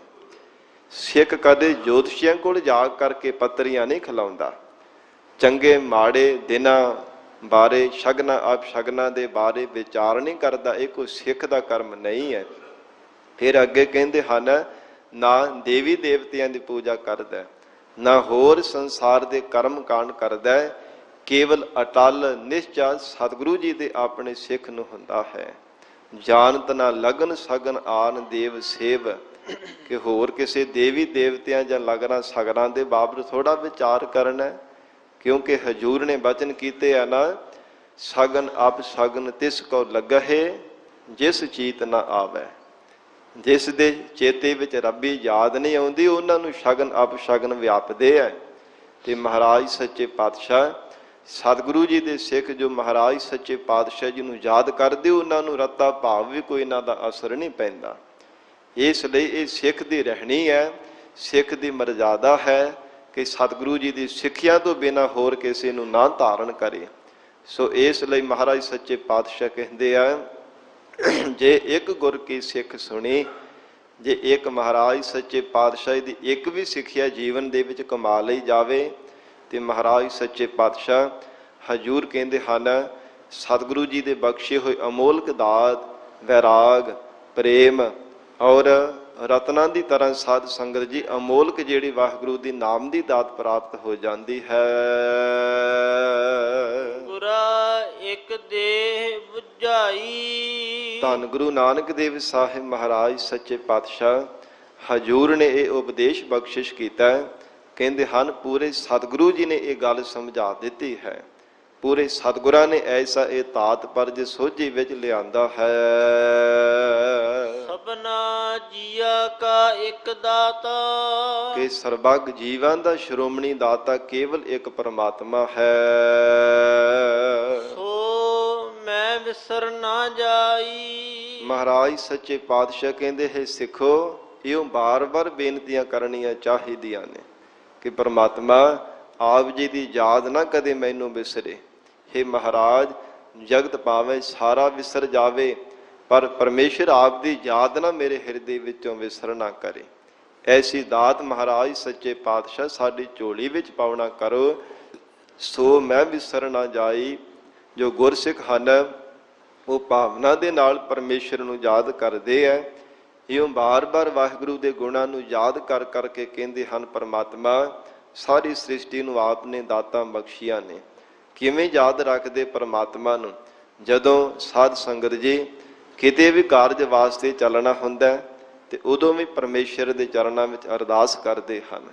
ਸਿੱਖ ਕਦੇ ਜੋਤਸ਼ੀਆਂ ਕੋਲ ਜਾ ਕਰਕੇ ਪੱਤਰੀਆਂ ਨਹੀਂ ਖਿਲਾਉਂਦਾ, ਚੰਗੇ ਮਾੜੇ ਦਿਨਾਂ ਬਾਰੇ, ਸ਼ਗਨਾਂ ਅਪਸ਼ਗਨਾਂ ਦੇ ਬਾਰੇ ਵਿਚਾਰ ਨਹੀਂ ਕਰਦਾ, ਇਹ ਕੋਈ ਸਿੱਖ ਦਾ ਕਰਮ ਨਹੀਂ ਹੈ। ਫਿਰ ਅੱਗੇ ਕਹਿੰਦੇ ਹਨ ਨਾ ਦੇਵੀ ਦੇਵਤਿਆਂ ਦੀ ਪੂਜਾ ਕਰਦਾ, ਨਾ ਹੋਰ ਸੰਸਾਰ ਦੇ ਕਰਮ ਕਾਂਡ ਕਰਦਾ, ਕੇਵਲ ਅਟਲ ਨਿਸ਼ਚਾ ਸਤਿਗੁਰੂ ਜੀ ਦੇ ਆਪਣੇ ਸਿੱਖ ਨੂੰ ਹੁੰਦਾ ਹੈ। ਜਾਣਤ ਨਾ ਲਗਨ ਸਗਨ ਆਨ ਦੇਵ ਸੇਵ, ਕਿ ਹੋਰ ਕਿਸੇ ਦੇਵੀ ਦੇਵਤਿਆਂ ਜਾਂ ਲਗਨਾਂ ਸਗਨਾਂ ਦੇ ਬਾਬਤ ਥੋੜਾ ਵਿਚਾਰ ਕਰਨਾ, ਕਿਉਂਕਿ ਹਜੂਰ ਨੇ ਬਚਨ ਕੀਤੇ ਆ ਨਾ, ਸਗਨ ਅਪ ਸਗਨ ਤਿਸ ਕੋ ਲੱਗਹਿ ਜਿਸ ਚੀਤ ਨਾ ਆਵੈ। ਜਿਸ ਦੇ ਚੇਤੇ ਵਿੱਚ ਰੱਬੀ ਯਾਦ ਨਹੀਂ ਆਉਂਦੀ, ਉਹਨਾਂ ਨੂੰ ਸ਼ਗਨ ਅਪ ਸ਼ਗਨ ਵਿਆਪਦੇ ਹੈ। ਤੇ ਮਹਾਰਾਜ ਸੱਚੇ ਪਾਤਸ਼ਾਹ ਸਤਿਗੁਰੂ ਜੀ ਦੇ ਸਿੱਖ ਜੋ ਮਹਾਰਾਜ ਸੱਚੇ ਪਾਤਸ਼ਾਹ ਜੀ ਨੂੰ ਯਾਦ ਕਰਦੇ, ਉਹਨਾਂ ਨੂੰ ਰੱਤਾ ਭਾਵ ਵੀ ਕੋਈ ਇਹਨਾਂ ਦਾ ਅਸਰ ਨਹੀਂ ਪੈਂਦਾ। ਇਸ ਲਈ ਇਹ ਸਿੱਖ ਦੀ ਰਹਿਣੀ ਹੈ, ਸਿੱਖ ਦੀ ਮਰਜ਼ਾਦਾ ਹੈ ਕਿ ਸਤਿਗੁਰੂ ਜੀ ਦੀ ਸਿੱਖਿਆ ਤੋਂ ਬਿਨਾਂ ਹੋਰ ਕਿਸੇ ਨੂੰ ਨਾ ਧਾਰਨ ਕਰੇ। ਸੋ ਇਸ ਲਈ ਮਹਾਰਾਜ ਸੱਚੇ ਪਾਤਸ਼ਾਹ ਕਹਿੰਦੇ ਆ, ਜੇ ਇੱਕ ਗੁਰ ਕੀ ਸਿੱਖ ਸੁਣੀ, ਜੇ ਇੱਕ ਮਹਾਰਾਜ ਸੱਚੇ ਪਾਤਸ਼ਾਹ ਦੀ ਇੱਕ ਵੀ ਸਿੱਖਿਆ ਜੀਵਨ ਦੇ ਵਿੱਚ ਕਮਾ ਲਈ ਜਾਵੇ, ਤੇ ਮਹਾਰਾਜ ਸੱਚੇ ਪਾਤਸ਼ਾਹ ਹਜੂਰ ਕਹਿੰਦੇ ਹਨ ਸਤਿਗੁਰੂ ਜੀ ਦੇ ਬਖਸ਼ੇ ਹੋਏ ਅਮੋਲਕ ਦਾਤ, ਵੈਰਾਗ, ਪ੍ਰੇਮ ਔਰ ਰਤਨਾਂ ਦੀ ਤਰ੍ਹਾਂ ਸਾਧ ਸੰਗਤ ਜੀ ਅਮੋਲਕ ਜਿਹੜੀ ਵਾਹਿਗੁਰੂ ਦੀ ਨਾਮ ਦੀ ਦਾਤ ਪ੍ਰਾਪਤ ਹੋ ਜਾਂਦੀ ਹੈ। ਗੁਰਾ ਇੱਕ ਦੇਹ ਬੁਝਾਈ। ਧੰਨ ਗੁਰੂ ਨਾਨਕ ਦੇਵ ਸਾਹਿਬ ਮਹਾਰਾਜ ਸੱਚੇ ਪਾਤਸ਼ਾਹ ਹਜੂਰ ਨੇ ਇਹ ਉਪਦੇਸ਼ ਬਖਸ਼ਿਸ਼ ਕੀਤਾ। ਕਹਿੰਦੇ ਹਨ ਪੂਰੇ ਸਤਿਗੁਰੂ ਜੀ ਨੇ ਇਹ ਗੱਲ ਸਮਝਾ ਦਿੱਤੀ ਹੈ, ਪੂਰੇ ਸਤਿਗੁਰਾਂ ਨੇ ਐਸਾ ਇਹ ਤਾਤ ਪਰ ਜੇ ਸੋਝੀ ਵਿੱਚ ਲਿਆਂਦਾ ਹੈ। ਸਭਨਾ ਜੀਆ ਕਾ ਇੱਕ ਦਾਤਾ, ਕਿ ਸਰਬੱਗ ਜੀਵਾਂ ਦਾ ਸ਼੍ਰੋਮਣੀ ਦਾਤਾ ਕੇਵਲ ਇੱਕ ਪਰਮਾਤਮਾ ਹੈ। ਸੋ ਮੈਂ ਵਿਸਰ ਨਾ ਜਾਈ। ਮਹਾਰਾਜ ਸੱਚੇ ਪਾਤਸ਼ਾਹ ਕਹਿੰਦੇ ਹੈ ਸਿੱਖੋ, ਇਉਂ ਬਾਰ-ਬਾਰ ਬੇਨਤੀਆਂ ਕਰਨੀਆਂ ਚਾਹੀਦੀਆਂ ਨੇ ਕਿ ਪਰਮਾਤਮਾ ਆਪ ਜੀ ਦੀ ਯਾਦ ਨਾ ਕਦੇ ਮੈਨੂੰ ਵਿਸਰੇ। ਹੇ ਮਹਾਰਾਜ, ਜਗਤ ਭਾਵੇਂ ਸਾਰਾ ਵਿਸਰ ਜਾਵੇ, ਪਰ ਪਰਮੇਸ਼ਰ ਆਪ ਦੀ ਯਾਦ ਨਾ ਮੇਰੇ ਹਿਰਦੇ ਵਿੱਚੋਂ ਵਿਸਰ ਨਾ ਕਰੇ। ਐਸੀ ਦਾਤ ਮਹਾਰਾਜ ਸੱਚੇ ਪਾਤਸ਼ਾਹ ਸਾਡੀ ਝੋਲੀ ਵਿੱਚ ਪਾਉਣਾ ਕਰੋ। ਸੋ ਮੈਂ ਵਿਸਰ ਨਾ ਜਾਈ। ਜੋ ਗੁਰਸਿੱਖ ਹਨ ਉਹ ਭਾਵਨਾ ਦੇ ਨਾਲ ਪਰਮੇਸ਼ਰ ਨੂੰ ਯਾਦ ਕਰਦੇ ਹੈ। ਇਉਂ ਬਾਰ-ਬਾਰ ਵਾਹਿਗੁਰੂ ਦੇ ਗੁਣਾਂ ਨੂੰ ਯਾਦ ਕਰ ਕਰਕੇ ਕਹਿੰਦੇ ਹਨ ਪਰਮਾਤਮਾ ਸਾਰੀ ਸ੍ਰਿਸ਼ਟੀ ਨੂੰ ਆਪ ਨੇ ਦਾਤਾਂ ਬਖਸ਼ੀਆਂ ਨੇ। ਕਿਵੇਂ ਯਾਦ ਰੱਖਦੇ ਪਰਮਾਤਮਾ ਨੂੰ? ਜਦੋਂ ਸਾਧ ਸੰਗਤ ਜੀ ਕਿਤੇ ਵੀ ਕਾਰਜ ਵਾਸਤੇ ਚੱਲਣਾ ਹੁੰਦਾ ਤੇ ਉਦੋਂ ਵੀ ਪਰਮੇਸ਼ਰ ਦੇ ਚਰਨਾਂ ਵਿੱਚ ਅਰਦਾਸ ਕਰਦੇ ਹਨ।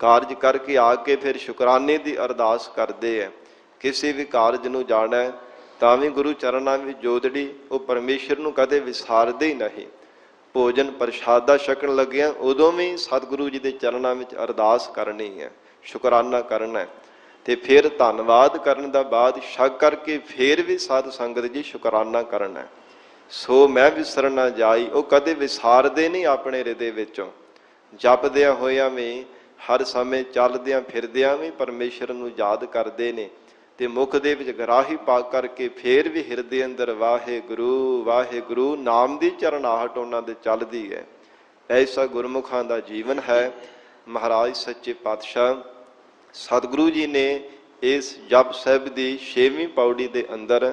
ਕਾਰਜ ਕਰਕੇ ਆ ਕੇ ਫਿਰ ਸ਼ੁਕਰਾਨੇ ਦੀ ਅਰਦਾਸ ਕਰਦੇ ਹੈ ਕਿਸੇ ਵੀ ਕਾਰਜ ਨੂੰ ਜਾਣਾ ਹੈ ਤਾਂ ਵੀ ਗੁਰੂ ਚਰਨਾਂ ਵਿੱਚ ਜੋਦੜੀ ਉਹ ਪਰਮੇਸ਼ਰ ਨੂੰ ਕਦੇ ਵਿਸਾਰਦੇ ਹੀ ਨਹੀਂ। ਭੋਜਨ ਪ੍ਰਸ਼ਾਦਾ ਛਕਣ ਲੱਗਿਆ ਉਦੋਂ ਵੀ ਸਤਿਗੁਰੂ ਜੀ ਦੇ ਚਰਨਾਂ ਵਿੱਚ ਅਰਦਾਸ ਕਰਨੀ ਹੈ, ਸ਼ੁਕਰਾਨਾ ਕਰਨਾ ਹੈ। ਤੇ ਫਿਰ ਧੰਨਵਾਦ ਕਰਨ ਦਾ ਬਾਅਦ ਛਕ ਕਰਕੇ ਫਿਰ ਵੀ ਸਾਧ ਸੰਗਤ ਜੀ ਸ਼ੁਕਰਾਨਾ ਕਰਨਾ ਹੈ। ਸੋ ਮੈਂ ਵਿਸਰ ਨਾ ਜਾਈ, ਉਹ ਕਦੇ ਵਿਸਾਰਦੇ ਨਹੀਂ ਆਪਣੇ ਹਿਰਦੇ ਵਿੱਚੋਂ। ਜਪਦਿਆਂ ਹੋਇਆਂ ਵੀ, ਹਰ ਸਮੇਂ ਚੱਲਦਿਆਂ ਫਿਰਦਿਆਂ ਵੀ ਪਰਮੇਸ਼ਰ ਨੂੰ ਯਾਦ ਕਰਦੇ ਨੇ ਤੇ ਮੁਖ ਦੇ ਵਿੱਚ ਗਰਾਹੀ ਪਾ ਕਰਕੇ ਫੇਰ ਵੀ ਹਿਰਦੇ ਅੰਦਰ ਵਾਹਿਗੁਰੂ ਵਾਹਿਗੁਰੂ ਨਾਮ ਦੀ ਚਰਨਾਹਟ ਉਹਨਾਂ ਦੇ ਚੱਲਦੀ ਹੈ। ਐਸਾ ਗੁਰਮੁਖਾਂ ਦਾ ਜੀਵਨ ਹੈ। ਮਹਾਰਾਜ ਸੱਚੇ ਪਾਤਸ਼ਾਹ ਸਤਿਗੁਰੂ ਜੀ ਨੇ ਇਸ ਜਪ ਸਾਹਿਬ ਦੀ 6ਵੀਂ ਪੌੜੀ ਦੇ ਅੰਦਰ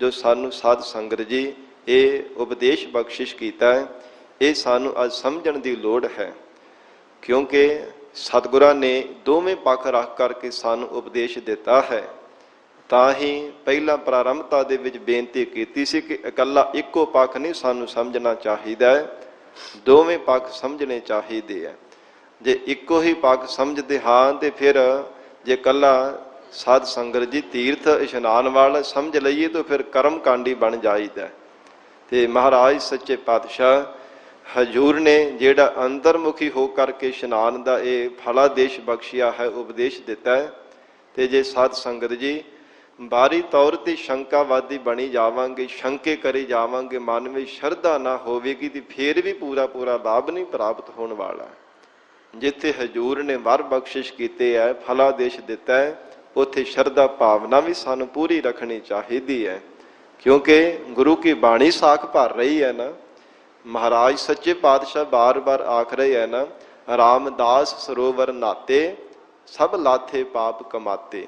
ਜੋ ਸਾਨੂੰ ਸਾਧ ਸੰਗਤ ਜੀ ਇਹ ਉਪਦੇਸ਼ ਬਖਸ਼ਿਸ਼ ਕੀਤਾ ਹੈ, ਇਹ ਸਾਨੂੰ ਅੱਜ ਸਮਝਣ ਦੀ ਲੋੜ ਹੈ। ਕਿਉਂਕਿ ਸਤਿਗੁਰਾਂ ਨੇ ਦੋਵੇਂ ਪੱਖ ਰੱਖ ਕਰਕੇ ਸਾਨੂੰ ਉਪਦੇਸ਼ ਦਿੱਤਾ ਹੈ। ਤਾਂ ਹੀ ਪਹਿਲਾਂ ਪ੍ਰਾਰੰਭਤਾ ਦੇ ਵਿੱਚ ਬੇਨਤੀ ਕੀਤੀ ਸੀ ਕਿ ਇਕੱਲਾ ਇੱਕੋ ਪੱਖ ਨਹੀਂ ਸਾਨੂੰ ਸਮਝਣਾ ਚਾਹੀਦਾ ਹੈ, ਦੋਵੇਂ ਪੱਖ ਸਮਝਣੇ ਚਾਹੀਦੇ ਹੈ। ਜੇ ਇੱਕੋ ਹੀ ਪੱਖ ਸਮਝਦੇ ਹਾਂ ਤੇ ਫਿਰ ਜੇ ਇਕੱਲਾ ਸਾਧ ਸੰਗਤ ਜੀ ਤੀਰਥ ਇਸ਼ਨਾਨ ਵਾਲਾ ਸਮਝ ਲਈਏ ਤਾਂ ਫਿਰ ਕਰਮ ਕਾਂਡੀ ਬਣ ਜਾਈਦਾ। ਤੇ ਮਹਾਰਾਜ ਸੱਚੇ ਪਾਤਸ਼ਾਹ ਹਜੂਰ ਨੇ ਜਿਹੜਾ ਅੰਤਰਮੁਖੀ ਹੋ ਕਰਕੇ ਇਸ਼ਨਾਨ ਦਾ ਇਹ ਫਲਾਦੇਸ਼ ਬਖਸ਼ਿਆ ਹੈ, ਉਪਦੇਸ਼ ਦਿੱਤਾ ਹੈ। ਤੇ ਜੇ ਸਾਧ ਸੰਗਤ ਜੀ ਬਾਹਰੀ ਤੌਰ ਤੇ ਸ਼ੰਕਾਵਾਦੀ ਬਣੀ ਜਾਵਾਂਗੇ, ਸ਼ੰਕੇ ਕਰੀ ਜਾਵਾਂਗੇ, ਮਨ ਵਿੱਚ ਸ਼ਰਧਾ ਨਾ ਹੋਵੇਗੀ ਤੇ ਫੇਰ ਵੀ ਪੂਰਾ ਲਾਭ ਨਹੀਂ ਪ੍ਰਾਪਤ ਹੋਣ ਵਾਲਾ। ਜਿੱਥੇ ਹਜੂਰ ਨੇ ਵਰ ਬਖਸ਼ਿਸ਼ ਕੀਤੇ ਹੈ, ਫਲਾਦੇਸ਼ ਦਿੱਤਾ ਹੈ, ਉੱਥੇ ਸ਼ਰਧਾ ਭਾਵਨਾ ਵੀ ਸਾਨੂੰ ਪੂਰੀ ਰੱਖਣੀ ਚਾਹੀਦੀ ਹੈ। ਕਿਉਂਕਿ ਗੁਰੂ ਕੀ ਬਾਣੀ ਸਾਖ ਭਰ ਰਹੀ ਹੈ ਨਾ। ਮਹਾਰਾਜ ਸੱਚੇ ਪਾਤਸ਼ਾਹ ਬਾਰ-ਬਾਰ ਆਖ ਰਹੇ ਹੈ ਨਾ, ਰਾਮਦਾਸ ਸਰੋਵਰ ਨਾਤੇ ਸਭ ਲਾਥੇ ਪਾਪ ਕਮਾਤੇ।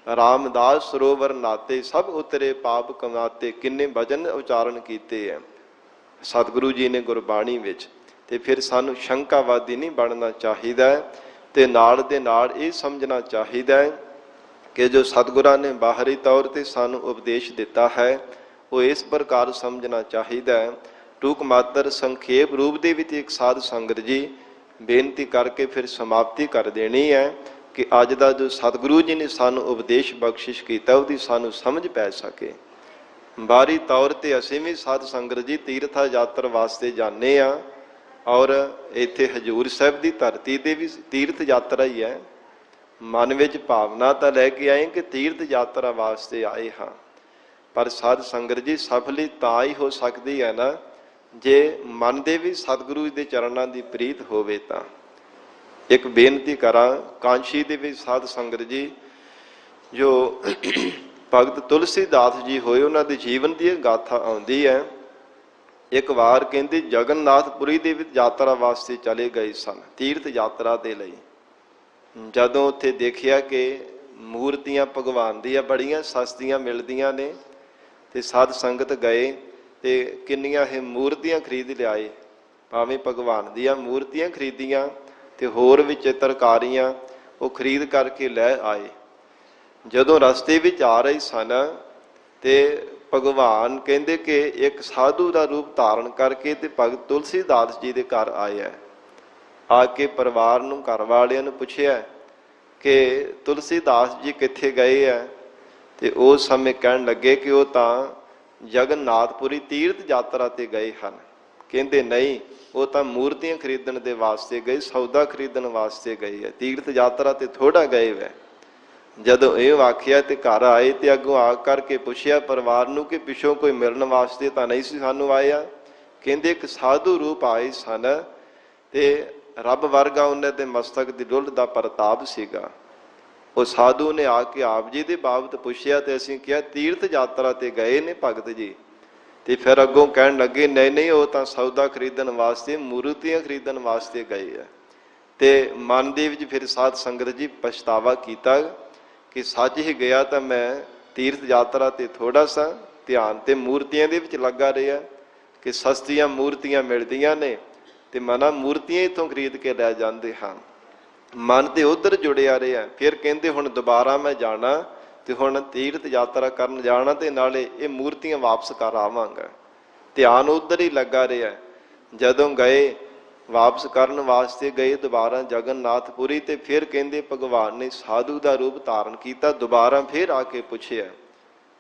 ਰਾਮਦਾਸ ਸਰੋਵਰ ਨਾਤੇ ਸਭ ਉਤਰੇ ਪਾਪ ਕਮਾਤੇ। ਕਿੰਨੇ ਵਚਨ ਉਚਾਰਨ ਕੀਤੇ ਹੈ ਸਤਿਗੁਰੂ ਜੀ ਨੇ ਗੁਰਬਾਣੀ ਵਿੱਚ। ਤੇ ਫਿਰ ਸਾਨੂੰ ਸ਼ੰਕਾਵਾਦੀ ਨਹੀਂ ਬਣਨਾ ਚਾਹੀਦਾ ਤੇ ਨਾਲ ਦੇ ਨਾਲ ਇਹ ਸਮਝਣਾ ਚਾਹੀਦਾ ਹੈ ਕਿ ਜੋ ਸਤਿਗੁਰਾਂ ਨੇ ਬਾਹਰੀ ਤੌਰ ਤੇ ਸਾਨੂੰ ਉਪਦੇਸ਼ ਦਿੱਤਾ ਹੈ ਉਹ ਇਸ ਪ੍ਰਕਾਰ ਸਮਝਣਾ ਚਾਹੀਦਾ ਹੈ। ਟੂਕ ਮਾਤਰ ਸੰਖੇਪ ਰੂਪ ਦੇ ਵਿੱਚ ਇੱਕ ਸਾਧ ਸੰਗਤ ਜੀ ਬੇਨਤੀ ਕਰਕੇ ਫਿਰ ਸਮਾਪਤੀ ਕਰ ਦੇਣੀ ਹੈ ਕਿ ਅੱਜ ਦਾ ਜੋ ਸਤਿਗੁਰੂ ਜੀ ਨੇ ਸਾਨੂੰ ਉਪਦੇਸ਼ ਬਖਸ਼ਿਸ਼ ਕੀਤਾ ਉਹਦੀ ਸਾਨੂੰ ਸਮਝ ਪੈ ਸਕੇ। ਬਾਹਰੀ ਤੌਰ ਤੇ ਅਸੀਂ ਵੀ ਸਾਧ ਸੰਗਤ ਜੀ ਤੀਰਥਾ ਯਾਤਰਾ ਵਾਸਤੇ ਜਾਂਦੇ ਹਾਂ ਔਰ ਇੱਥੇ ਹਜੂਰ ਸਾਹਿਬ ਦੀ ਧਰਤੀ ਤੇ ਵੀ ਤੀਰਥ ਯਾਤਰਾ ਹੀ ਹੈ। ਮਨ ਵਿੱਚ ਭਾਵਨਾ ਤਾਂ ਲੈ ਕੇ ਆਏ ਕਿ ਤੀਰਥ ਯਾਤਰਾ ਵਾਸਤੇ ਆਏ ਹਾਂ, ਪਰ ਸਾਧ ਸੰਗਤ ਜੀ ਸਫਲੀ ਤਾਂ ਹੀ ਹੋ ਸਕਦੀ ਹੈ ਨਾ ਜੇ ਮਨ ਦੇ ਵੀ ਸਤਿਗੁਰੂ ਦੇ ਚਰਨਾਂ ਦੀ ਪ੍ਰੀਤ ਹੋਵੇ। ਤਾਂ ਇੱਕ ਬੇਨਤੀ ਕਰਾਂ, ਕਾਂਸ਼ੀ ਦੇ ਵਿੱਚ ਸਾਧ ਸੰਗਤ ਜੀ ਜੋ ਭਗਤ ਤੁਲਸੀਦਾਸ ਜੀ ਹੋਏ ਉਹਨਾਂ ਦੇ ਜੀਵਨ ਦੀ ਗਾਥਾ ਆਉਂਦੀ ਹੈ। ਇੱਕ ਵਾਰ ਕਹਿੰਦੇ ਜਗਨਨਾਥਪੁਰੀ ਦੇ ਵਿੱਚ ਯਾਤਰਾ ਵਾਸਤੇ ਚਲੇ ਗਏ ਸਨ, ਤੀਰਥ ਯਾਤਰਾ ਦੇ ਲਈ। ਜਦੋਂ ਉੱਥੇ ਦੇਖਿਆ ਕਿ ਮੂਰਤੀਆਂ ਭਗਵਾਨ ਦੀਆਂ ਬੜੀਆਂ ਸਸਤੀਆਂ ਮਿਲਦੀਆਂ ਨੇ ਤੇ ਸਾਧ ਸੰਗਤ ਗਏ ਤੇ ਕਿੰਨੀਆਂ ਇਹ ਮੂਰਤੀਆਂ ਖਰੀਦ ਲਿਆਏ। ਭਾਵੇਂ ਭਗਵਾਨ ਦੀਆਂ ਮੂਰਤੀਆਂ ਖਰੀਦੀਆਂ ਤੇ ਹੋਰ ਵੀ ਚਿੱਤਰਕਾਰੀਆਂ ਉਹ ਖਰੀਦ ਕਰਕੇ ਲੈ ਆਏ। ਜਦੋਂ ਰਸਤੇ ਵਿੱਚ ਆ ਰਹੇ ਸਨ ਤੇ ਭਗਵਾਨ ਕਹਿੰਦੇ ਕਿ ਇੱਕ ਸਾਧੂ ਦਾ ਰੂਪ ਧਾਰਨ ਕਰਕੇ ਤੇ ਭਗਤ ਤੁਲਸੀਦਾਸ ਜੀ ਦੇ ਘਰ ਆਏ ਹੈ। ਆ ਕੇ ਪਰਿਵਾਰ ਨੂੰ, ਘਰ ਵਾਲਿਆਂ ਨੂੰ ਪੁੱਛਿਆ ਕਿ ਤੁਲਸੀਦਾਸ ਜੀ ਕਿੱਥੇ ਗਏ ਹੈ ਤੇ ਉਸ ਸਮੇਂ ਕਹਿਣ ਲੱਗੇ ਕਿ ਉਹ ਤਾਂ ਜਗਨਨਾਥਪੁਰੀ ਤੀਰਥ ਯਾਤਰਾ ਤੇ ਗਏ ਹਨ। ਕਹਿੰਦੇ ਨਹੀਂ, ਉਹ ਤਾਂ ਮੂਰਤੀਆਂ ਖਰੀਦਣ ਦੇ ਵਾਸਤੇ ਗਏ, ਸੌਦਾ ਖਰੀਦਣ ਵਾਸਤੇ ਗਏ ਹੈ, ਤੀਰਥ ਯਾਤਰਾ ਤੇ ਥੋੜਾ ਗਏ ਵੈ। ਜਦੋਂ ਇਹ ਆਖਿਆ ਤੇ ਘਰ ਆਏ ਤੇ ਅੱਗੋਂ ਆ ਕਰਕੇ ਪੁੱਛਿਆ ਪਰਿਵਾਰ ਨੂੰ ਕਿ ਪਿੱਛੋਂ ਕੋਈ ਮਿਲਣ ਵਾਸਤੇ ਤਾਂ ਨਹੀਂ ਸੀ ਸਾਨੂੰ ਆਇਆ। ਕਹਿੰਦੇ ਇੱਕ ਸਾਧੂ ਰੂਪ ਆਏ ਸਨ ਤੇ ਰੱਬ ਵਰਗਾ ਉਹਨਾਂ ਦੇ ਮਸਤਕ ਦੀ ਡੁੱਲ ਦਾ ਪ੍ਰਤਾਪ ਸੀਗਾ। ਉਹ ਸਾਧੂ ਨੇ ਆ ਕੇ ਆਪ ਜੀ ਦੇ ਬਾਬਤ ਪੁੱਛਿਆ ਤੇ ਅਸੀਂ ਕਿਹਾ ਤੀਰਥ ਯਾਤਰਾ ਤੇ ਗਏ ਨੇ ਭਗਤ ਜੀ। ਤੇ ਫਿਰ ਅੱਗੋਂ ਕਹਿਣ ਲੱਗੇ ਨਹੀਂ ਉਹ ਤਾਂ ਸੌਦਾ ਖਰੀਦਣ ਵਾਸਤੇ, ਮੂਰਤੀਆਂ ਖਰੀਦਣ ਵਾਸਤੇ ਗਏ ਆ। ਤੇ ਮਨ ਦੇ ਵਿੱਚ ਫਿਰ ਸਾਧ ਸੰਗਤ ਜੀ ਪਛਤਾਵਾ ਕੀਤਾ ਕਿ ਸੱਚ ਹੀ ਗਿਆ ਤਾਂ ਮੈਂ ਤੀਰਥ ਯਾਤਰਾ ਤੇ ਥੋੜਾ ਸਾ ਧਿਆਨ ਤੇ ਮੂਰਤੀਆਂ ਦੇ ਵਿੱਚ ਲੱਗਾ ਰਿਹਾ ਕਿ ਸਸਤੀਆਂ ਮੂਰਤੀਆਂ ਮਿਲਦੀਆਂ ਨੇ ਤੇ ਮਨਾ ਮੂਰਤੀਆਂ ਇੱਥੋਂ ਖਰੀਦ ਕੇ ਲੈ ਜਾਂਦੇ ਹਾਂ। ਮਨ ਤੇ ਉਧਰ ਜੁੜਿਆ ਰਿਹਾ। ਫਿਰ ਕਹਿੰਦੇ ਹੁਣ ਦੁਬਾਰਾ ਮੈਂ ਜਾਣਾ ਤੇ ਹੁਣ ਤੀਰਥ ਯਾਤਰਾ ਕਰਨ ਜਾਣਾ ਤੇ ਨਾਲੇ ਇਹ ਮੂਰਤੀਆਂ ਵਾਪਸ ਕਰ ਆਵਾਂਗਾ। ਧਿਆਨ ਉਧਰ ਹੀ ਲੱਗਾ ਰਿਹਾ। ਜਦੋਂ ਗਏ ਵਾਪਸ ਕਰਨ ਵਾਸਤੇ ਗਏ ਦੁਬਾਰਾ ਜਗਨਨਾਥਪੁਰੀ, ਤੇ ਫਿਰ ਕਹਿੰਦੇ ਭਗਵਾਨ ਨੇ ਸਾਧੂ ਦਾ ਰੂਪ ਧਾਰਨ ਕੀਤਾ। ਦੁਬਾਰਾ ਫਿਰ ਆ ਕੇ ਪੁੱਛਿਆ,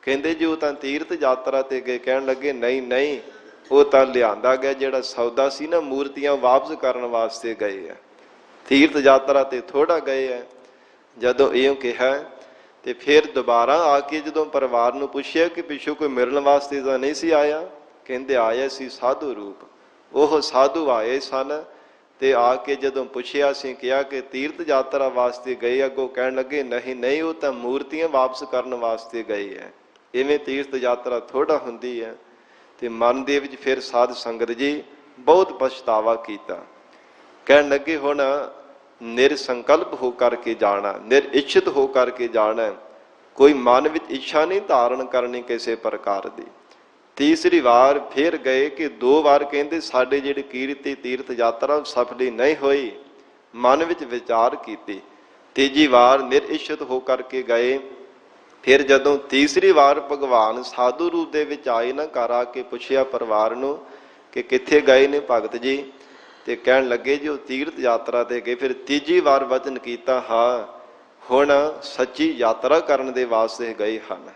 ਕਹਿੰਦੇ ਜੀ ਉਹ ਤਾਂ ਤੀਰਥ ਯਾਤਰਾ ਤੇ ਗਏ। ਕਹਿਣ ਲੱਗੇ ਨਹੀਂ ਨਹੀਂ, ਉਹ ਤਾਂ ਲਿਆਂਦਾ ਗਿਆ ਜਿਹੜਾ ਸੌਦਾ ਸੀ ਨਾ, ਮੂਰਤੀਆਂ ਵਾਪਸ ਕਰਨ ਵਾਸਤੇ ਗਏ ਆ, ਤੀਰਥ ਯਾਤਰਾ ਤੇ ਥੋੜਾ ਗਏ ਆ। ਜਦੋਂ ਇਉਂ ਕਿਹਾ ਤੇ ਫਿਰ ਦੁਬਾਰਾ ਆ ਕੇ ਜਦੋਂ ਪਰਿਵਾਰ ਨੂੰ ਪੁੱਛਿਆ ਕਿ ਪਿੱਛੋਂ ਕੋਈ ਮਿਲਣ ਵਾਸਤੇ ਤਾਂ ਨਹੀਂ ਸੀ ਆਇਆ? ਕਹਿੰਦੇ ਆਇਆ ਸੀ ਸਾਧੂ ਰੂਪ। ਉਹ ਸਾਧੂ ਆਏ ਸਨ ਤੇ ਆ ਕੇ ਜਦੋਂ ਪੁੱਛਿਆ ਸੀ, ਕਿਹਾ ਕਿ ਤੀਰਥ ਯਾਤਰਾ ਵਾਸਤੇ ਗਏ। ਅੱਗੋਂ ਕਹਿਣ ਲੱਗੇ ਨਹੀਂ ਨਹੀਂ, ਉਹ ਤਾਂ ਮੂਰਤੀਆਂ ਵਾਪਸ ਕਰਨ ਵਾਸਤੇ ਗਏ ਹੈ। ਇਵੇਂ ਤੀਰਥ ਯਾਤਰਾ ਥੋੜਾ ਹੁੰਦੀ ਹੈ। ਤੇ ਮਨ ਦੇ ਵਿੱਚ ਫਿਰ ਸਾਧ ਸੰਗਤ ਜੀ ਬਹੁਤ ਪਛਤਾਵਾ ਕੀਤਾ। ਕਹਿਣ ਲੱਗੇ ਹੁਣ ਨਿਰਸੰਕਲਪ ਹੋ ਕਰਕੇ ਜਾਣਾ, ਨਿਰਇੱਛਤ ਹੋ ਕਰਕੇ ਜਾਣਾ, ਕੋਈ ਮਨ ਵਿੱਚ ਇੱਛਾ ਨਹੀਂ ਧਾਰਨ ਕਰਨੀ ਕਿਸੇ ਪ੍ਰਕਾਰ ਦੀ। ਤੀਸਰੀ ਵਾਰ ਫਿਰ ਗਏ ਕਿ 2 ਵਾਰ ਕਹਿੰਦੇ ਸਾਡੇ ਜਿਹੜੇ ਕੀਰਤੀ ਤੀਰਥ ਯਾਤਰਾ ਸਫਲੀ ਨਹੀਂ ਹੋਈ, ਮਨ ਵਿੱਚ ਵਿਚਾਰ ਕੀਤੀ। ਤੀਜੀ ਵਾਰ ਨਿਰਇੱਛਤ ਹੋ ਕਰਕੇ ਗਏ। ਫਿਰ ਜਦੋਂ ਤੀਸਰੀ ਵਾਰ ਭਗਵਾਨ ਸਾਧੂ ਰੂਪ ਦੇ ਵਿੱਚ ਆਏ ਨਾ, ਘਰ ਆ ਕੇ ਪੁੱਛਿਆ ਪਰਿਵਾਰ ਨੂੰ ਕਿ ਕਿੱਥੇ ਗਏ ਨੇ ਭਗਤ ਜੀ, ਤੇ ਕਹਿਣ ਲੱਗੇ ਜੀ ਉਹ ਤੀਰਥ ਯਾਤਰਾ ਤੇ ਗਏ। ਫਿਰ ਤੀਜੀ ਵਾਰ ਵਚਨ ਕੀਤਾ, ਹਾਂ ਹੁਣ ਸੱਚੀ ਯਾਤਰਾ ਕਰਨ ਦੇ ਵਾਸਤੇ ਗਏ ਹਨ।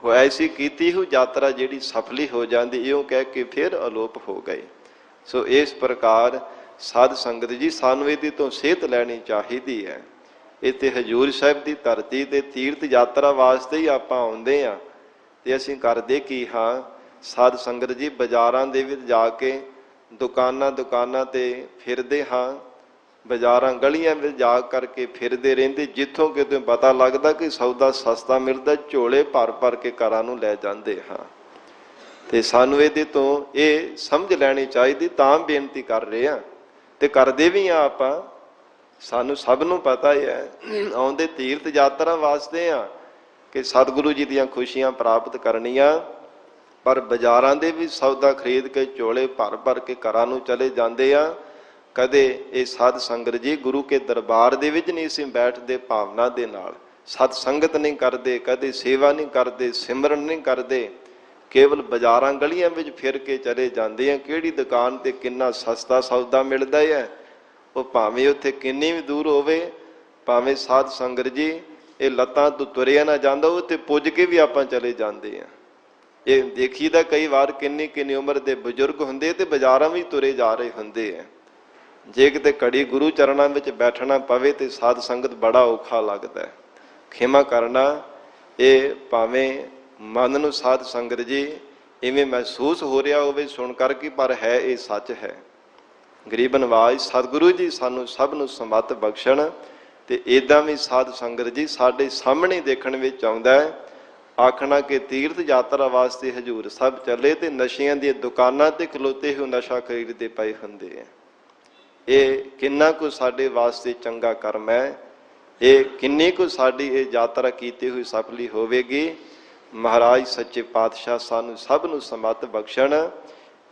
ਉਹ ਐਸੀ ਕੀਤੀ ਹੋਈ ਯਾਤਰਾ ਜਿਹੜੀ ਸਫਲੀ ਹੋ ਜਾਂਦੀ, ਇਉਂ ਕਹਿ ਕੇ ਫਿਰ ਅਲੋਪ ਹੋ ਗਏ। ਸੋ ਇਸ ਪ੍ਰਕਾਰ ਸਾਧ ਸੰਗਤ ਜੀ ਸਾਨੂੰ ਇਹਦੀ ਤੋਂ ਸੇਧ ਲੈਣੀ ਚਾਹੀਦੀ ਹੈ। ਇੱਥੇ ਹਜ਼ੂਰ ਸਾਹਿਬ ਦੀ ਧਰਤੀ ਤੇ ਤੀਰਥ ਯਾਤਰਾ ਵਾਸਤੇ ਹੀ ਆਪਾਂ ਆਉਂਦੇ ਹਾਂ, ਤੇ ਅਸੀਂ ਕਰਦੇ ਕੀ ਹਾਂ? ਸਾਧ ਸੰਗਤ ਜੀ ਬਾਜ਼ਾਰਾਂ ਦੇ ਵਿੱਚ ਜਾ ਕੇ ਦੁਕਾਨਾਂ ਤੇ ਫਿਰਦੇ ਹਾਂ, ਬਾਜ਼ਾਰਾਂ ਗਲੀਆਂ ਵਿੱਚ ਜਾ ਕਰਕੇ ਫਿਰਦੇ ਰਹਿੰਦੇ, ਜਿੱਥੋਂ ਕਿਤੇ ਪਤਾ ਲੱਗਦਾ ਕਿ ਸੌਦਾ ਸਸਤਾ ਮਿਲਦਾ, ਝੋਲੇ ਭਰ ਕੇ ਘਰਾਂ ਨੂੰ ਲੈ ਜਾਂਦੇ ਹਾਂ। ਤੇ ਸਾਨੂੰ ਇਹਦੇ ਤੋਂ ਇਹ ਸਮਝ ਲੈਣੀ ਚਾਹੀਦੀ, ਤਾਂ ਬੇਨਤੀ ਕਰ ਰਹੇ ਹਾਂ ਤੇ ਕਰਦੇ ਵੀ ਹਾਂ ਆਪਾਂ। ਸਾਨੂੰ ਸਭ ਨੂੰ ਪਤਾ ਹੀ ਹੈ ਆਉਂਦੇ ਤੀਰਥ ਯਾਤਰਾ ਵਾਸਤੇ ਆ ਕਿ ਸਤਿਗੁਰੂ ਜੀ ਦੀਆਂ ਖੁਸ਼ੀਆਂ ਪ੍ਰਾਪਤ ਕਰਨੀਆਂ, ਪਰ ਬਾਜ਼ਾਰਾਂ ਦੇ ਵੀ ਸੌਦਾ ਖਰੀਦ ਕੇ ਝੋਲੇ ਭਰ ਕੇ ਘਰਾਂ ਨੂੰ ਚਲੇ ਜਾਂਦੇ ਆ। ਕਦੇ ਇਹ ਸਾਧ ਸੰਗਤ ਜੀ ਗੁਰੂ ਕੇ ਦਰਬਾਰ ਦੇ ਵਿੱਚ ਨਹੀਂ ਅਸੀਂ ਬੈਠਦੇ ਭਾਵਨਾ ਦੇ ਨਾਲ, ਸਤ ਸੰਗਤ ਨਹੀਂ ਕਰਦੇ, ਕਦੇ ਸੇਵਾ ਨਹੀਂ ਕਰਦੇ, ਸਿਮਰਨ ਨਹੀਂ ਕਰਦੇ, ਕੇਵਲ ਬਾਜ਼ਾਰਾਂ ਗਲੀਆਂ ਵਿੱਚ ਫਿਰ ਕੇ ਚਲੇ ਜਾਂਦੇ ਆ। ਕਿਹੜੀ ਦੁਕਾਨ ਤੇ ਕਿੰਨਾ ਸਸਤਾ ਸੌਦਾ ਮਿਲਦਾ ਹੈ, ਉਹ ਭਾਵੇਂ ਉੱਥੇ ਕਿੰਨੀ ਵੀ ਦੂਰ ਹੋਵੇ, ਭਾਵੇਂ ਸਾਧ ਸੰਗਤ ਜੀ ਇਹ ਲੱਤਾਂ ਤੋਂ ਤੁਰਿਆ ਨਾ ਜਾਂਦਾ, ਉੱਥੇ ਪੁੱਜ ਕੇ ਵੀ ਆਪਾਂ ਚਲੇ ਜਾਂਦੇ ਆ। ਇਹ ਦੇਖੀਦਾ ਕਈ ਵਾਰ ਕਿੰਨੀ ਉਮਰ ਦੇ ਬਜ਼ੁਰਗ ਹੁੰਦੇ ਤੇ ਬਾਜ਼ਾਰਾਂ ਵਿੱਚ ਤੁਰੇ ਜਾ ਰਹੇ ਹੁੰਦੇ ਆ। ਜੇ ਕਿਤੇ ਘੜੀ ਗੁਰੂ ਚਰਨਾਂ ਵਿੱਚ ਬੈਠਣਾ ਪਵੇ ਤੇ ਸਾਧ ਸੰਗਤ ਬੜਾ ਔਖਾ ਲੱਗਦਾ ਹੈ। ਖਿਮਾ ਕਰਨਾ, ਇਹ ਭਾਵੇਂ ਮਨ ਨੂੰ ਸਾਧ ਸੰਗਤ ਜੀ ਇਵੇਂ ਮਹਿਸੂਸ ਹੋ ਰਿਹਾ ਹੋਵੇ ਸੁਣ ਕਰਕੇ, ਪਰ ਹੈ ਇਹ ਸੱਚ ਹੈ। ਗਰੀਬ ਨਵਾਜ ਸਤਿਗੁਰੂ ਜੀ ਸਾਨੂੰ ਸਭ ਨੂੰ ਸਮੱਤ ਬਖਸ਼ਣ, ਤੇ ਇੱਦਾਂ ਵੀ ਸਾਧ ਸੰਗਤ ਜੀ ਸਾਡੇ ਸਾਹਮਣੇ ਦੇਖਣ ਵਿੱਚ ਆਉਂਦਾ ਹੈ। ਆਖਣਾ ਕਿ ਤੀਰਥ ਯਾਤਰਾ ਵਾਸਤੇ ਹਜ਼ੂਰ ਸਾਹਿਬ ਚੱਲੇ ਤੇ ਨਸ਼ਿਆਂ ਦੀਆਂ ਦੁਕਾਨਾਂ ਤੇ ਖਲੋਤੇ ਹੋਏ ਨਸ਼ਾ ਖਰੀਦਦੇ ਪਏ ਹੁੰਦੇ ਆ। ਇਹ ਕਿੰਨਾ ਕੁ ਸਾਡੇ ਵਾਸਤੇ ਚੰਗਾ ਕਰਮ ਹੈ, ਇਹ ਕਿੰਨੀ ਕੁ ਸਾਡੀ ਇਹ ਯਾਤਰਾ ਕੀਤੀ ਹੋਈ ਸਫਲੀ ਹੋਵੇਗੀ। ਮਹਾਰਾਜ ਸੱਚੇ ਪਾਤਸ਼ਾਹ ਸਾਨੂੰ ਸਭ ਨੂੰ ਸਮੱਤ ਬਖਸ਼ਣ।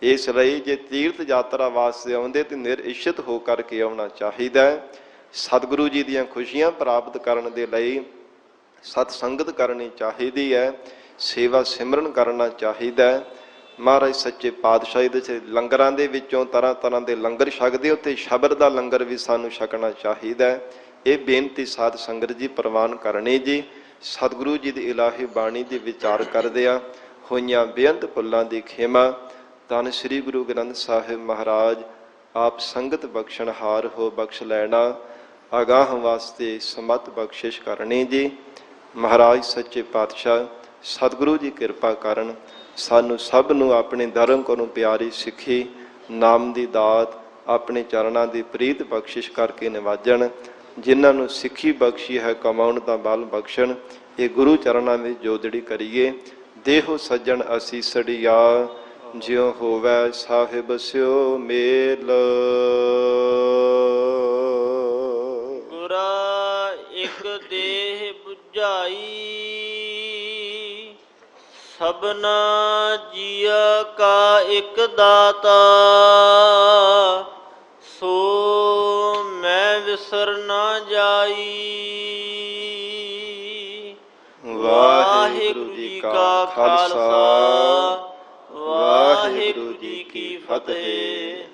ਇਸ ਲਈ ਜੇ ਤੀਰਥ ਯਾਤਰਾ ਵਾਸਤੇ ਆਉਂਦੇ ਤੇ ਨਿਰਇੱਛਤ ਹੋ ਕਰਕੇ ਆਉਣਾ ਚਾਹੀਦਾ ਹੈ। ਸਤਿਗੁਰੂ ਜੀ ਦੀਆਂ ਖੁਸ਼ੀਆਂ ਪ੍ਰਾਪਤ ਕਰਨ ਦੇ ਲਈ ਸਤ ਸੰਗਤ ਕਰਨੀ ਚਾਹੀਦੀ ਹੈ, ਸੇਵਾ ਸਿਮਰਨ ਕਰਨਾ ਚਾਹੀਦਾ ਹੈ। ਮਹਾਰਾਜ ਸੱਚੇ ਪਾਤਸ਼ਾਹ ਦੇ ਲੰਗਰਾਂ ਦੇ ਵਿੱਚੋਂ ਤਰ੍ਹਾਂ ਦੇ ਲੰਗਰ ਛਕਦੇ, ਉੱਥੇ ਸ਼ਬਦ ਦਾ ਲੰਗਰ ਵੀ ਸਾਨੂੰ ਛਕਣਾ ਚਾਹੀਦਾ ਹੈ। ਇਹ ਬੇਨਤੀ ਸਾਧ ਸੰਗਤ ਜੀ ਪ੍ਰਵਾਨ ਕਰਨੀ ਜੀ। ਸਤਿਗੁਰੂ ਜੀ ਦੀ ਇਲਾਹੀ ਬਾਣੀ ਦੇ ਵਿਚਾਰ ਕਰਦਿਆਂ ਹੋਈਆਂ ਬੇਅੰਤ ਭੁੱਲਾਂ ਦੀ ਖੇਮਾ ਧੰਨ ਸ੍ਰੀ ਗੁਰੂ ਗ੍ਰੰਥ ਸਾਹਿਬ ਮਹਾਰਾਜ ਆਪ ਸੰਗਤ ਬਖਸ਼ਣਹਾਰ ਹੋ ਬਖਸ਼ ਲੈਣਾ, ਅਗਾਹ ਵਾਸਤੇ ਸਮਤ ਬਖਸ਼ਿਸ਼ ਕਰਨੀ ਜੀ। ਮਹਾਰਾਜ ਸੱਚੇ ਪਾਤਸ਼ਾਹ ਸਤਿਗੁਰੂ ਜੀ ਕਿਰਪਾ ਕਰਨ, ਸਾਨੂੰ ਸਭ ਨੂੰ ਆਪਣੇ ਧਰਮ ਕੋਲੋਂ ਪਿਆਰੀ ਸਿੱਖੀ ਨਾਮ ਦੀ ਦਾਤ ਆਪਣੇ ਚਰਨਾਂ ਦੀ ਪ੍ਰੀਤ ਬਖਸ਼ਿਸ਼ ਕਰਕੇ ਨਿਵਾਜਣ। ਜਿਨ੍ਹਾਂ ਨੂੰ ਸਿੱਖੀ ਬਖਸ਼ੀ ਹੈ ਕਮਾਉਣ ਦਾ ਬਲ ਬਖਸ਼ਣ। ਇਹ ਗੁਰੂ ਚਰਨਾਂ ਵਿੱਚ ਜੋਦੜੀ ਕਰੀਏ। ਦੇਹੋ ਸੱਜਣ ਅਸੀਸੜੀਆ, ਜਿਉ ਹੋਵੈ ਸਾਹਿਬ ਸਿਓ ਮੇਲ। ਗੁਰਾ ਇੱਕ ਦੇਹ 부ਝਾਈ, ਸਭਨਾ ਜੀਆ ਕਾ ਇੱਕ ਦਾਤਾ। ਸੋ ਮੈਂ ਵਿਸਰ ਨਾ ਜਾਈ। ਵਾਹਿਗੁਰੂ ਜੀ ਕਾ ਖਾਲਸਾ, ਵਾਹਿਗੁਰੂ ਜੀ ਕੀ ਫਤਿਹ।